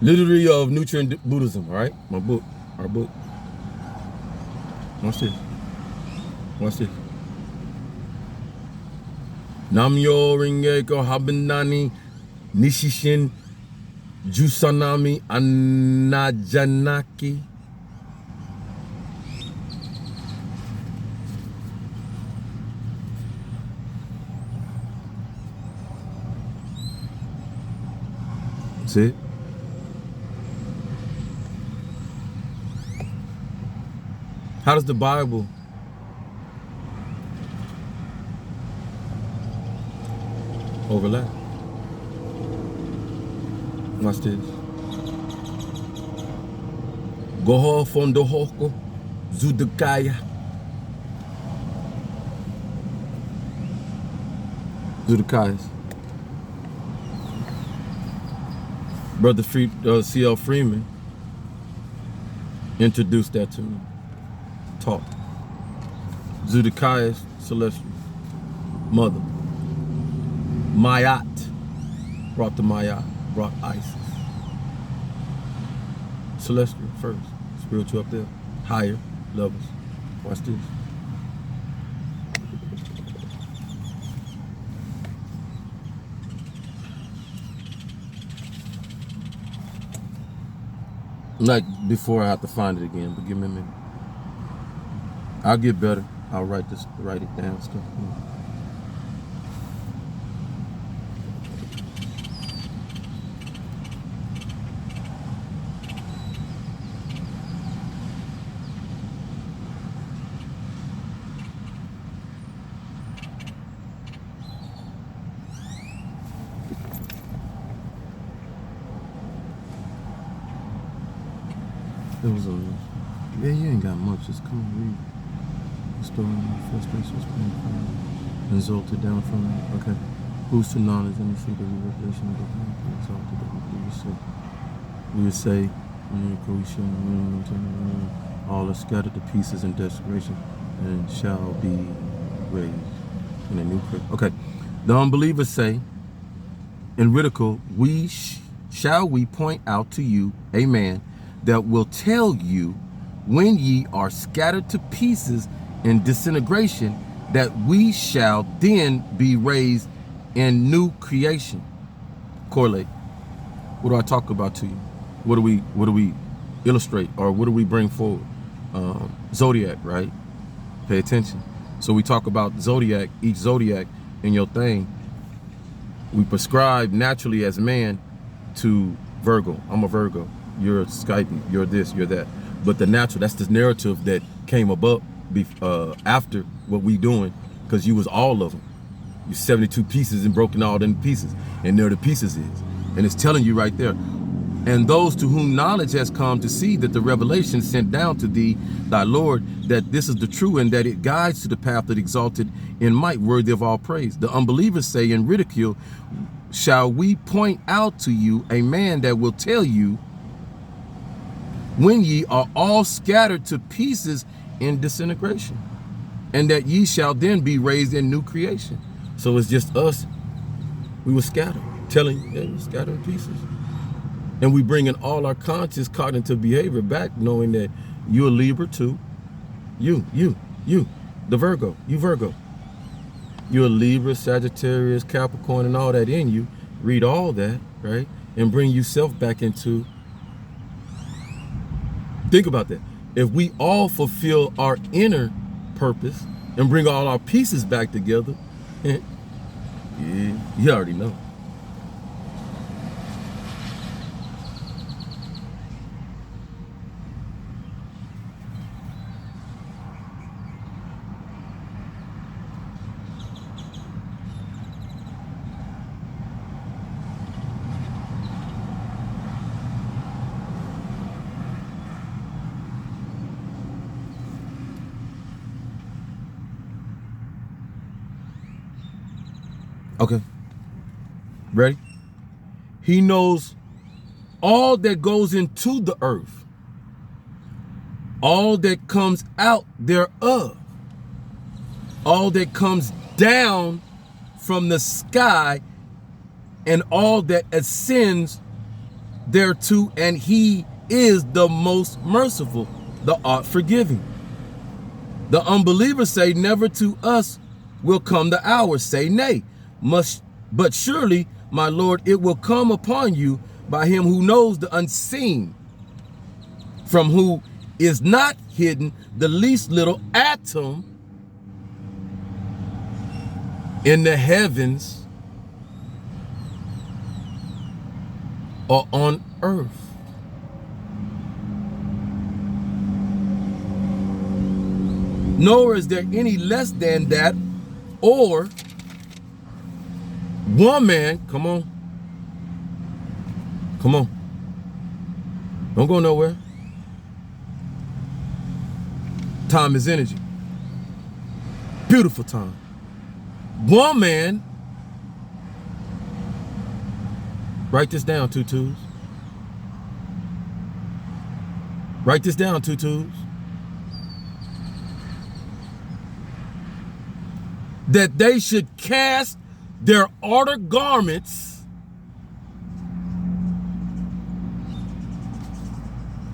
Speaker 1: Liturgy of Nutrient Buddhism, all right? My book, our book. Watch this. Watch this. Namyo Ringeko Habinani Nishishin Jusanami Anajanaki. See? How does the Bible overlap? Watch this. Goho Fondohoko Zudakaya. Zudakayas. Brother C.L. Freeman introduced that to me. Taught. Zudakayas, celestial. Mother. Mayat. Brought the Mayat. Brought Isis. Celestial first. Spiritual up there. Higher levels. Watch this. Like before I have to find it again, but give me a minute. I'll get better. I'll write it down stuff. It was a, yeah, you ain't got much. Just come and read. Restoring frustrations, exalted down from it. Okay. Who's to knowledge and the seed of the revelation of the Lord, exalted that we would say, all are scattered to pieces in desperation and shall be raised in a new place. Okay. The unbelievers say, in ridicule, shall we point out to you a man that will tell you when ye are scattered to pieces in disintegration, that we shall then be raised in new creation. Correlate. What do I talk about to you? What do we illustrate, or what do we bring forward? Zodiac, right? Pay attention. So we talk about zodiac, each zodiac in your thing. We prescribe naturally as man to Virgo. I'm a Virgo. You're a Skype. You're this. You're that. But the natural, that's the narrative that came above, after what we doing, because you was all of them. You 72 pieces and broken all in pieces, and there the pieces is, and it's telling you right there. And those to whom knowledge has come to see that the revelation sent down to thee, thy Lord, that this is the true, and that it guides to the path that exalted in might, worthy of all praise. The unbelievers say in ridicule, shall we point out to you a man that will tell you when ye are all scattered to pieces in disintegration, and that ye shall then be raised in new creation. So it's just us. We were scattered, telling you, yeah, we're scattered in pieces. And we bringing all our conscious cognitive behavior back, knowing that you're a Libra too. You, the Virgo, you Virgo. You're a Libra, Sagittarius, Capricorn, and all that in you. Read all that, right? And bring yourself back into. Think about that. If we all fulfill our inner purpose and bring all our pieces back together, yeah, you already know. Okay. Ready? He knows all that goes into the earth, all that comes out thereof, all that comes down from the sky, and all that ascends thereto, and he is the most merciful, the art forgiving. The unbelievers say, never to us will come the hour. Say, nay. But surely, my Lord, it will come upon you by him who knows the unseen, from who is not hidden the least little atom in the heavens or on earth. Nor is there any less than that, or one man. Come on. Don't go nowhere. Time is energy. Beautiful time. One man. Write this down, tutus. Write this down, tutus. That they should cast their outer garments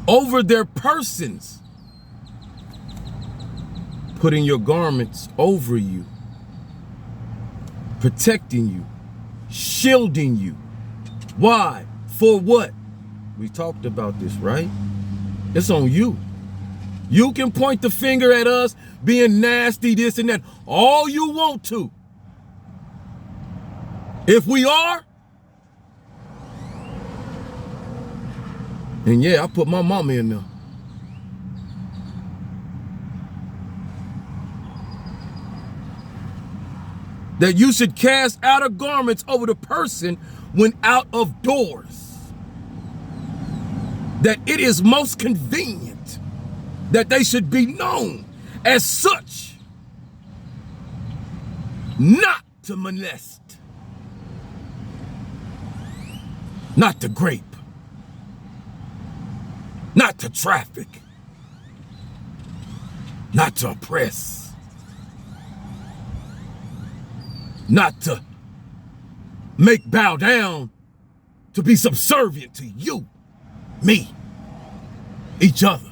Speaker 1: over their persons, putting your garments over you, protecting you, shielding you. Why? For what? We talked about this, right? It's on you. You can point the finger at us being nasty, this and that, all you want to. If we are, and yeah, I put my mama in there. That you should cast outer garments over the person when out of doors. that it is most convenient that they should be known as such, not to molest, not to grape, not to traffic, not to oppress, not to make bow down, to be subservient to you, me, each other.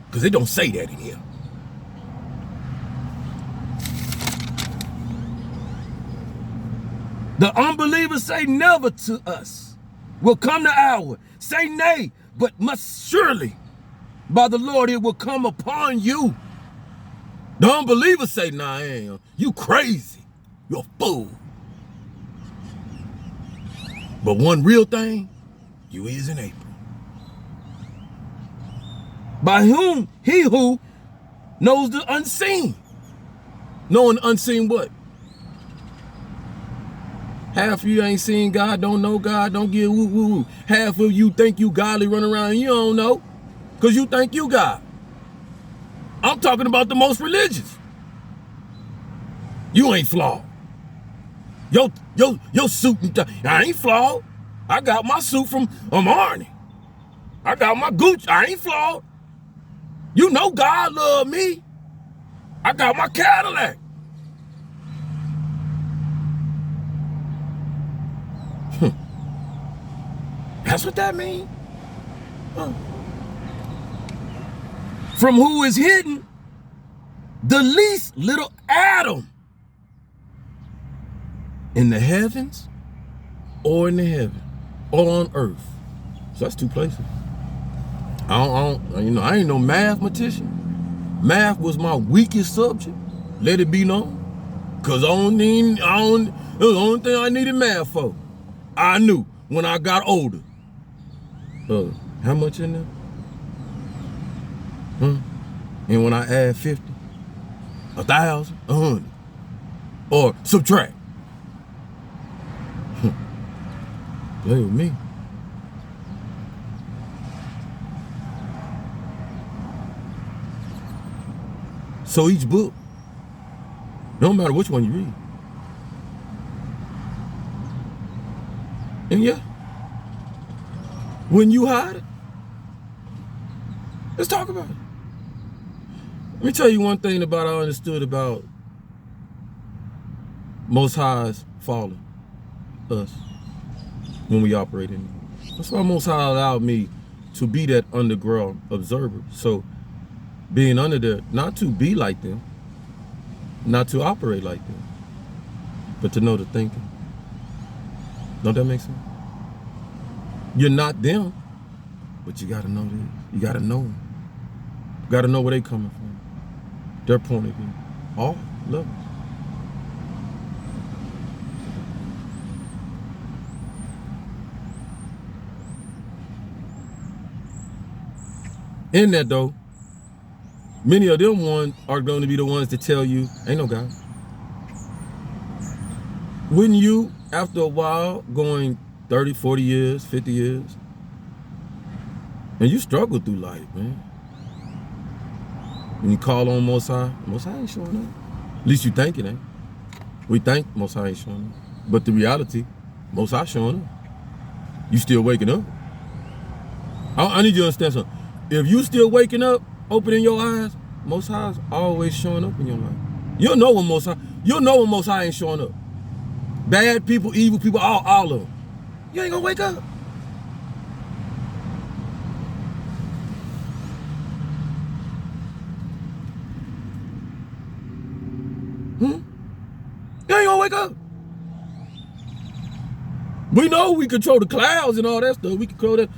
Speaker 1: Because they don't say that in here. The unbelievers say never to us. Will come the hour. Say nay, but must surely by the Lord it will come upon you. The unbelievers say, nah, I ain't. You crazy. You're a fool. But one real thing, you is in April. By whom he who knows the unseen. Knowing the unseen what? Half of you ain't seen God, don't know God, don't get woo-woo. Half of you think you godly, run around and you don't know, because you think you God. I'm talking about the most religious. You ain't flawed. Your suit and tie, I ain't flawed. I got my suit from Armani. I got my Gucci, I ain't flawed. You know God love me. I got my Cadillac. That's what that means. Huh. From who is hidden the least little atom in the heavens or in the heaven or on earth. So that's two places. I ain't no mathematician. Math was my weakest subject. Let it be known. Cause it was the only thing I needed math for. I knew when I got older. How much in there? And when I add 50, 1,000, 100, or subtract. Play with me. So each book, no matter which one you read. And yeah, when you hide it, let's talk about it. Let me tell you one thing I understood about Most High's falling us when we operate in it. That's why Most High allowed me to be that underground observer. So being under there, not to be like them, not to operate like them, but to know the thinking. Don't that make sense? You're not them, but you gotta know this. You gotta know them. You gotta know where they coming from. Their point of view. All levels. In that though, many of them are going to be the ones to tell you, ain't no God. When you, after a while, going 30, 40 years, 50 years, and you struggle through life, man. When you call on Most High ain't showing up. At least you think it ain't. We think Most High ain't showing up. But the reality, Most High showing up. You still waking up. I need you to understand something. If you still waking up, opening your eyes, Most High's always showing up in your life. You'll know when Most High ain't showing up. Bad people, evil people, all of them. You ain't gonna wake up. You ain't gonna wake up. We know we control the clouds and all that stuff. We control that,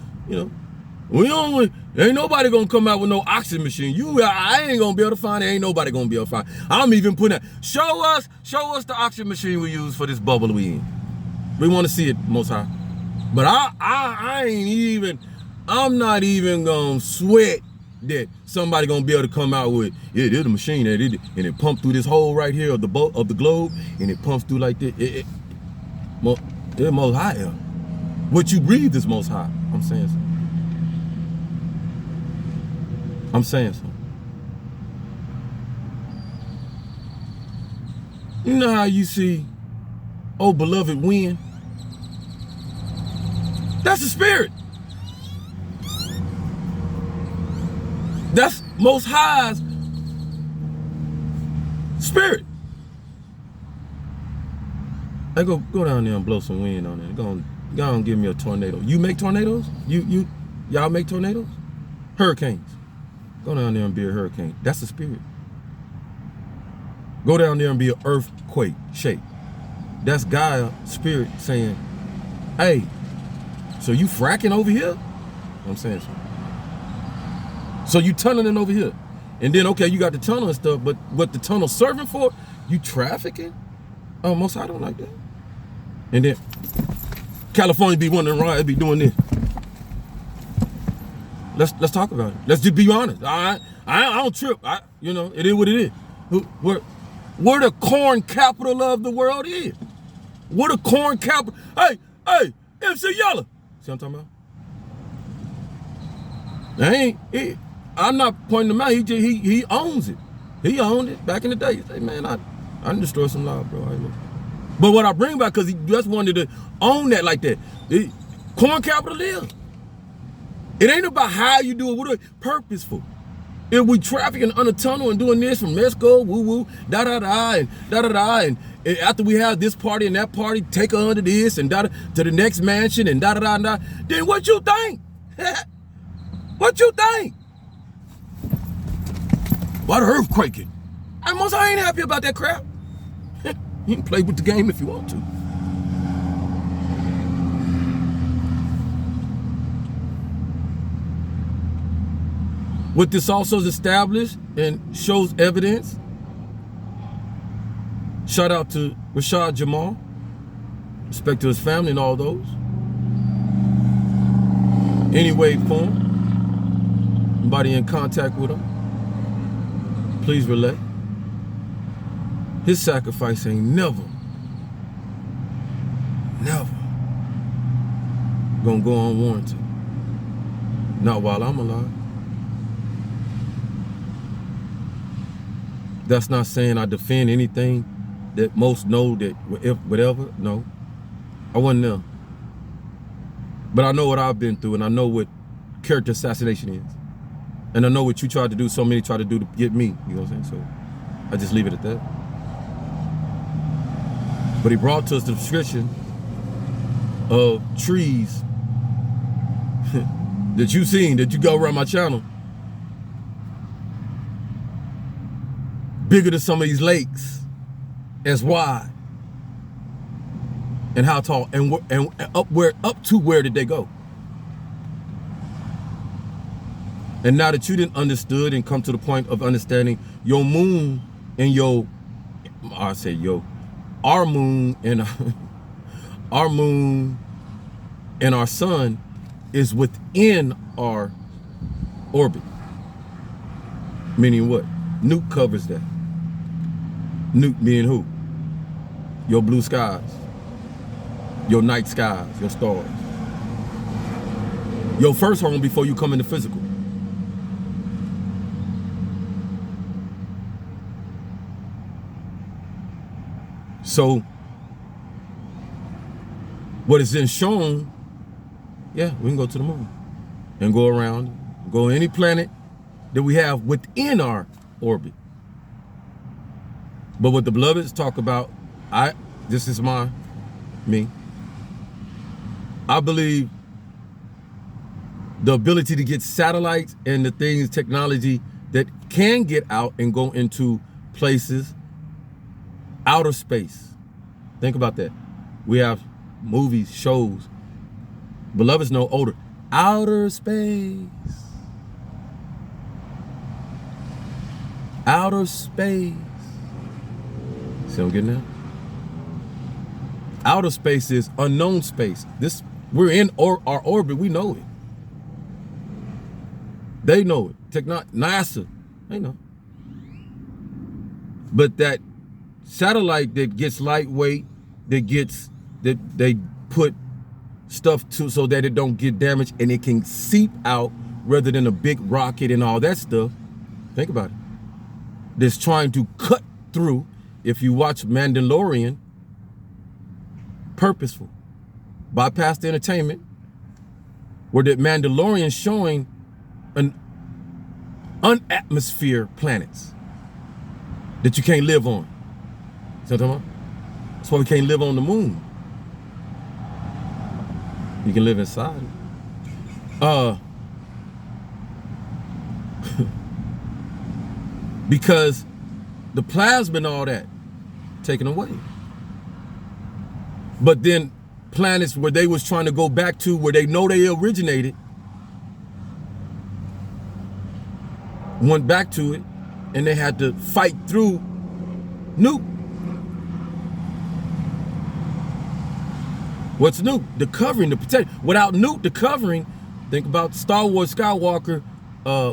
Speaker 1: ain't nobody gonna come out with no oxygen machine. I ain't gonna be able to find it. Ain't nobody gonna be able to find it. I'm even putting that. Show us the oxygen machine we use for this bubble we in. We want to see it, Most High. But I'm not even gonna sweat that somebody gonna be able to come out with, yeah, there's a machine that and it pumps through this hole right here of the globe, and it pumps through like this. It's Most High. What you breathe is Most High. I'm saying so. I'm saying something. You know how you see, oh beloved, win? That's the spirit. That's Most High's spirit. Hey, go down there and blow some wind on it. Go on, give me a tornado. You make tornadoes? Y'all make tornadoes? Hurricanes. Go down there and be a hurricane. That's the spirit. Go down there and be an earthquake shake. That's God's spirit saying, hey, so you fracking over here? I'm saying so. So you tunneling over here. And then, okay, you got the tunnel and stuff, but what the tunnel serving for, you trafficking? Oh, Most High don't like that. And then California be wondering why it be doing this. Let's talk about it. Let's just be honest. I don't trip. It is what it is. Where the corn capital of the world is. Where the corn capital. Hey, MC Yella. See what I'm talking about? I'm not pointing him out. He owns it. He owned it back in the day. He say, man, I done destroyed some law, bro. But what I bring back, because he just wanted to own that like that. Corn capital is. It ain't about how you do it. What purposeful. If we trafficking under tunnel and doing this from Mexico, woo, da-da-da, and da-da-da, and after we have this party and that party, take her under this and da-da, to the next mansion and da-da-da, then what you think? What you think? Why the earth quaking? I ain't happy about that crap. You can play with the game if you want to. What this also is established and shows evidence. Shout out to Rashad Jamal. Respect to his family and all those. Any way, form. Anybody in contact with him, please relay. His sacrifice ain't never gonna go unwarranted. Not while I'm alive. That's not saying I defend anything that most know that whatever. No, I wasn't there. But I know what I've been through, and I know what character assassination is. And I know what you tried to do, so many tried to do to get me. You know what I'm saying? So I just leave it at that. But he brought to us the description of trees that you seen, that you go around my channel. Bigger than some of these lakes, as wide, and how tall, and up to where did they go? And now that you didn't understood and come to the point of understanding your moon and our moon and our moon and our sun is within our orbit. Meaning what? Nuke covers that. Nuke being who? Your blue skies, your night skies, your stars. Your first home before you come into physical. So, what is then shown, yeah, we can go to the moon and go around, go any planet that we have within our orbit. But what the beloveds talk about, this is me. I believe the ability to get satellites and the things, technology that can get out and go into places, outer space. Think about that. We have movies, shows. Beloveds know older. Outer space. Outer space. See what I'm getting at? Outer space is unknown space. We're in our orbit. We know it. They know it. NASA, they know. But that satellite that gets lightweight, that they put stuff to so that it don't get damaged and it can seep out rather than a big rocket and all that stuff. Think about it. That's trying to cut through. If you watch Mandalorian, purposeful, bypass the entertainment, where the Mandalorian showing an unatmosphere planets that you can't live on. See what I'm talking about? That's why we can't live on the moon. You can live inside it. Because the plasma and all that taken away. But then planets where they was trying to go back to where they know they originated, went back to it, and they had to fight through Nuke. What's Nuke? The covering, the protection. Without Nuke, the covering, think about Star Wars Skywalker,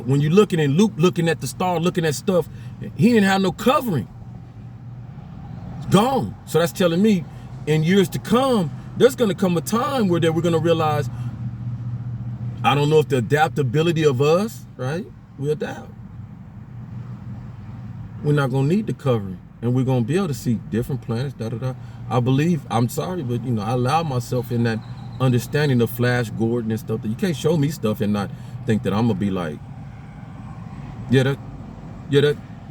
Speaker 1: when you're looking and Luke looking at the star, looking at stuff, he didn't have no covering. It's gone. So that's telling me in years to come, there's gonna come a time where we're gonna realize, I don't know if the adaptability of us, right? We adapt. We're not gonna need the covering, and we're gonna be able to see different planets, I believe, I'm sorry, but I allow myself in that understanding of Flash Gordon and stuff that you can't show me stuff and not think that I'm gonna be like, yeah,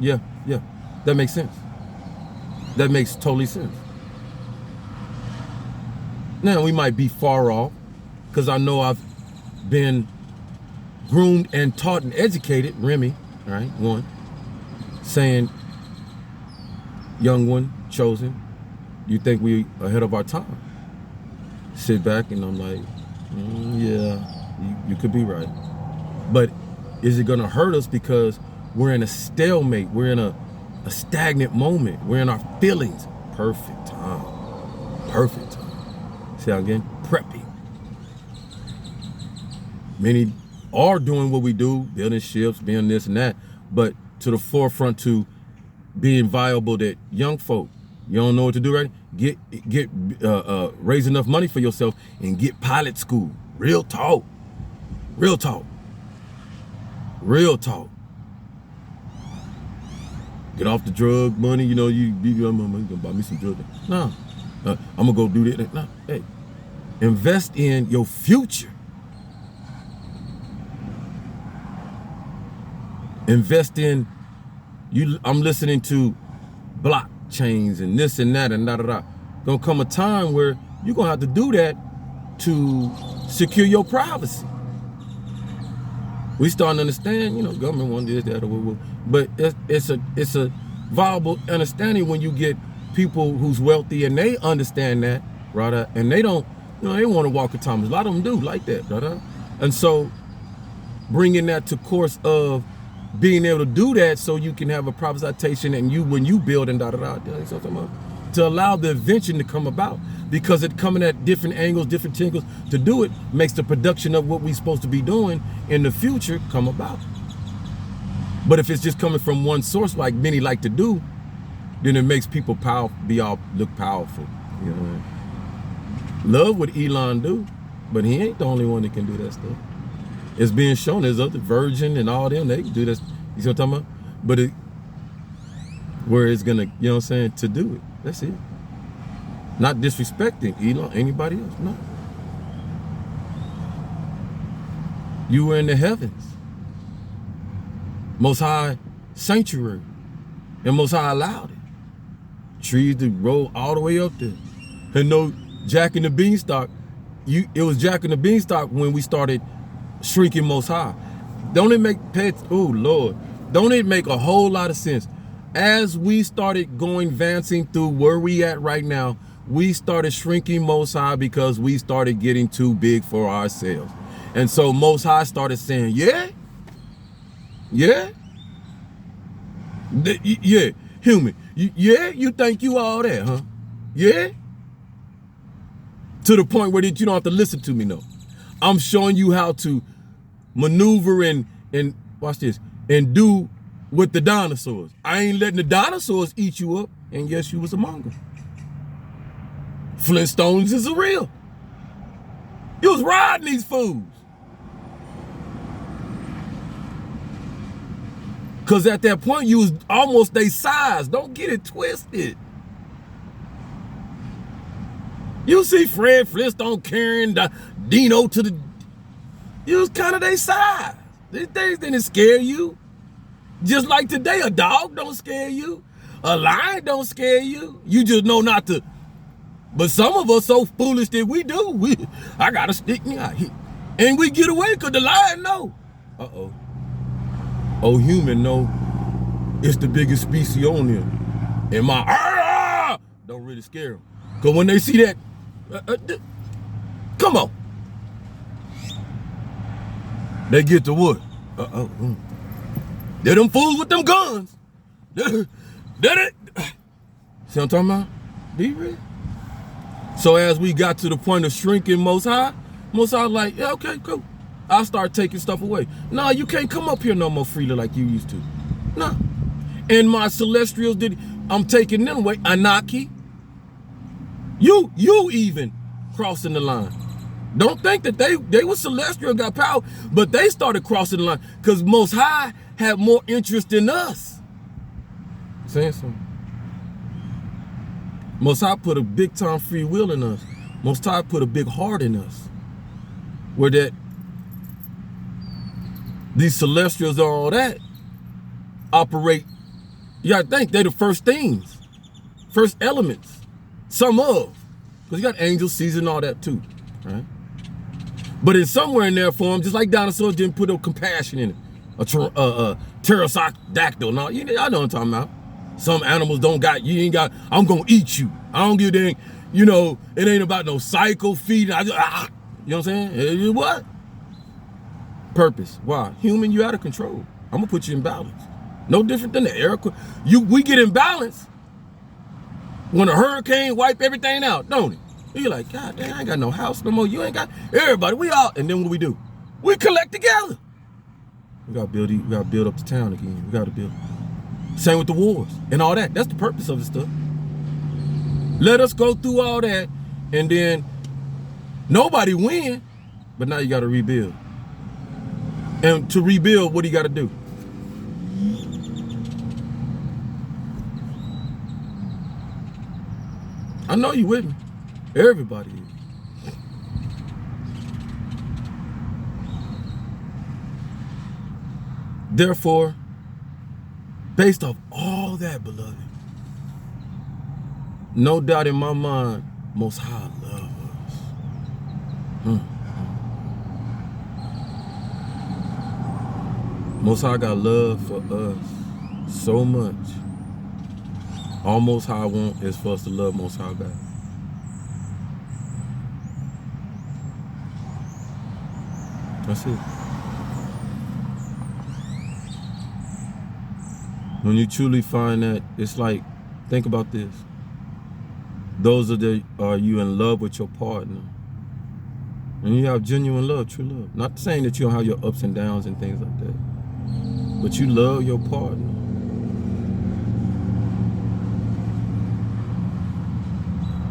Speaker 1: that makes sense. That makes totally sense. Now we might be far off, because I know I've been groomed and taught and educated, Remy, right? One, saying, young one, chosen, you think we ahead of our time? Sit back and I'm like, yeah, you could be right. But is it gonna hurt us because we're in a stalemate, we're in a stagnant moment, we're in our feelings? Perfect time. Perfect time. See how again? Prepping. Many are doing what we do, building ships, being this and that, but to the forefront to being viable that young folk, you don't know what to do, right? Get raise enough money for yourself and get pilot school. Real talk. Real talk. Real talk. Get off the drug money, you gonna buy me some drugs. No. I'm gonna go do that. No. Hey. Invest in your future. Invest in you. I'm listening to blockchains and this and that and da. Gonna come a time where you're gonna have to do that to secure your privacy. We starting to understand, government want this, that, or but it's a viable understanding when you get people who's wealthy and they understand that, right? And they don't, they want to walk a time. A lot of them do like that, right? And so bringing that to course of being able to do that so you can have a privatization and when you build and to allow the invention to come about, because it coming at different angles, different tingles to do it makes the production of what we're supposed to be doing in the future come about. But if it's just coming from one source like many like to do, then it makes people look powerful. Love what Elon do, but he ain't the only one that can do that stuff. It's being shown there's other Virgin and all them, they can do this. You see what I'm talking about? But where it's gonna, to do it. That's it. Not disrespecting Elon, anybody else, no. You were in the heavens. Most High sanctuary. And Most High allowed it. Trees to roll all the way up there. And no Jack and the Beanstalk. It was Jack and the Beanstalk when we started shrinking Most High. Don't it make don't it make a whole lot of sense? As we started advancing through where we at right now, we started shrinking Most High because we started getting too big for ourselves. And so Most High started saying, yeah, human, you think you all that, huh? Yeah? To the point where you don't have to listen to me, no. I'm showing you how to maneuver and watch this, and do with the dinosaurs. I ain't letting the dinosaurs eat you up, and yes, you was among them. Flintstones is real. You was riding these fools. Because at that point, you was almost their size. Don't get it twisted. You see Fred Flintstone carrying the Dino to the... You was kind of their size. These things didn't scare you. Just like today, a dog don't scare you. A lion don't scare you. You just know not to. But some of us so foolish that we do. I got to stick me out here. And we get away because the lion know. Uh-oh. Oh, human know it's the biggest species on them. And my don't really scare them. Because when they see that, come on. They get to what? They're them fools with them guns. They're it. See what I'm talking about? Do you really? So as we got to the point of shrinking Most High like, yeah, okay, cool. I'll start taking stuff away. No, you can't come up here no more freely like you used to. No. And my celestials I'm taking them away. Anaki. You even crossing the line. Don't think that they were celestial and got power, but they started crossing the line because Most High had more interest in us. Saying something. Most High put a big time free will in us. Most High put a big heart in us. Where that these celestials and all that operate, you gotta think they're the first things, first elements, some of. Because you got angels, Caesar, and all that too, right? But in somewhere in their form, just like dinosaurs didn't put no compassion in it. A pterodactyl, no, I know what I'm talking about. Some animals don't got, you ain't got, I'm gonna eat you. I don't give a dang, it ain't about no cycle feeding. You know what I'm saying? What? Purpose. Why? Human, you out of control. I'm gonna put you in balance. No different than the air. We get in balance when a hurricane wipe everything out, don't it? You're like, God damn, I ain't got no house no more. You ain't got everybody. We all, and then what do? We collect together. We gotta build up the town again. We gotta build. Same with the wars and all that. That's the purpose of the stuff. Let us go through all that, and then nobody win, but now you gotta rebuild. And to rebuild, what do you gotta do? I know you with me. Everybody is. Therefore, based off all that, beloved, no doubt in my mind, Most High love us. Most High got love for us so much. All Most High want is for us to love Most High back. That's it. When you truly find that, it's like, think about this. Those are you in love with your partner. And you have genuine love, true love. Not saying that you don't have your ups and downs and things like that. But you love your partner.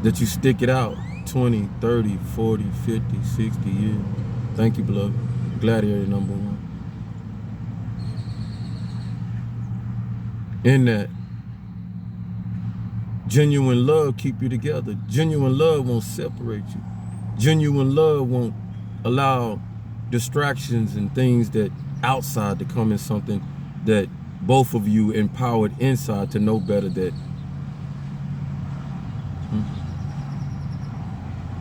Speaker 1: That you stick it out 20, 30, 40, 50, 60 years. Thank you, beloved. Gladiator number 1. In that, genuine love keep you together. Genuine love won't separate you. Genuine love won't allow distractions and things that outside to come in something that both of you empowered inside to know better that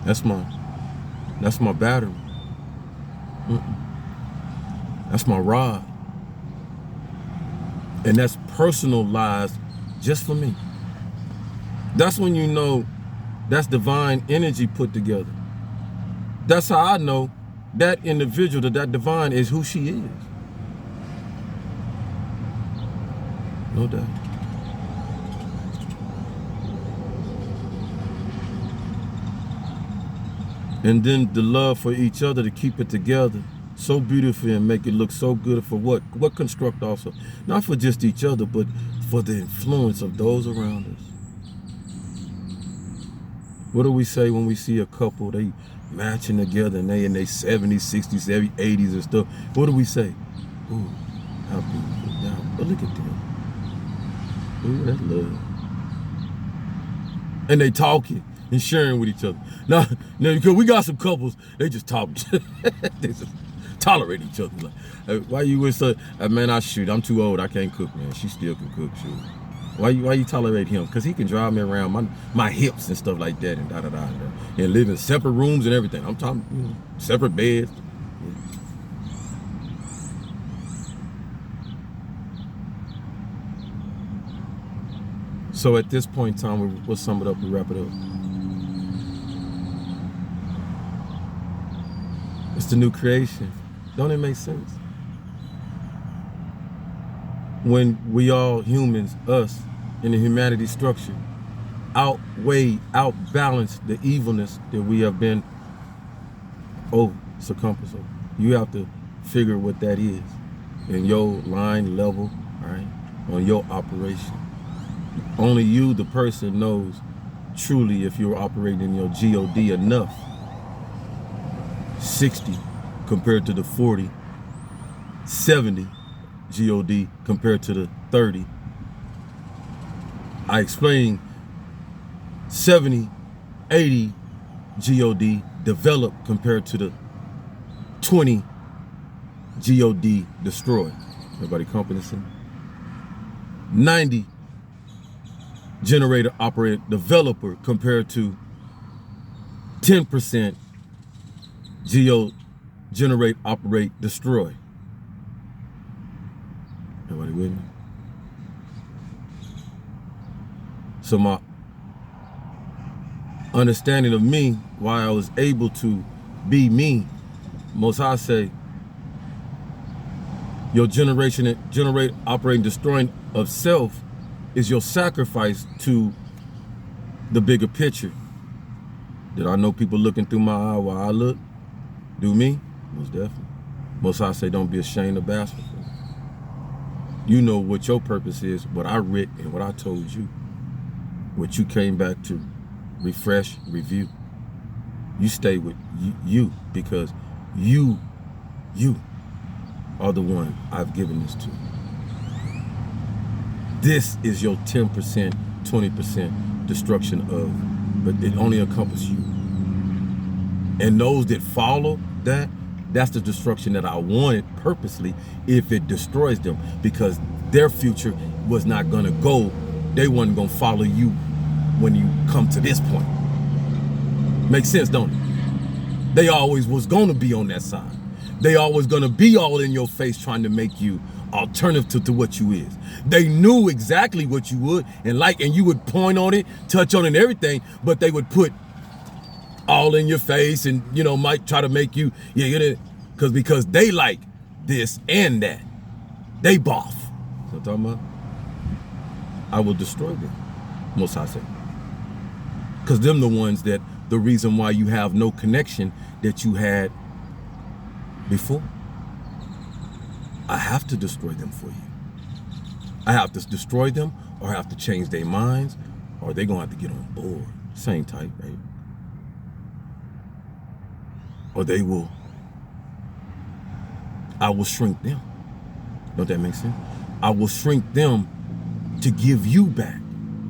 Speaker 1: that's my battery. That's my rod. And that's personalized just for me. That's when you know that's divine energy put together. That's how I know that individual, that divine is who she is. No doubt. And then the love for each other to keep it together so beautifully and make it look so good for what? What construct also? Not for just each other, but for the influence of those around us. What do we say when we see a couple, they matching together and they in their 70s, 60s, 80s and stuff? What do we say? Ooh, how beautiful. But look at them. Ooh, that's love. And they talking and sharing with each other. Now because we got some couples, they just talk. They just tolerate each other. Like, why you with so? Man, I'm too old. I can't cook, man. She still can cook. Shoot. Why you tolerate him? Because he can drive me around my hips and stuff like that and da. And live in separate rooms and everything. I'm talking separate beds. So at this point in time, we'll sum it up and wrap it up. It's the new creation. Don't it make sense? When we all humans, us, in the humanity structure, outbalance the evilness that we have been circumference over. You have to figure what that is in your line level, all right, on your operation. Only you, the person, knows truly if you're operating in your God enough. 60 compared to the 40, 70 God compared to the 30. I explained 70, 80 God developed compared to the 20 God destroyed. Everybody comprehending? 90 generator operator developer compared to 10% geo generate operate destroy. Everybody with me? So my understanding of me, why I was able to be me, Most High say, your generation generate operating destroying of self is your sacrifice to the bigger picture. Did I know people looking through my eye while I look? Do me? Most definitely. Most High say, don't be ashamed of bastard. You know what your purpose is, what I writ and what I told you. What you came back to refresh, review. You stay with you because you are the one I've given this to. This is your 10%, 20% destruction of, but it only encompasses you. And those that follow that, that's the destruction that I wanted purposely if it destroys them, because their future was not gonna go, they wasn't gonna follow you when you come to this point. Makes sense, don't it? They always was gonna be on that side. They always gonna be all in your face trying to make you alternative to what you is. They knew exactly what you would and you would point on it, touch on it and everything, but they would put all in your face and, might try to make you, because they like this and that. They boff. So I'm talking about, I will destroy them, Most High say. Because them the ones that, the reason why you have no connection that you had before. I have to destroy them for you. I have to destroy them, or I have to change their minds, or they're going to have to get on board. Same type, right? Or I will shrink them. Don't that make sense? I will shrink them to give you back.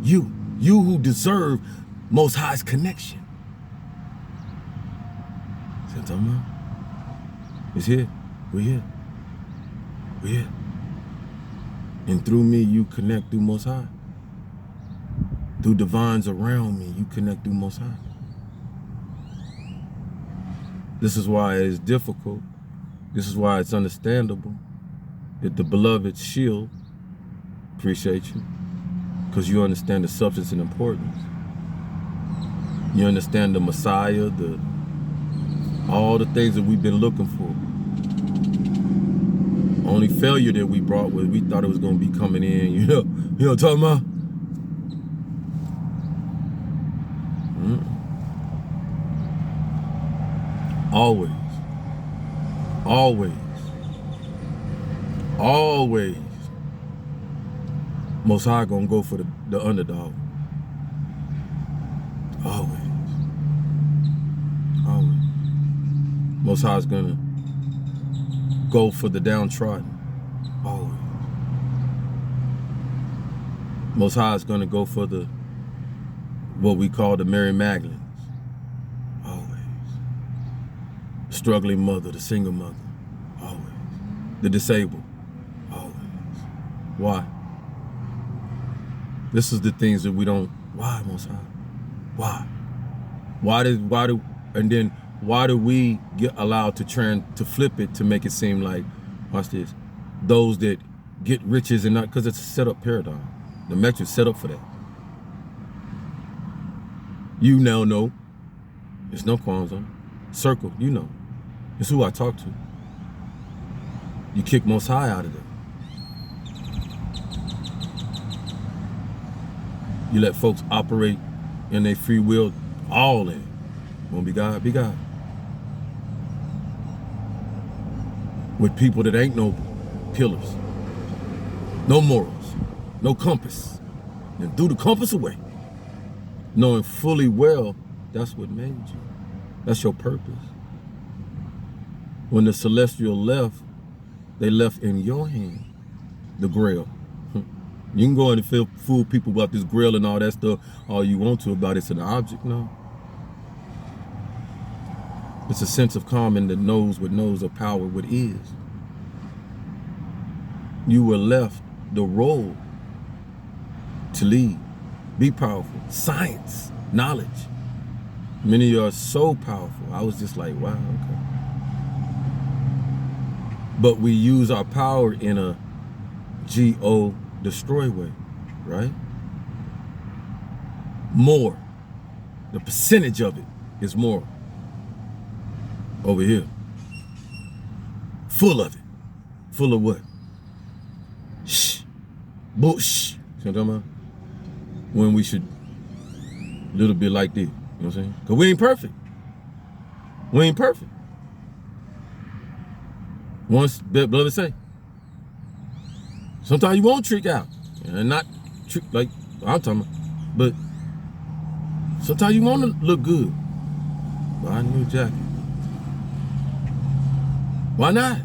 Speaker 1: You who deserve Most High's connection. See what I'm talking about? It's here. We're here. We're here. And through me, you connect through Most High. Through divines around me, you connect through Most High. This is why it's difficult. This is why it's understandable that the beloved shield, appreciate you, because you understand the substance and importance. You understand the Messiah, all the things that we've been looking for. Only failure that we brought was we thought it was going to be coming in, you know what I'm talking about? Always. Most High gonna go for the underdog. Always. Most High's gonna go for the downtrodden. Always. Most High is going to go for the what we call the Mary Magdalene. Always. Struggling mother, the single mother. Always. The disabled. Always. Why? This is the things that we don't. Why, Most High? Why? Why do we get allowed to flip it to make it seem like, watch this, those that get riches and not, because it's a set up paradigm. The metric set up for that. You now know. There's no qualms on it. Circle, you know. It's who I talk to. You kick Most High out of there. You let folks operate in their free will, all in. Won't be God, be God. With people that ain't no pillars, no morals, no compass. And threw the compass away. Knowing fully well that's what made you. That's your purpose. When the celestial left, they left in your hand the grail. You can go in and fool people about this grail and all that stuff all you want to about it's an object. No. It's a sense of calm that knows of power what is. You were left the role to lead, be powerful, science, knowledge. Many of you are so powerful. I was just like, wow, okay. But we use our power in a G-O destroy way, right? More. The percentage of it is more. Over here. Full of it. Full of what? Shh. Bush. You know what I'm talking about? When we should a little bit like this. You know what I'm saying? Because we ain't perfect. We ain't perfect. Once, beloved say, sometimes you won't trick out. And not trick like I'm talking about. But sometimes you want to look good. Buy a new jacket. Why not?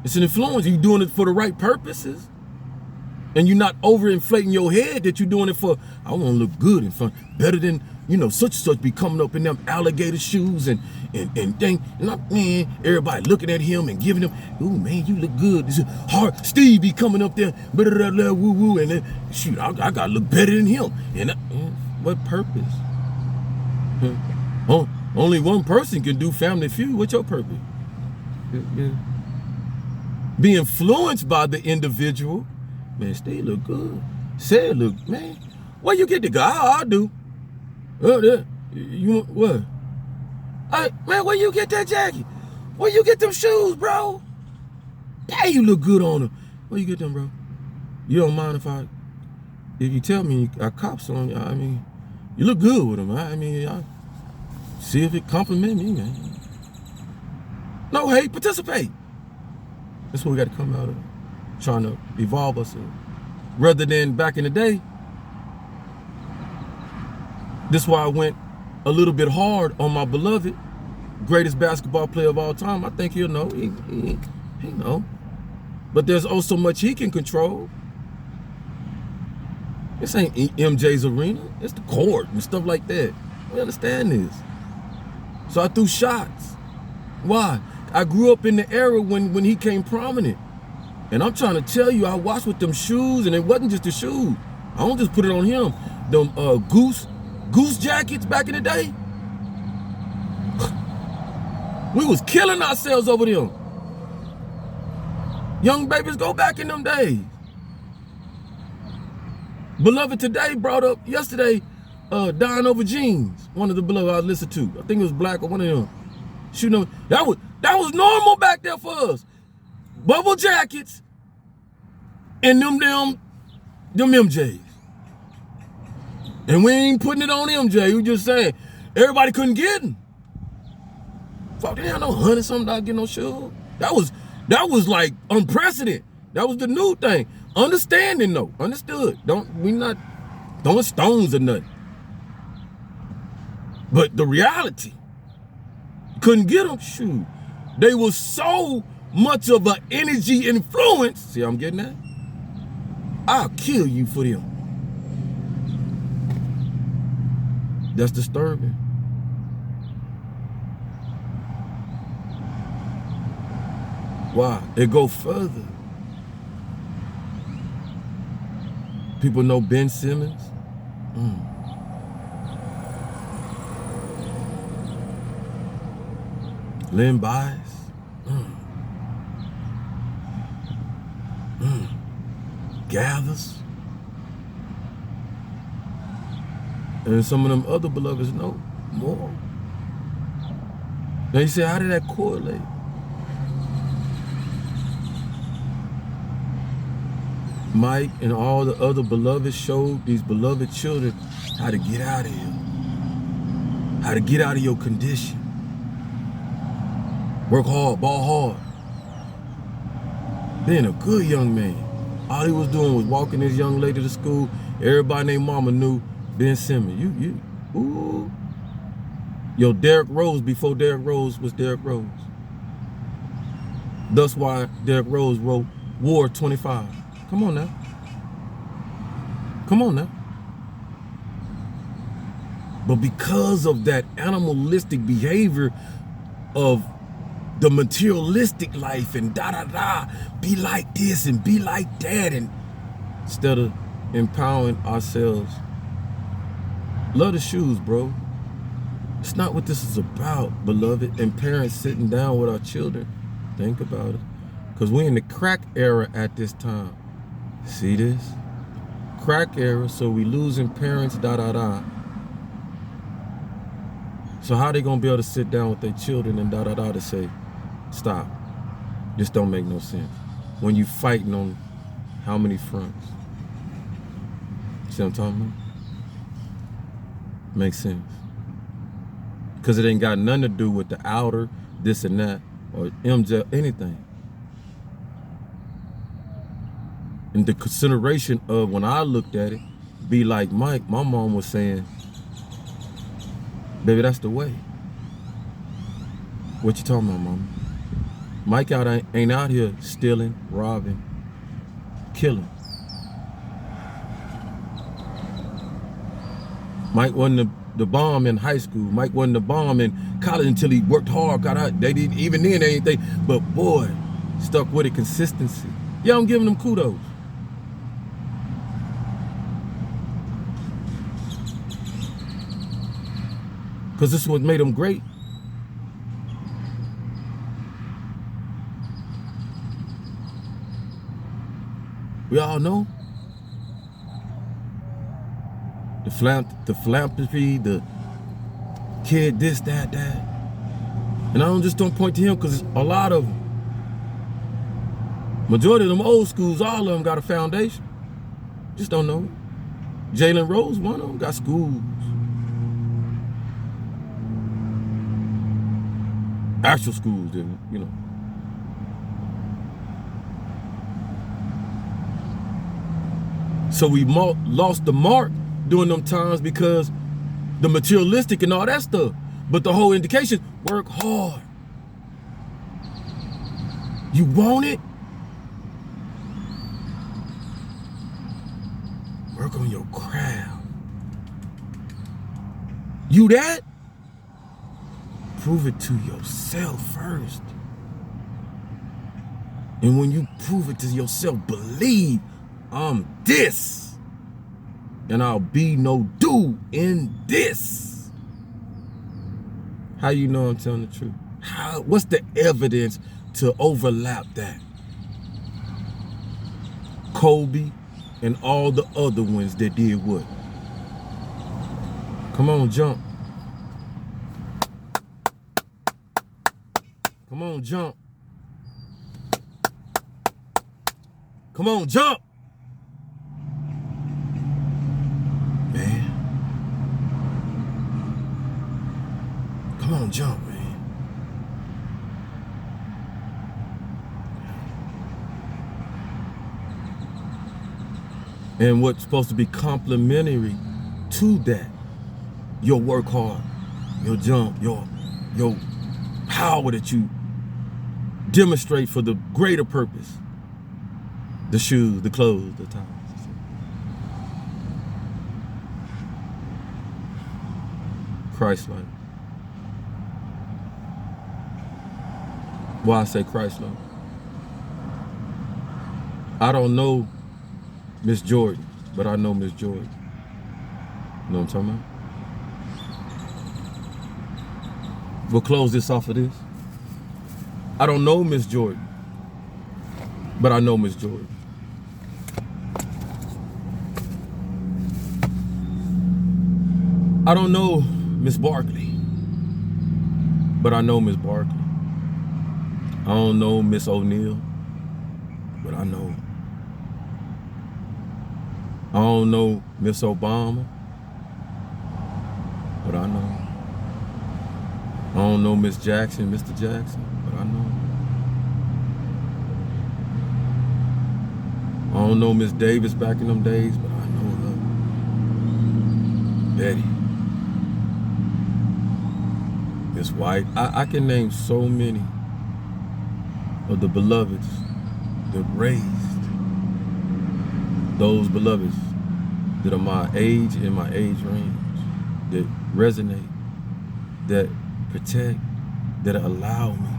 Speaker 1: It's an influence. You're doing it for the right purposes. And you're not overinflating your head that you're doing it for, I want to look good in front, better than, such and such be coming up in them alligator shoes and thing. And man, everybody looking at him and giving him, ooh, man, you look good. This is hard. Steve be coming up there, woo woo, and then, shoot, I got to look better than him. And what purpose? Only one person can do Family Feud. What's your purpose? Yeah. Be influenced by the individual. Man, Steve look good. Say look, man. Where you get the guy? I do. You what? Man, where you get that jacket? Where you get them shoes, bro? Dang, you look good on them. Where you get them, bro? You don't mind if you tell me I cops on you? I mean, you look good with them. I see if it compliment me, man. No hate, participate. That's what we got to come out of. Trying to evolve ourselves. Rather than back in the day, this is why I went a little bit hard on my beloved, greatest basketball player of all time. I think he'll know. He know. But there's also much he can control. This ain't MJ's arena. It's the court and stuff like that. We understand this. So I threw shots. Why? I grew up in the era when he came prominent. And I'm trying to tell you, I watched with them shoes, and it wasn't just the shoes. I don't just put it on him. Them goose jackets back in the day. We was killing ourselves over them. Young babies go back in them days. Beloved today brought up yesterday, Dying Over Jeans. One of the beloved I listened to. I think it was Black or one of them. Shooting them. That was normal back there for us. Bubble jackets and them MJs. And we ain't putting it on MJ. We just saying everybody couldn't get them. Fuck, they had no $100-something getting no shoes. That was like unprecedented. That was the new thing. Understanding though. Understood. We not throwing stones or nothing. But the reality, couldn't get them. Shoot. They were so much of an energy influence. See how I'm getting that? I'll kill you for them. That's disturbing. Why? It go further. People know Ben Simmons. Len Bias. Gathers. And some of them other beloveds know more. Now you say, how did that correlate? Mike and all the other beloveds showed these beloved children how to get out of here. How to get out of your condition. Work hard, ball hard. Being a good young man. All he was doing was walking this young lady to school. Everybody named mama knew Ben Simmons. Ooh. Yo, Derrick Rose before Derrick Rose was Derrick Rose. That's why Derrick Rose wrote War 25. Come on now. Come on now. But because of that animalistic behavior of the materialistic life and be like this and be like that, and instead of empowering ourselves, love the shoes, bro. It's not what this is about, beloved. And parents sitting down with our children, think about it. Because we're in the crack era at this time. See this? Crack era, so we losing parents, So how they gonna be able to sit down with their children and to say, stop. This don't make no sense. When you fighting on how many fronts? See what I'm talking about? Makes sense. Because it ain't got nothing to do with the outer, this and that, or MJ, anything. And the consideration of when I looked at it, be like Mike, my mom was saying, baby, that's the way. What you talking about, mama? Mike ain't out here stealing, robbing, killing. Mike wasn't the bomb in high school. Mike wasn't the bomb in college until he worked hard, got out. They didn't, even then, they ain't think. But boy, stuck with it, consistency. Yeah, I'm giving them kudos. Because this is what made them great. We all know the philanthropy, the kid, this, that. And I don't point to him because a lot of them, majority of them old schools, all of them got a foundation. Just don't know it. Jalen Rose, one of them, got schools. Actual schools, you know. So we lost the mark during them times because the materialistic and all that stuff. But the whole indication, work hard. You want it? Work on your craft. You that? Prove it to yourself first. And when you prove it to yourself, believe I'm this. And I'll be no dude in this. How you know I'm telling the truth? What's the evidence to overlap that? Kobe and all the other ones that did what? Come on, jump. Come on, jump. Come on, jump. Man. Come on, jump, man. And what's supposed to be complementary to that, your work hard, your jump, your power that you demonstrate for the greater purpose. The shoes, the clothes, the ties. Christ-like. Why I say Christ-like? I don't know Miss Jordan, but I know Miss Jordan. You know what I'm talking about? We'll close this off of this. I don't know Miss Jordan, but I know Miss Jordan. I don't know Miss Barkley, but I know Miss Barkley. I don't know Miss O'Neal, but I know. I don't know Miss Obama, but I know. I don't know Miss Jackson, Mr. Jackson, but I know. I don't know Miss Davis back in them days, but I know her. Betty. Miss White. I can name so many of the beloveds that raised those beloveds that are my age and my age range, that resonate, that protect, that allow me.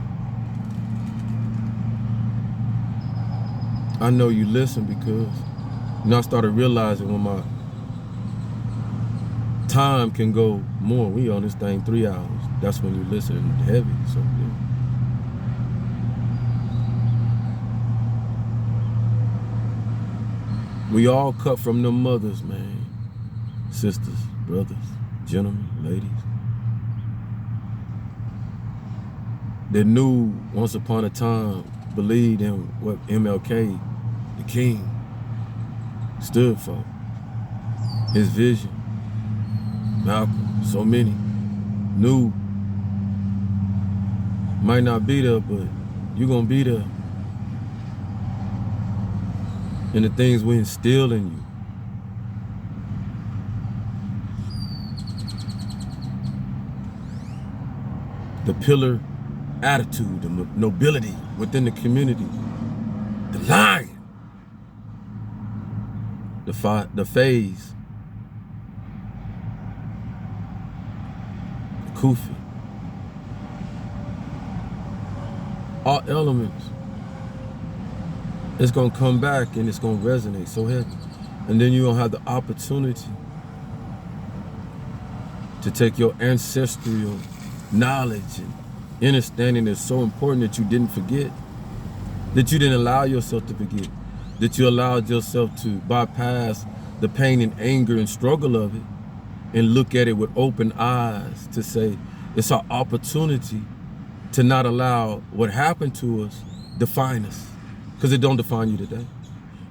Speaker 1: I know you listen because I started realizing when my time can go more. We on this thing 3 hours. That's when you listen heavy. So yeah. We all cut from them mothers, man. Sisters, brothers, gentlemen, ladies. That knew once upon a time, believed in what MLK, the King, stood for. His vision. Malcolm, so many. Knew. Might not be there, but you're gonna be there. And the things we instill in you. The pillar attitude, the nobility within the community, the lion, the phase, the kufi, all elements. It's gonna come back and it's gonna resonate so heavy. And then you're gonna have the opportunity to take your ancestral knowledge and understanding that's so important that you didn't forget, that you didn't allow yourself to forget, that you allowed yourself to bypass the pain and anger and struggle of it and look at it with open eyes to say, it's our opportunity to not allow what happened to us define us. Because it don't define you today.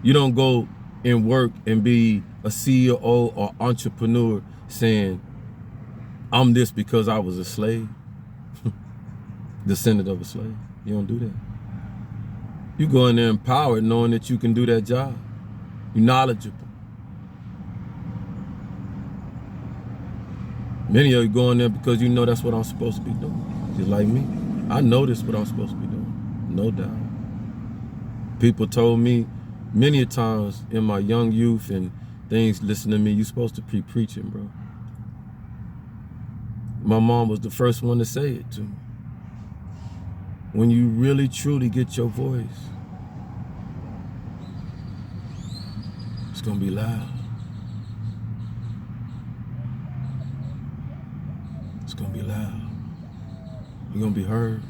Speaker 1: You don't go and work and be a CEO or entrepreneur saying, I'm this because I was a slave, descendant of a slave. You don't do that. You go in there empowered knowing that you can do that job. You're knowledgeable. Many of you go in there because you know that's what I'm supposed to be doing. Just like me. I know this is what I'm supposed to be doing. No doubt. People told me many a times in my young youth and things, listen to me, you're supposed to be preaching, bro. My mom was the first one to say it to me. When you really, truly get your voice, it's gonna be loud. It's gonna be loud. You're gonna be heard.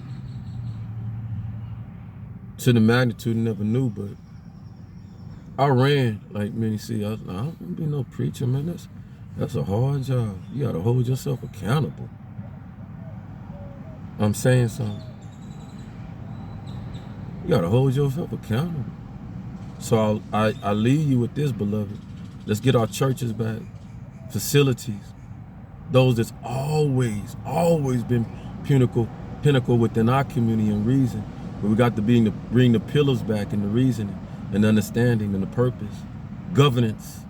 Speaker 1: To the magnitude, I never knew, but I ran like many see. I was like, I don't want to be no preacher, man. That's a hard job. You gotta hold yourself accountable. I'm saying something. You gotta hold yourself accountable. So I leave you with this, beloved. Let's get our churches back, facilities, those that's always been pinnacle within our community and reason. But we got to bring the pillars back and the reasoning and understanding and the purpose. Governance.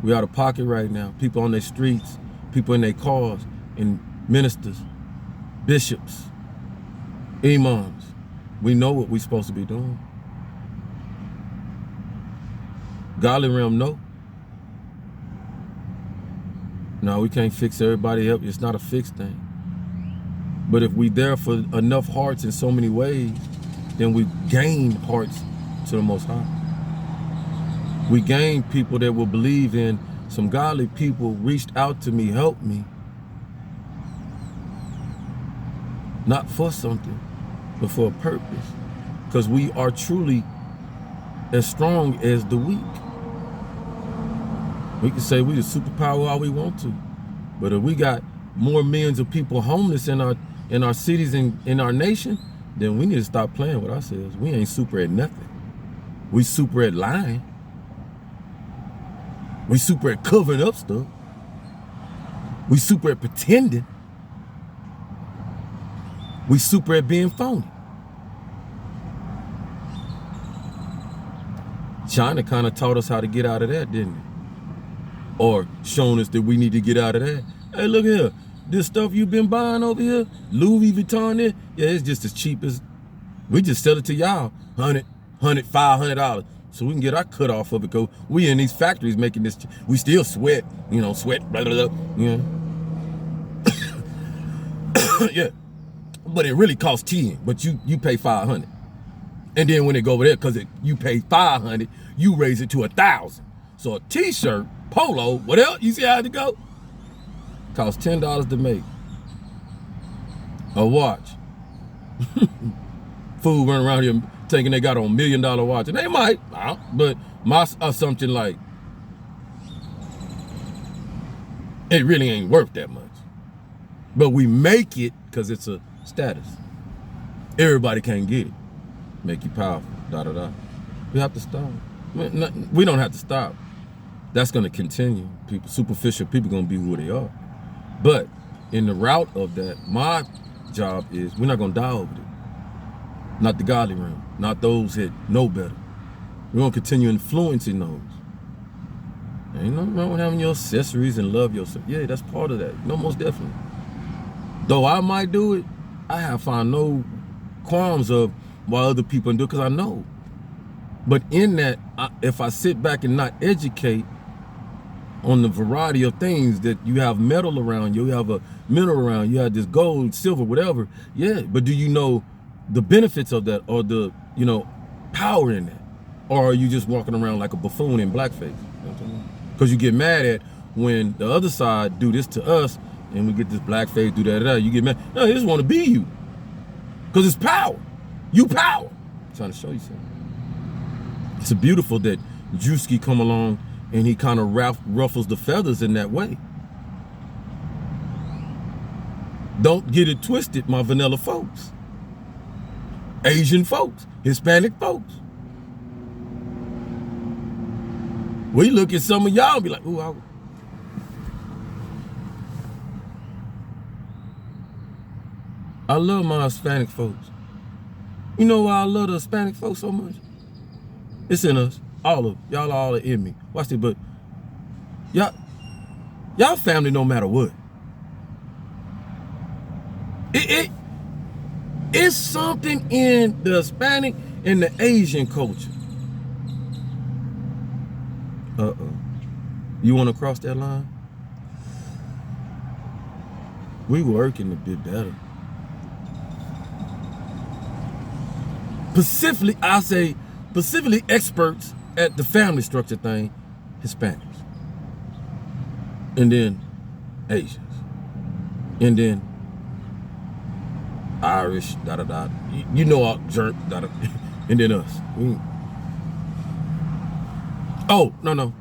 Speaker 1: We out of pocket right now. People on their streets, people in their cars, and ministers, bishops, imams. We know what we're supposed to be doing. Godly realm, no. No, we can't fix everybody else. It's not a fixed thing. But if we there for enough hearts in so many ways, then we gain hearts to the Most High. We gain people that will believe in some godly people reached out to me, helped me. Not for something, but for a purpose. Because we are truly as strong as the weak. We can say we the superpower all we want to. But if we got more millions of people homeless in our cities and in our nation, then we need to stop playing with ourselves. We ain't super at nothing. We super at lying. We super at covering up stuff. We super at pretending. We super at being phony. China kind of taught us how to get out of that, didn't it? Or shown us that we need to get out of that. Hey, look here. This stuff you've been buying over here, Louis Vuitton, there, yeah, it's just as cheap as, we just sell it to y'all, $500. So we can get our cut off of it, because we in these factories making this, we still sweat, sweat, blah, blah, blah, yeah. But it really costs 10, but you pay 500. And then when it go over there, because you pay 500, you raise it to 1,000. So a t-shirt, polo, what else? You see how it go? Costs $10 to make. A watch. Fool running around here thinking they got on $1 million watch. And they might, but my assumption, like, it really ain't worth that much. But we make it because it's a status. Everybody can't get it. Make you powerful, da-da-da. We have to stop. We don't have to stop. That's gonna continue. People, superficial people gonna be who they are. But in the route of that, my job is, we're not gonna die over it. Not the godly realm, not those that know better. We're gonna continue influencing those. Ain't nothing wrong with having your accessories and love yourself. Yeah, that's part of that. Most definitely. Though I might do it, I have found no qualms of why other people do it, because I know. But in that, if I sit back and not educate on the variety of things, that you have metal around you have a mineral around you have this gold, silver, whatever, yeah, but do you know the benefits of that, or the power in that? Or are you just walking around like a buffoon in blackface? Because you get mad at when the other side do this to us, and we get this blackface, do that, you get mad. No, they just want to be you, because it's power. You power. I'm trying to show you something. It's beautiful that Drewski come along and he kind of ruffles the feathers in that way. Don't get it twisted, my vanilla folks. Asian folks, Hispanic folks. We look at some of y'all and be like, ooh, I love my Hispanic folks. You know why I love the Hispanic folks so much? It's in us, all of y'all, all in me. Watch it, but y'all family no matter what. It's something in the Hispanic and the Asian culture. You want to cross that line? We working a bit better. Specifically, I say, specifically experts at the family structure thing, Hispanics. And then Asians. And then Irish, da-da-da. You know our jerk, da-da. And then us. Oh, no.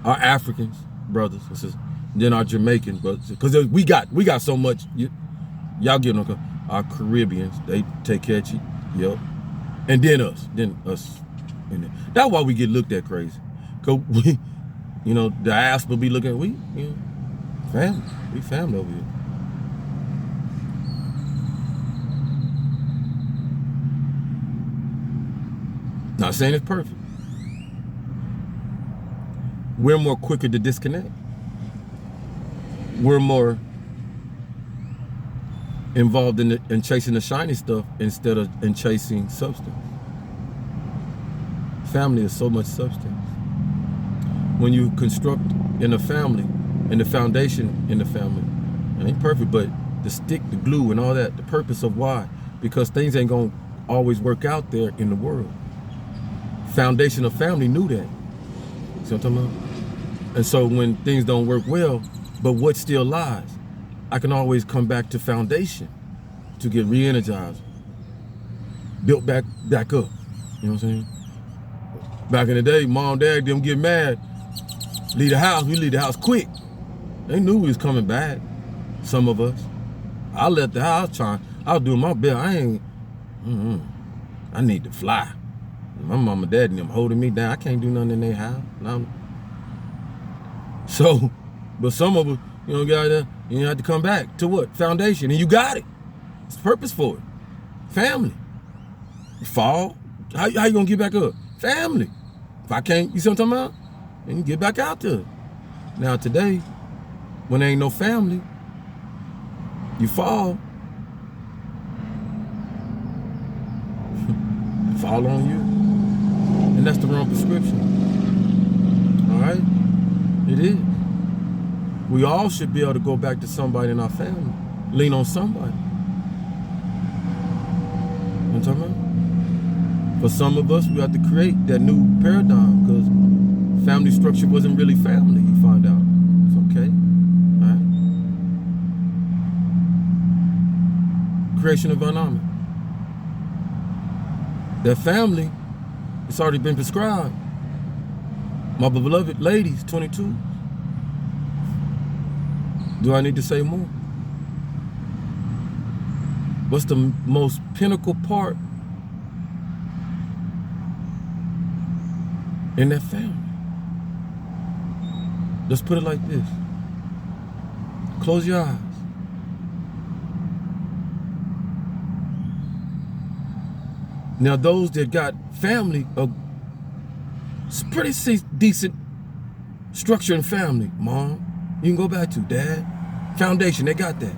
Speaker 1: Our Africans brothers and sisters. Then our Jamaican brothers. Because we got so much. Y'all get no. Our Caribbeans, they take care of you. Yep. And then us. And then. That's why we get looked at crazy. Because we, the diaspora be looking at, family. We family over here. Not saying it's perfect. We're more quicker to disconnect. We're more involved in chasing the shiny stuff instead of in chasing substance. Family is so much substance. When you construct in a family, And the foundation in the family. It ain't perfect, but the stick, the glue, and all that, the purpose of why. Because things ain't gonna always work out there in the world. Foundation of family knew that. See what I'm talking about? And so when things don't work well, but what still lies? I can always come back to foundation to get re-energized, built back up. You know what I'm saying? Back in the day, mom, dad, them get mad, leave the house. We leave the house quick. They knew we was coming back. Some of us. I left the house I was doing my best. I need to fly. My mom and dad and them holding me down. I can't do nothing in their house. So, but some of us, got there, you have to come back to what? Foundation. And you got it. It's purpose for it. Family. You fall. How you gonna get back up? Family. If I can't, you see what I'm talking about? Then you get back out there. Now today, when there ain't no family, you fall. Fall on you. And that's the wrong prescription. All right? It is. We all should be able to go back to somebody in our family. Lean on somebody. You know what I'm talking about? For some of us, we have to create that new paradigm because family structure wasn't really family, you find out. It's okay. All right? Creation of dynamic. That family, it's already been prescribed. My beloved ladies, 22. Do I need to say more? What's the most pinnacle part in that family? Let's put it like this. Close your eyes. Now those that got family, it's pretty decent structure in family. Mom, you can go back to. Dad, foundation, they got that.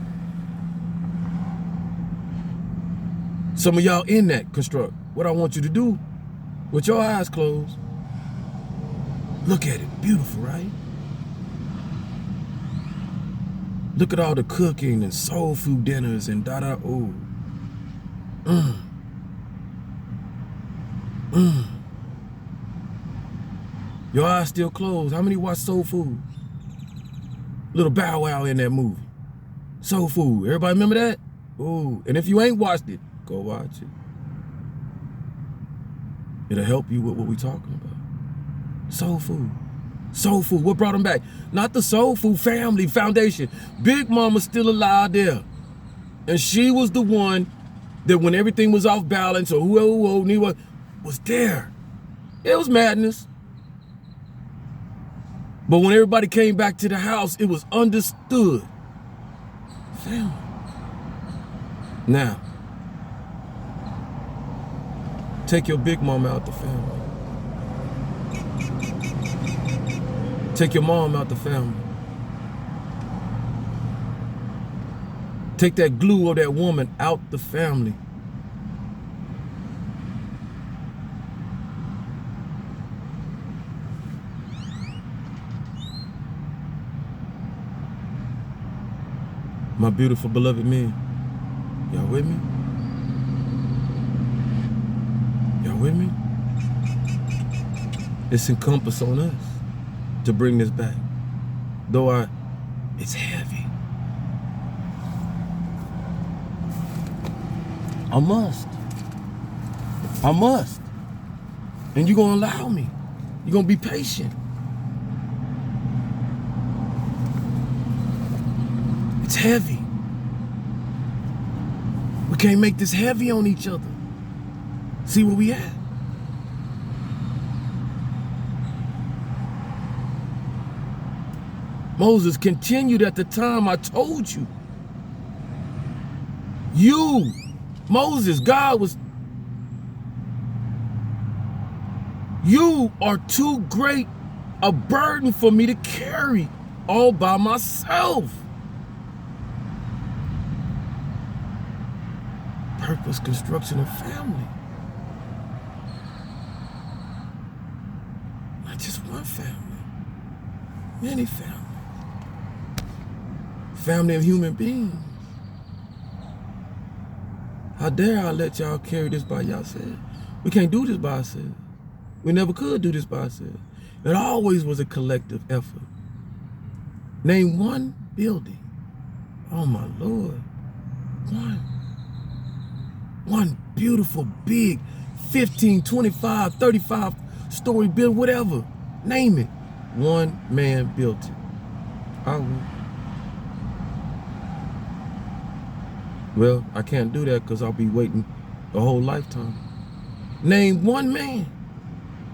Speaker 1: Some of y'all in that construct. What I want you to do, with your eyes closed, look at it. Beautiful, right? Look at all the cooking and soul food dinners and da-da-oh. Your eyes still closed. How many watch Soul Food? Little Bow Wow in that movie. Soul Food. Everybody remember that? Ooh. And if you ain't watched it, go watch it. It'll help you with what we talking about. Soul Food. Soul Food. What brought them back? Not the Soul Food family foundation. Big Mama's still alive there. And she was the one that when everything was off balance or whoever was there. It was madness. But when everybody came back to the house, it was understood. Family. Now, take your big mama out the family. Take your mom out the family. Take that glue of that woman out the family. My beautiful beloved men, y'all with me? Y'all with me? It's encompassed on us to bring this back. Though it's heavy. I must. And you're gonna allow me. You're gonna be patient. It's heavy. We can't make this heavy on each other. See where we at? Moses continued at the time I told you. Moses, God was, you are too great a burden for me to carry all by myself. Purpose, construction of family. Not just one family, many families. family of human beings. How dare I let y'all carry this by yourselves? We can't do this by ourselves. We never could do this by ourselves. It always was a collective effort. Name one building. Oh my Lord. One beautiful, big, 15, 25, 35 story building, whatever. Name it. One man built it. I will. Well, I can't do that because I'll be waiting a whole lifetime. Name one man.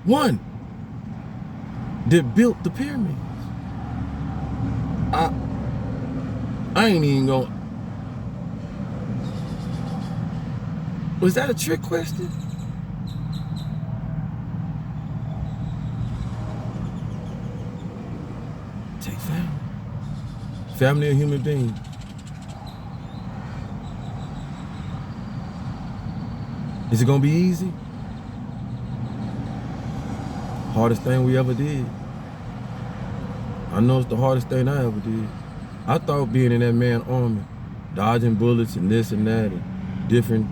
Speaker 1: One. That built the pyramids. I ain't even gonna. Was that a trick question? Take family. Family of human beings. Is it gonna be easy? Hardest thing we ever did. I know it's the hardest thing I ever did. I thought being in that man army, dodging bullets and this and that and different,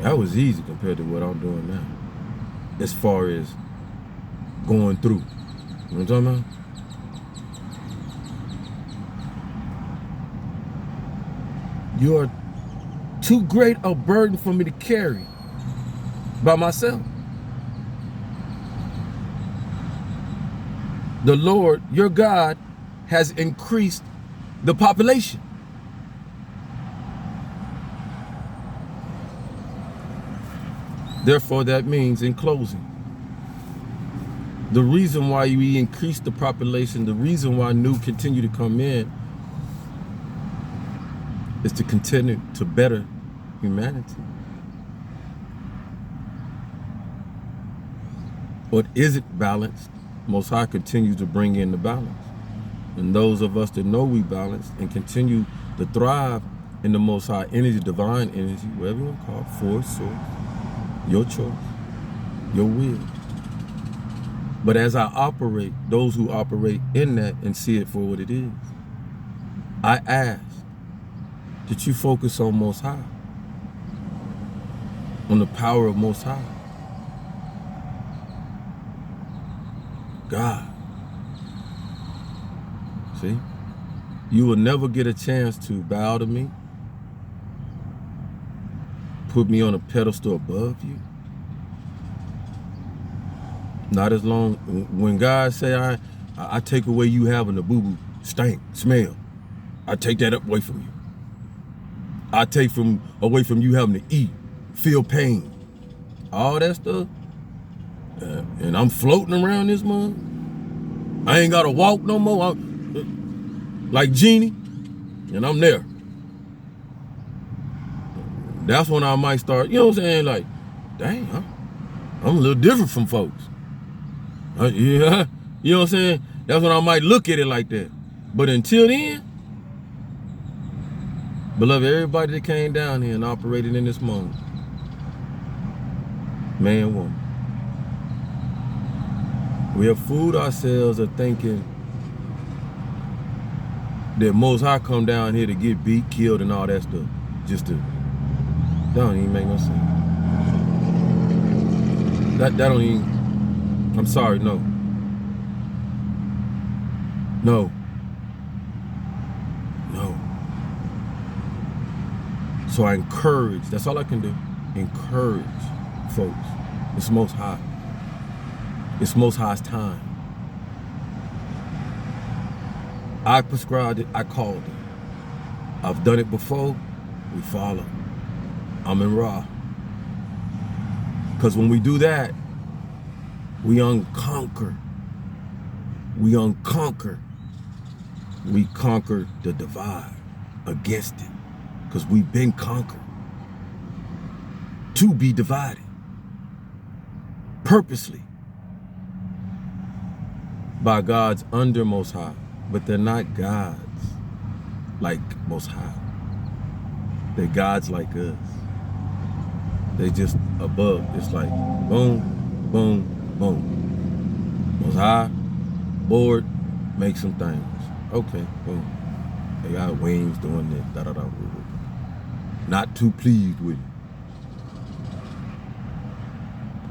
Speaker 1: that was easy compared to what I'm doing now. As far as going through. You know what I'm talking about? You are too great a burden for me to carry by myself. The Lord, your God, has increased the population. Therefore, that means, in closing, the reason why we increase the population, the reason why new continue to come in, is to continue to better humanity. What isn't balanced, Most High continues to bring in the balance. And those of us that know we balance and continue to thrive in the Most High energy, divine energy, whatever you want to call it, force, source, your choice, your will. But as I operate, those who operate in that and see it for what it is, I ask that you focus on Most High, on the power of Most High. God. See? You will never get a chance to bow to me, put me on a pedestal above you. Not as long, when God say I take away you having a boo-boo, stank, smell, I take that up away from you. I take away from you having to eat, feel pain, all that stuff. And I'm floating around this mug. I ain't gotta walk no more. Like Genie, and I'm there. That's when I might start, you know what I'm saying? Like, dang, I'm a little different from folks. Yeah, you know what I'm saying? That's when I might look at it like that. But until then, beloved, everybody that came down here and operated in this moment, man, woman, we have fooled ourselves of thinking that Most High come down here to get beat, killed, and all that stuff. Just to, that don't even make no sense. That don't even, I'm sorry, no. No. No. So I encourage, that's all I can do. Encourage folks. It's Most High. It's Most High's time. I prescribed it, I called it. I've done it before, we follow. I'm in Ra. Because when we do that, we unconquer. We unconquer. We conquer the divide against it. Because we've been conquered. To be divided. Purposely. By God's under Most High. But they're not gods like Most High. They're gods like us. They just above. It's like boom, boom, boom. Most High, bored, make some things. Okay, boom. They got wings doing this, da-da-da. Not too pleased with it.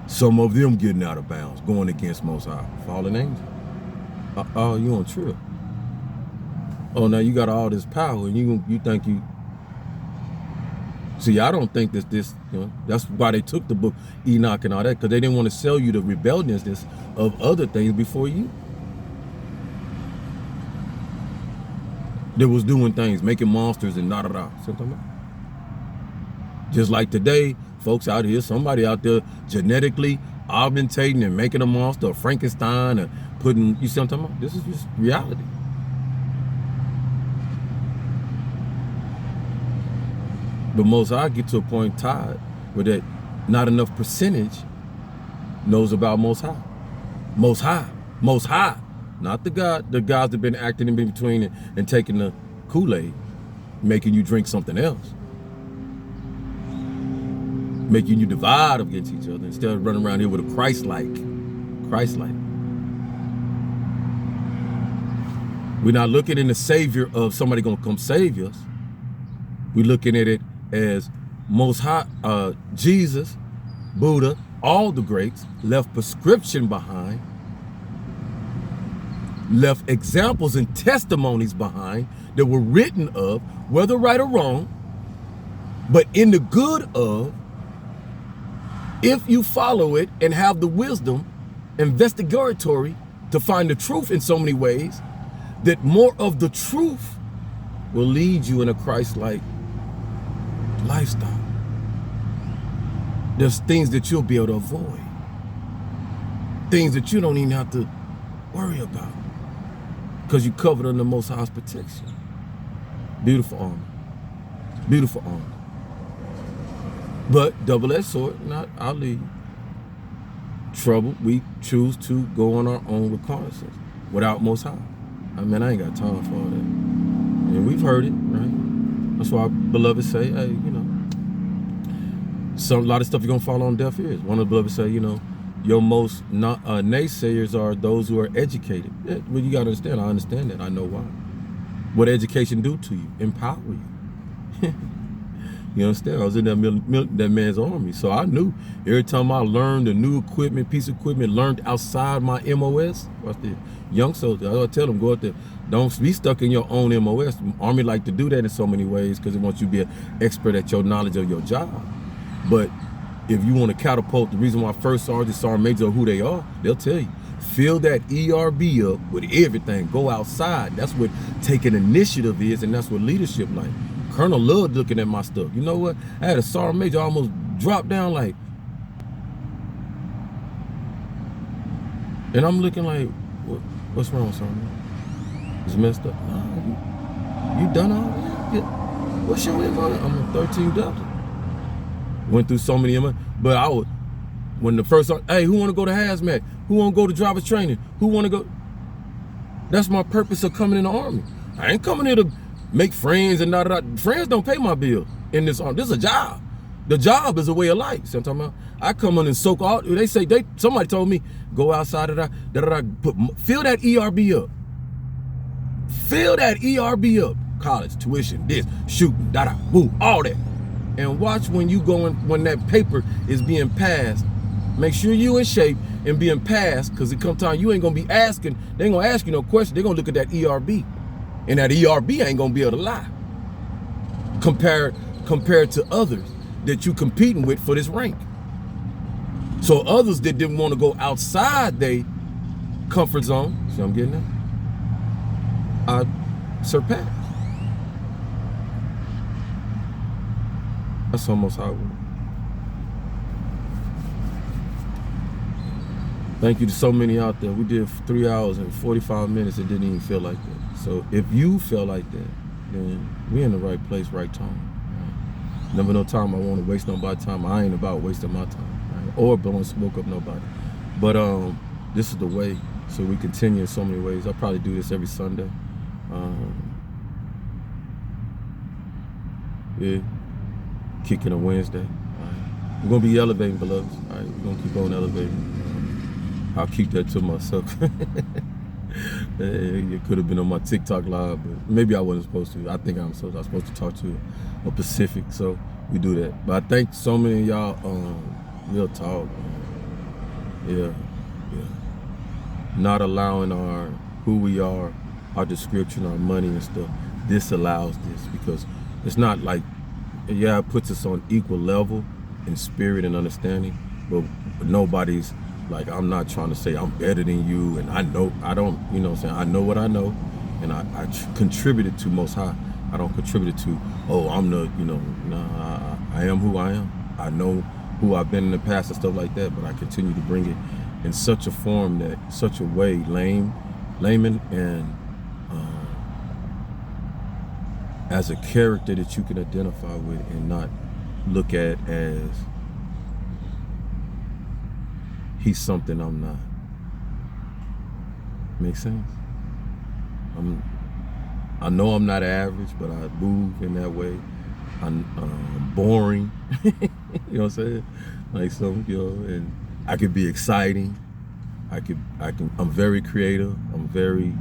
Speaker 1: Some of them getting out of bounds, going against Most High. Fallen angel. Oh, you on trip. Oh, now you got all this power and you think you... See, I don't think this, that's why they took the book Enoch and all that, because they didn't want to sell you the rebelliousness of other things before you. That was doing things, making monsters and da-da-da. Just like today, folks out here, somebody out there genetically augmentating and making a monster, or Frankenstein, or putting, you see what I'm talking about? This is just reality. But most High get to a point tired where that not enough percentage knows about Most High. Most High. Most High. Not the guys that been acting in between and taking the Kool-Aid, making you drink something else. Making you divide against each other instead of running around here with a Christ-like. We're not looking in the savior of somebody gonna come save us. We're looking at it as Most High, Jesus, Buddha, all the greats left prescription behind, left examples and testimonies behind that were written of, whether right or wrong, but in the good of, if you follow it and have the wisdom, investigatory, to find the truth in so many ways, that more of the truth will lead you in a Christ-like lifestyle. There's things that you'll be able to avoid. Things that you don't even have to worry about, because you covered under the Most High's protection. Beautiful armor. Beautiful armor. But double-edged sword, not I'll leave. Trouble, we choose to go on our own reconnaissance without Most High. I mean, I ain't got time for all that. And we've heard it, right? That's why our beloved say, hey, a lot of stuff you're gonna fall on deaf ears. One of the beloved say, your most naysayers are those who are educated. Yeah, well, you gotta understand, I understand that, I know why. What education do to you? Empower you. You understand? I was in that man's army, so I knew every time I learned a new piece of equipment, learned outside my MOS. Watch this. Young soldiers, I tell them, go out there, don't be stuck in your own MOS. The Army like to do that in so many ways because it wants you to be an expert at your knowledge of your job. But if you want to catapult, the reason why first sergeant, sergeant major are who they are, they'll tell you, fill that ERB up with everything. Go outside. That's what taking initiative is, and that's what leadership like. Colonel loved looking at my stuff. You know what? I had a sergeant major almost drop down like, and I'm looking like, what's wrong, sergeant? It's messed up. Nah, you done all that? Yeah. What's your info? I'm a 13 Delta. Went through so many of them, but I would, when the first, hey, who want to go to hazmat? Who want to go to driver's training? Who want to go? That's my purpose of coming in the Army. I ain't coming here to make friends and friends don't pay my bill in this army. This is a job. The job is a way of life. See what I'm talking about? I come in and soak all. They say somebody told me go outside of that. Fill that ERB up. Fill that ERB up. College tuition, this shooting, boom, all that. And watch when you when that paper is being passed. Make sure you in shape and being passed, because it come time you ain't gonna be asking. They ain't gonna ask you no question. They gonna look at that ERB. And that ERB ain't gonna be able to lie compared to others that you competing with for this rank. So others that didn't want to go outside their comfort zone, see what I'm getting at? I surpassed. That's almost how it works. Thank you to so many out there. We did 3 hours and 45 minutes. It didn't even feel like that. So if you feel like that, then we're in the right place, right time. Right? Never no time I want to waste nobody's time. I ain't about wasting my time, right? Or blowing smoke up nobody. But this is the way. So we continue in so many ways. I'll probably do this every Sunday. Yeah, kicking a Wednesday. Right? We're gonna be elevating, beloveds. All right, we're gonna keep on elevating. I'll keep that to myself. It could have been on my TikTok live, but maybe I wasn't supposed to. I think I was supposed to talk to a Pacific, so we do that. But I thank so many of y'all. Real talk. Yeah. Not allowing who we are, our description, our money and stuff. This allows this because it's not like, yeah, it puts us on equal level in spirit and understanding, but nobody's like, I'm not trying to say I'm better than you, and I don't, you know what I'm saying? I know what I know, and I contributed to Most High. I don't contribute to, oh, I'm the, nah, I am who I am. I know who I've been in the past and stuff like that, but I continue to bring it in such a form that, such a way, layman and as a character that you can identify with and not look at as he's something I'm not. Make sense? I know I'm not average, but I move in that way. I'm boring. You know what I'm saying? Like some, and I could be exciting. I'm very creative. I'm very,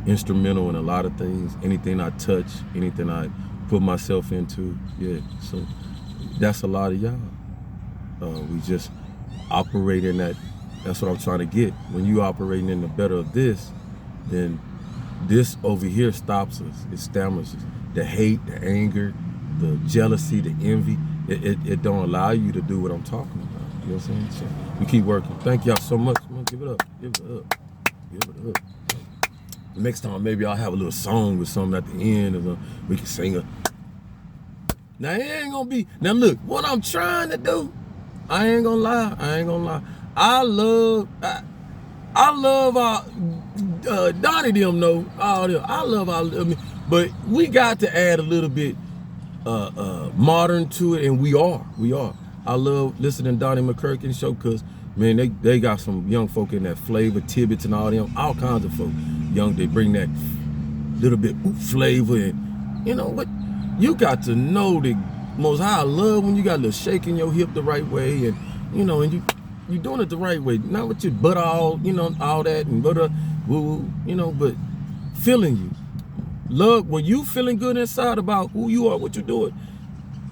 Speaker 1: instrumental in a lot of things. Anything I touch, anything I put myself into, yeah. So that's a lot of y'all. We just operate in that. That's what I'm trying to get. When you operating in the better of this, then this over here stops us. It stammers us. The hate, the anger, the jealousy, the envy, it don't allow you to do what I'm talking about. You know what I'm saying? So we keep working. Thank y'all so much. Man, give it up. Give it up. Give it up. Next time, maybe I'll have a little song with something at the end, or we can sing it. Now, it ain't gonna be. Now, look, what I'm trying to do, I ain't gonna lie. I love Donnie them, know all them. I love, but we got to add a little bit modern to it, and we are. I love listening to Donnie McClurkin show because, man, they got some young folk in that flavor, Tibbets and all them, all kinds of folk. Young, they bring that little bit flavor, and you know what? You got to know the Most High. I love when you got a little shake in your hip the right way, and and you doing it the right way, not with your butt all, all that and butter, woo, but feeling you. Love when you feeling good inside about who you are, what you're doing.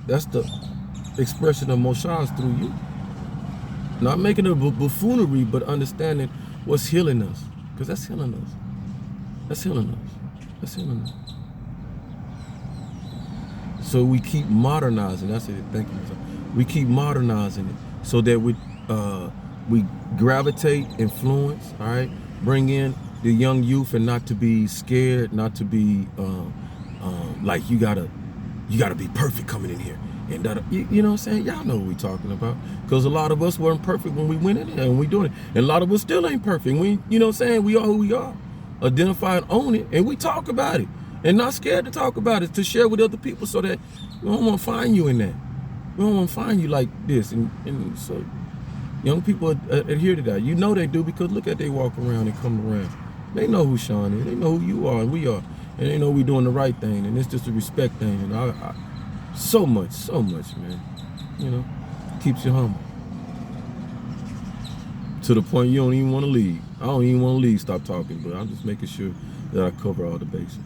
Speaker 1: That's the expression of Moshe through you. Not making it a buffoonery, but understanding what's healing us, because that's healing us. That's healing us. That's healing us. So we keep modernizing. That's it. Thank you. We keep modernizing it so that we gravitate, influence. All right, bring in the young youth, and not to be scared, not to be like you gotta be perfect coming in here. And you know what I'm saying? Y'all know what we talking about. Because a lot of us weren't perfect when we went in there and we doing it. And a lot of us still ain't perfect. We, you know what I'm saying? We are who we are. Identify and own it. And we talk about it. And not scared to talk about it, to share with other people, so that we don't want to find you in that. We don't want to find you like this. And so young people adhere to that. You know they do, because look at they walk around and come around. They know who Sean is. They know who you are and we are. And they know we doing the right thing. And it's just a respect thing. And so much, man. Keeps you humble. To the point you don't even want to leave. I don't even want to leave, stop talking, but I'm just making sure that I cover all the bases.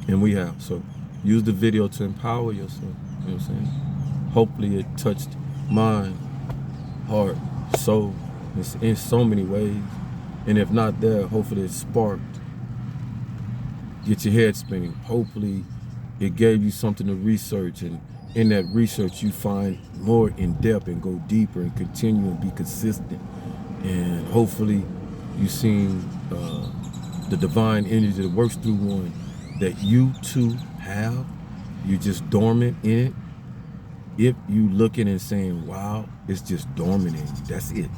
Speaker 1: And we have. So use the video to empower yourself. You know what I'm saying? Hopefully it touched mind, heart, soul in so many ways. And if not there, hopefully it sparked. Get your head spinning. Hopefully it gave you something to research, and in that research you find more in depth and go deeper and continue and be consistent. And hopefully you seen the divine energy that works through one that you too have. You're just dormant in it. If you looking and saying, wow, it's just dormant in you, that's it.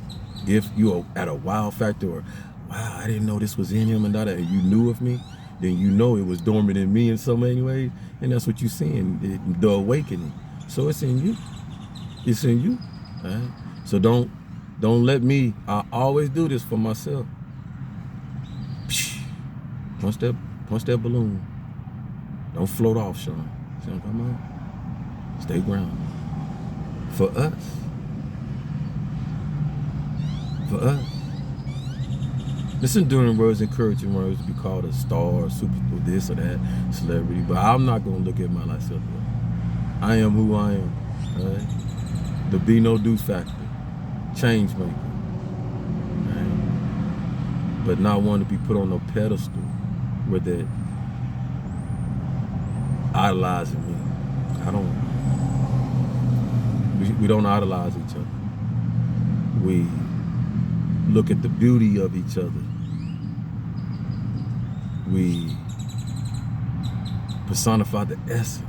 Speaker 1: If you're at a wow factor, or wow, I didn't know this was in him, and that, and you knew of me, then you know it was dormant in me in so many ways, and that's what you're seeing, the awakening. So it's in you. It's in you. Right? So don't let me. I always do this for myself. Punch that balloon. Don't float off, Sean. See what I'm talking about? Stay grounded. For us, for us. This enduring words, encouraging words to be called a star, super, this or that, celebrity. But I'm not gonna look at my life that way. I am who I am. Right? The be no do factor, change maker. Right? But not one to be put on a pedestal where they're idolizing me. We don't idolize each other. We look at the beauty of each other. We personify the essence.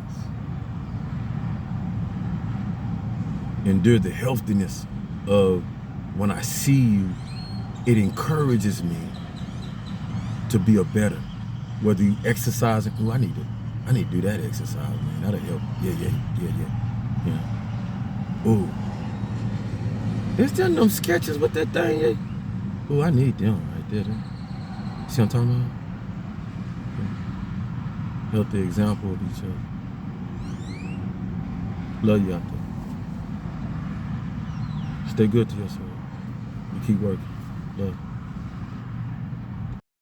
Speaker 1: Endure the healthiness of when I see you, it encourages me to be a better. Whether you exercise, oh, I need to do that exercise, man. That'll help. Yeah. Ooh. Is there them sketches with that thing? Yeah. Oh, I need them right there. See what I'm talking about? Healthy example of each other. Love you out there. Stay good to yourself. You keep working. Love.